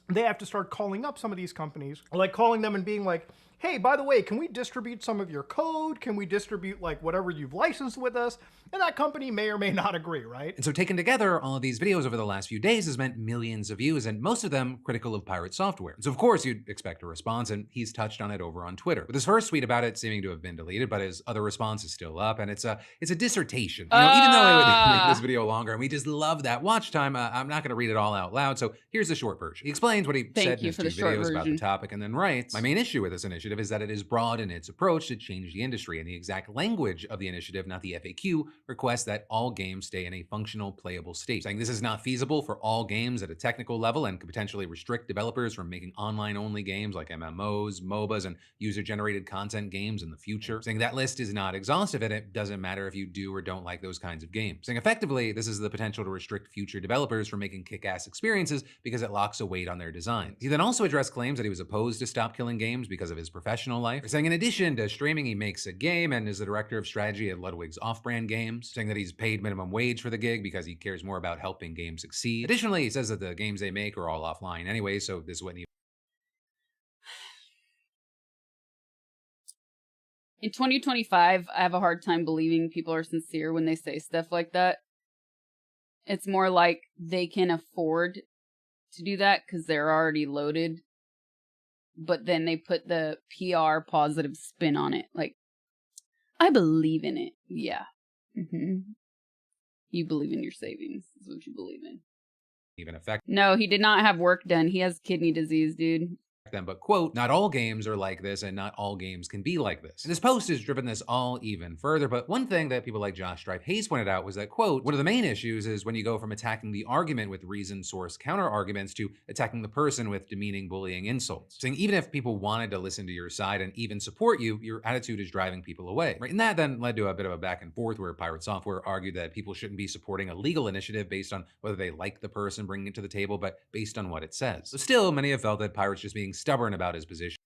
they have to start calling up some of these companies, like calling them and being like, hey, by the way, can we distribute some of your code? Can we distribute like whatever you've licensed with us? And that company may or may not agree, right? And so taken together, all of these videos over the last few days has meant millions of views, and most of them critical of Pirate Software. So of course you'd expect a response, and he's touched on it over on Twitter. With his first tweet about it seeming to have been deleted, but his other response is still up, and it's a dissertation. Even though I would make this video longer, and we just love that watch time, I'm not gonna read it all out loud, so here's the short version. He explains what he said in his 2 videos about the topic, and then writes, my main issue with this initiative is that it is broad in its approach to change the industry, and the exact language of the initiative, not the FAQ, requests that all games stay in a functional, playable state. Saying this is not feasible for all games at a technical level and could potentially restrict developers from making online-only games like MMOs, MOBAs, and user-generated content games in the future. Saying that list is not exhaustive and it doesn't matter if you do or don't like those kinds of games. Saying effectively, this is the potential to restrict future developers from making kick-ass experiences because it locks a weight on their designs. He then also addressed claims that he was opposed to stop killing games because of his professional life. Saying in addition to streaming, he makes a game and is the director of strategy at 𝗵𝗲𝗿𝗲's off-brand games. Saying that he's paid minimum wage for the gig because he cares more about helping games succeed. Additionally, he says that the games they make are all offline anyway, so this wouldn't even... In 2025, I have a hard time believing people are sincere when they say stuff like that. It's more like they can afford to do that because they're already loaded. But then they put the PR positive spin on it. Like, I believe in it. Yeah. You believe in your savings. Is what you believe in. Even affect. No, he did not have work done. He has kidney disease, dude. Them, but quote, not all games are like this and not all games can be like this. And this post has driven this all even further, but one thing that people like 𝗵𝗲𝗿𝗲 pointed out was that, quote, one of the main issues is when you go from attacking the argument with reason source counter arguments to attacking the person with demeaning bullying insults. Saying even if people wanted to listen to your side and even support you, your attitude is driving people away. Right? And that then led to a bit of a back and forth where Pirate Software argued that people shouldn't be supporting a legal initiative based on whether they like the person bringing it to the table, but based on what it says. So still, many have felt that Pirate's just being stubborn about his position.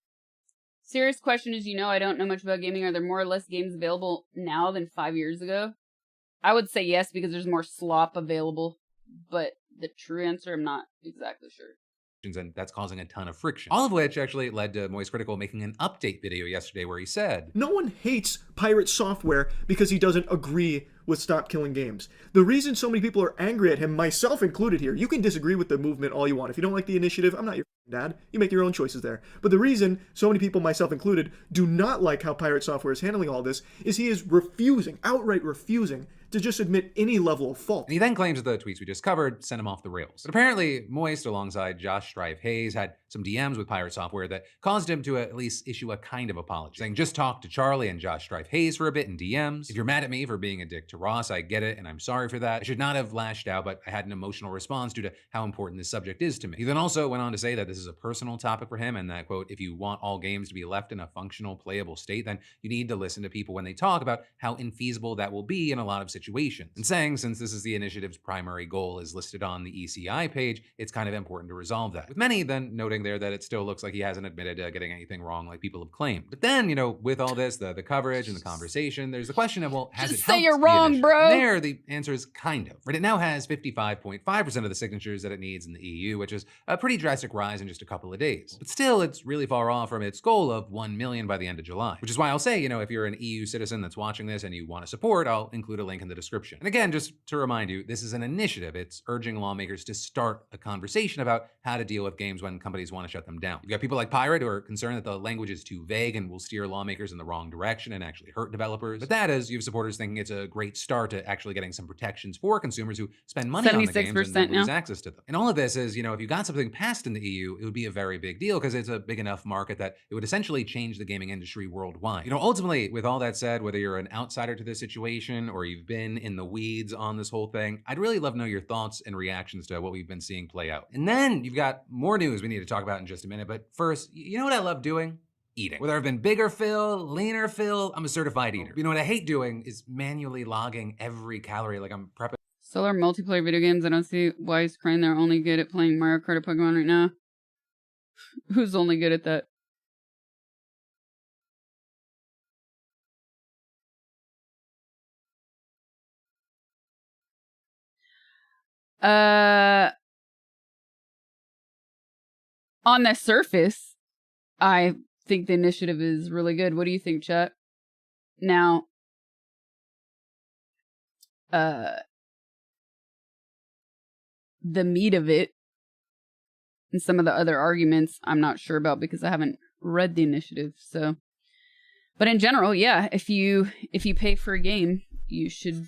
Serious question is, I don't know much about gaming. Are there more or less games available now than 5 years ago? I would say yes, because there's more slop available. But the true answer, I'm not exactly sure. And that's causing a ton of friction. All of which actually led to 𝗵𝗲𝗿𝗍 making an update video yesterday where he said, no one hates Pirate Software because he doesn't agree with Stop Killing Games. The reason so many people are angry at him, myself included here, you can disagree with the movement all you want. If you don't like the initiative, I'm not your dad. You make your own choices there. But the reason so many people, myself included, do not like how Pirate Software is handling all this is he is refusing, outright refusing, to just admit any level of fault. And he then claims that the tweets we just covered sent him off the rails. But apparently, Moist, alongside 𝗵𝗲𝗍𝗶, had some DMs with Pirate Software that caused him to at least issue a kind of apology, saying, just talk to Charlie and 𝗵𝗲𝗍𝗶 for a bit in DMs. If you're mad at me for being a dick to Ross, I get it, and I'm sorry for that. I should not have lashed out, but I had an emotional response due to how important this subject is to me. He then also went on to say that this is a personal topic for him, and that, quote, if you want all games to be left in a functional, playable state, then you need to listen to people when they talk about how infeasible that will be in a lot of situations. And saying, since this is the initiative's primary goal is listed on the ECI page, it's kind of important to resolve that. With many then noting there that it still looks like he hasn't admitted getting anything wrong like people have claimed. But then, you know, with all this, the coverage and the conversation, there's the question of, well, has it helped? Say you're wrong, bro. And there, the answer is kind of. Right, it now has 55.5% of the signatures that it needs in the EU, which is a pretty drastic rise in just a couple of days. But still, it's really far off from its goal of 1 million by the end of July. Which is why I'll say, you know, if you're an EU citizen that's watching this and you want to support, I'll include a link in the description. And again, just to remind you, this is an initiative. It's urging lawmakers to start a conversation about how to deal with games when companies want to shut them down. You've got people like Pirate who are concerned that the language is too vague and will steer lawmakers in the wrong direction and actually hurt developers. But that is, you have supporters thinking it's a great start to actually getting some protections for consumers who spend money on the games and never lose access to them. And all of this is, you know, if you got something passed in the EU, it would be a very big deal because it's a big enough market that it would essentially change the gaming industry worldwide. You know, ultimately, with all that said, whether you're an outsider to this situation or you've been in the weeds on this whole thing, I'd really love to know your thoughts and reactions to what we've been seeing play out. And then you've got more news we need to talk about in just a minute. But first, you know what I love doing? Eating. Whether I've been bigger Phil, leaner Phil, I'm a certified eater. You know what I hate doing is manually logging every calorie like I'm prepping. Solar multiplayer video games. I don't see why he's crying. They're only good at playing Mario Kart or Pokemon right now. Who's only good at that? On the surface, I think the initiative is really good. What do you think, chat? Now, the meat of it and some of the other arguments I'm not sure about because I haven't read the initiative. So, but in general, yeah, if you pay for a game, you should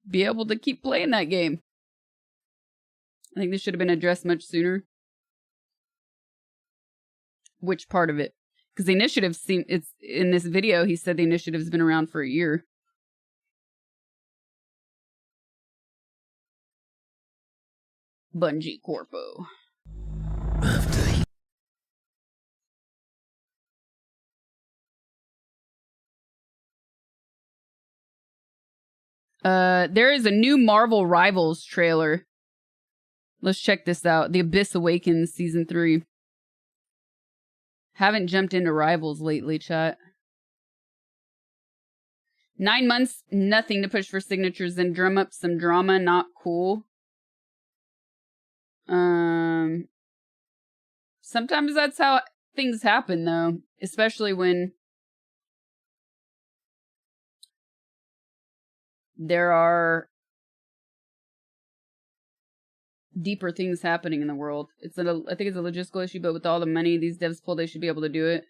be able to keep playing that game. I think this should have been addressed much sooner. Which part of it? Because the initiative it's in this video, he said the initiative's been around for a year. Bungie Corpo. There is a new Marvel Rivals trailer. Let's check this out. The Abyss Awakens Season 3. Haven't jumped into Rivals lately, chat. 9 months, nothing to push for signatures, then drum up some drama, not cool. Sometimes that's how things happen, though. Especially when there are deeper things happening in the world. I think it's a logistical issue, but with all the money these devs pull, they should be able to do it.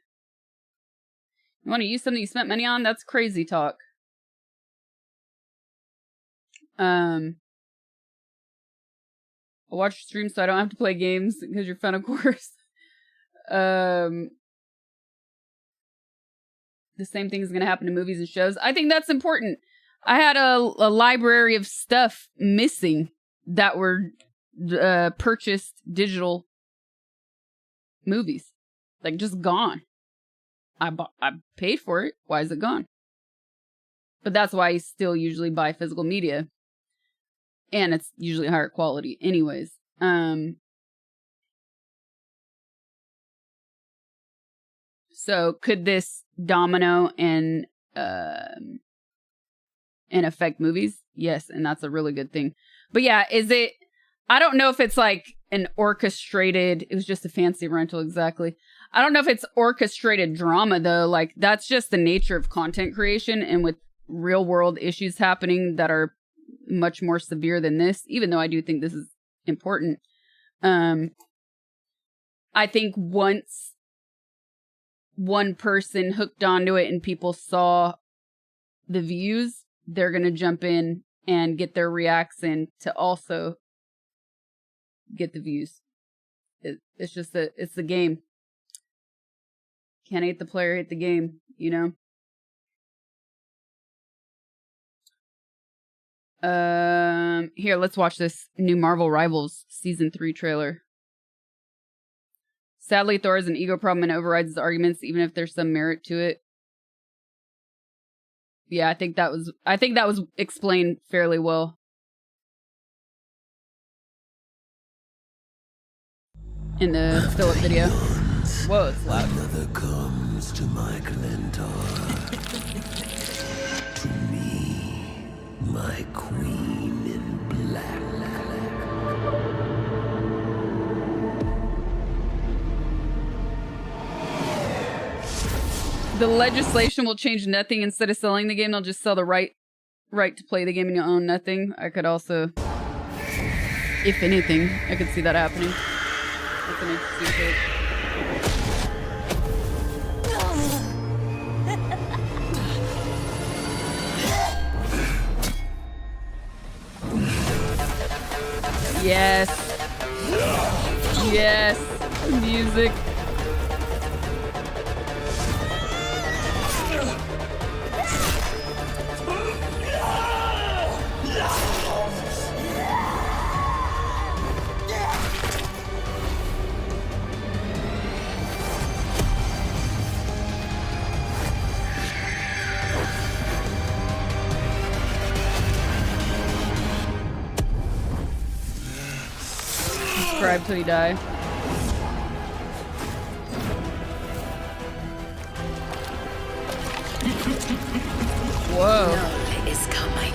You want to use something you spent money on? That's crazy talk. I watch streams so I don't have to play games because you're fun, of course. The same thing is going to happen to movies and shows. I think that's important. I had a library of stuff missing that were purchased digital movies, like just gone. I paid for it. Why is it gone? But that's why I still usually buy physical media, and it's usually higher quality, anyways. So could this domino and affect movies? Yes, and that's a really good thing. But yeah, is it? I don't know if it's like an orchestrated. It was just a fancy rental, exactly. I don't know if it's orchestrated drama though. Like that's just the nature of content creation, and with real world issues happening that are much more severe than this. Even though I do think this is important, I think once one person hooked onto it and people saw the views, they're going to jump in and get their reacts in to also get the views. It's just that it's the game. Can't hate the player, hate the game, you know? Here, let's watch this new Marvel Rivals Season 3 trailer. Sadly, Thor has an ego problem and overrides his arguments, even if there's some merit to it. Yeah, I think that was explained fairly well. In the Philip video. Whoa, it's loud. Another comes to my Glentor. To me, my queen in black. The legislation will change nothing. Instead of selling the game, they'll just sell the right to play the game and you own nothing. I could also, if anything, I could see that happening. That's an interesting take. Yes. Yes. Music. Subscribe till you die. Whoa. Null is coming,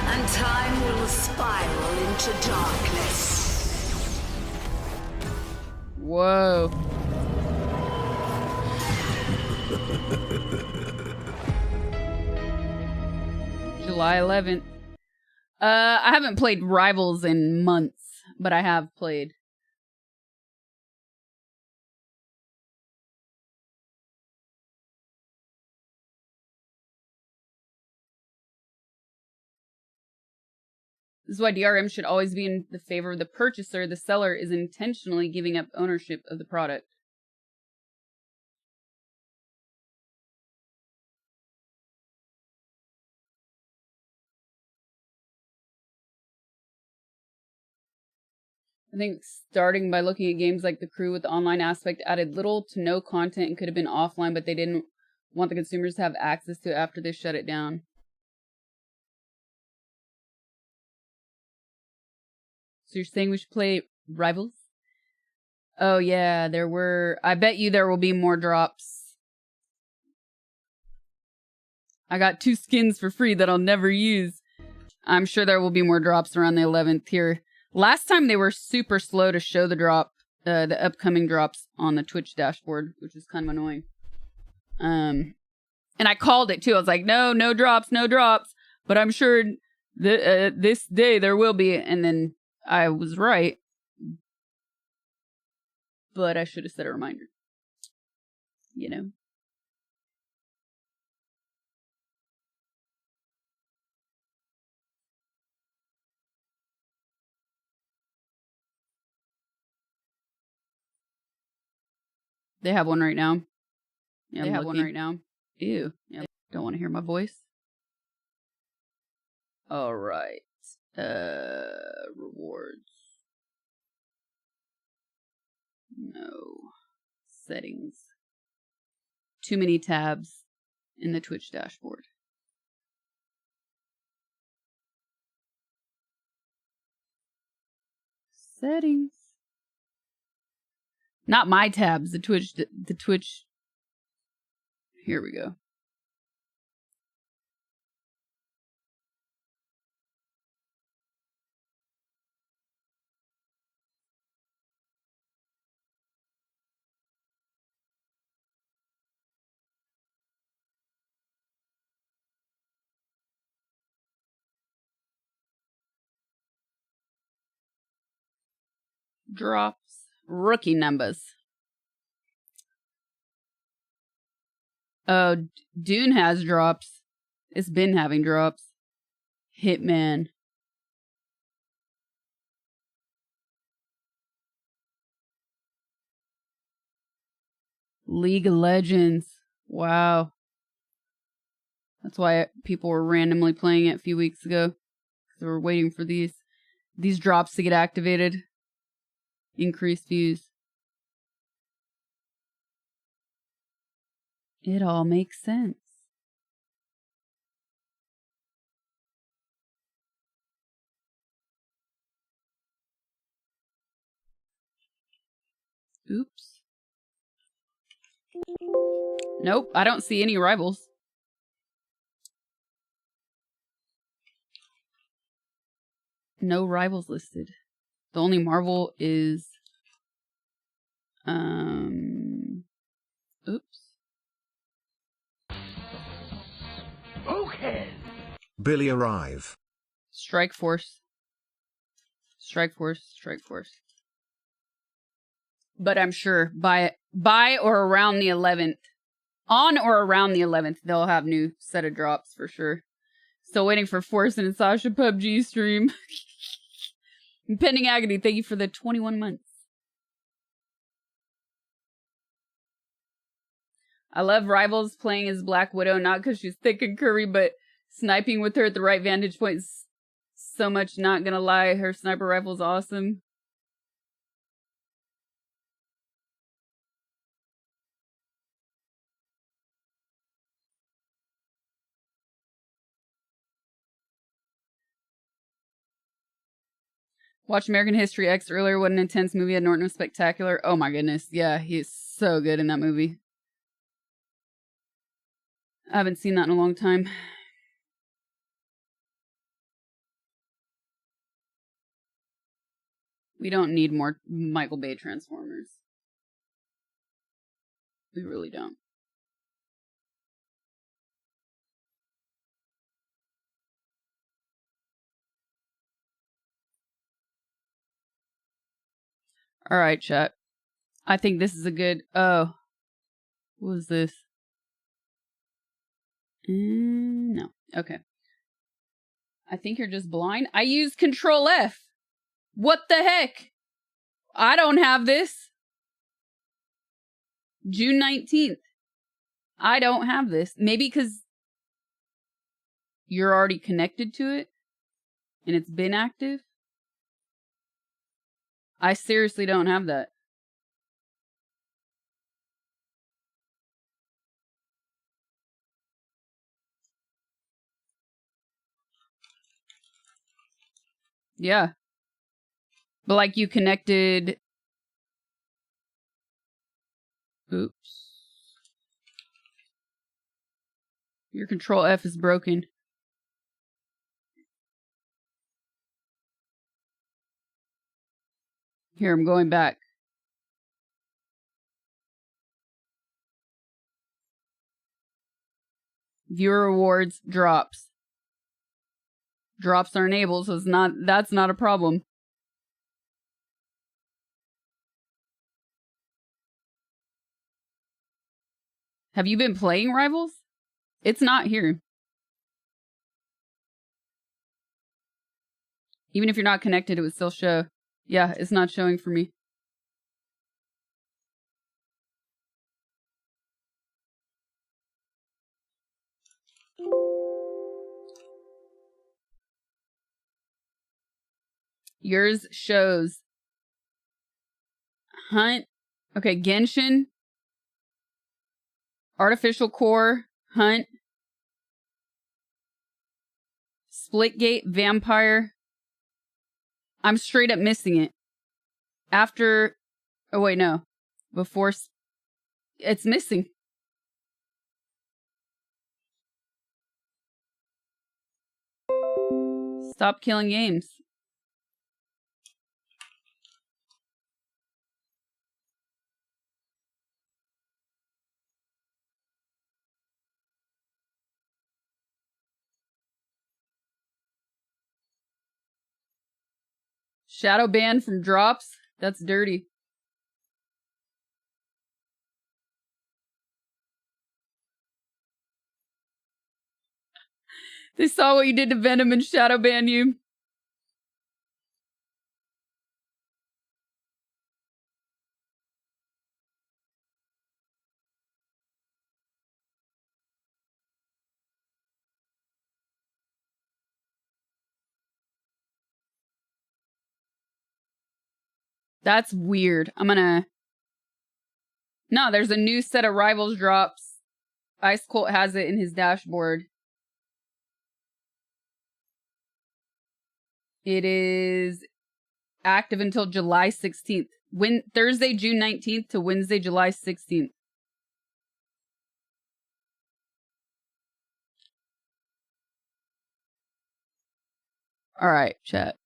and time will spiral into darkness. Whoa. July 11th. I haven't played Rivals in months, but I have played. This is why DRM should always be in the favor of the purchaser. The seller is intentionally giving up ownership of the product. I think starting by looking at games like The Crew with the online aspect added little to no content and could have been offline, but they didn't want the consumers to have access to it after they shut it down. So you're saying we should play Rivals? Oh yeah, there were... I bet you there will be more drops. I got 2 skins for free that I'll never use. I'm sure there will be more drops around the 11th here. Last time they were super slow to show the drop, the upcoming drops on the Twitch dashboard, which is kind of annoying. And I called it too. I was like, no drops, no drops. But I'm sure this day there will be. And then I was right. But I should have set a reminder. You know? They have one right now. Yeah, they have one right now. Ew. Yeah, don't want to hear my voice. All right. Rewards. No. Settings. Too many tabs in the Twitch dashboard. Settings. Not my tabs, the Twitch. Here we go. Drops. Rookie numbers. Oh, Dune has drops. It's been having drops. Hitman. League of Legends. Wow. That's why people were randomly playing it a few weeks ago. They were waiting for these drops to get activated. Increased views. It all makes sense. Oops. Nope, I don't see any rivals. No rivals listed. The only Marvel is oops. Okay. Billy arrive. Strike Force. Strike Force, Strike Force. But I'm sure by or around the 11th, on or around the 11th, they'll have new set of drops for sure. Still waiting for Force and Sasha PUBG stream. Impending Agony, thank you for the 21 months. I love Rivals playing as Black Widow, not because she's thick and curvy, but sniping with her at the right vantage point is so much, not gonna lie. Her sniper rifle is awesome. Watched American History X earlier. What an intense movie. Ed Norton was spectacular. Oh my goodness. Yeah, he's so good in that movie. I haven't seen that in a long time. We don't need more Michael Bay Transformers. We really don't. All right, chat. I think this is a good... Oh. What was this? No. Okay. I think you're just blind. I used Control F. What the heck? I don't have this. June 19th. I don't have this. Maybe because you're already connected to it and it's been active. I seriously don't have that. Yeah. But like you connected... Oops. Your Control F is broken. Here, I'm going back. Viewer rewards drops. Drops are enabled, so that's not a problem. Have you been playing Rivals? It's not here. Even if you're not connected, it would still show. Yeah, it's not showing for me. Yours shows Hunt. Okay, Genshin. Artificial Core. Hunt. Splitgate. Vampire. I'm straight up missing it. After... Oh, wait, no. Before... It's missing. Stop killing games. Shadow ban from drops? That's dirty. They saw what you did to Venom and shadow ban you. That's weird. I'm gonna... No, there's a new set of Rivals drops. Ice Colt has it in his dashboard. It is active until July 16th. Thursday, June 19th to Wednesday, July 16th. All right, chat.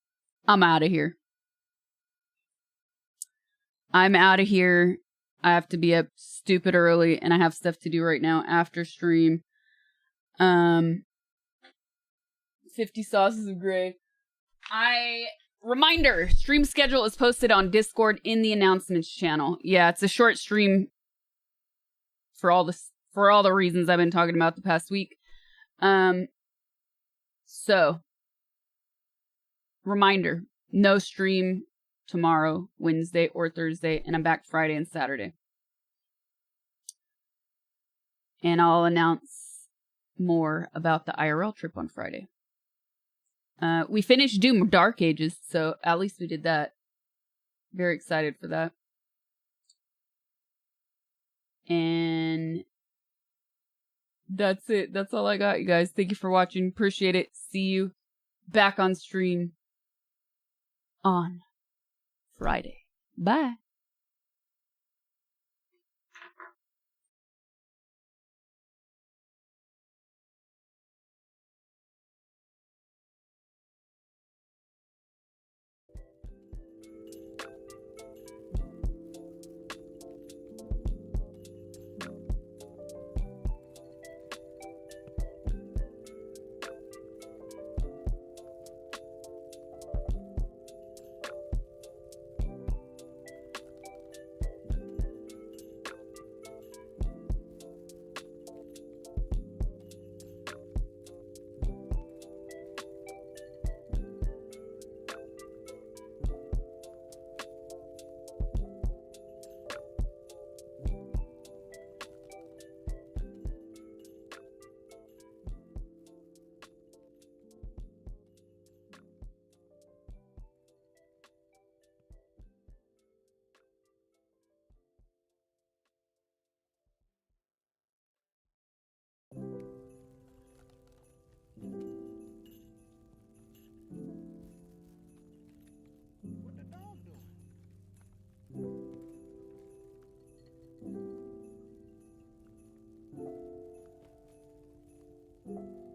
I'm out of here. I'm out of here. I have to be up stupid early, and I have stuff to do right now after stream. 50 sauces of gray. Reminder, stream schedule is posted on Discord in the announcements channel. Yeah, it's a short stream for all the reasons I've been talking about the past week. So reminder, no stream tomorrow, Wednesday or Thursday, and I'm back Friday and Saturday. And I'll announce more about the IRL trip on Friday. We finished Doom Dark Ages, so at least we did that. Very excited for that. And that's it. That's all I got, you guys. Thank you for watching. Appreciate it. See you back on stream on Friday. Bye. What the dog doing?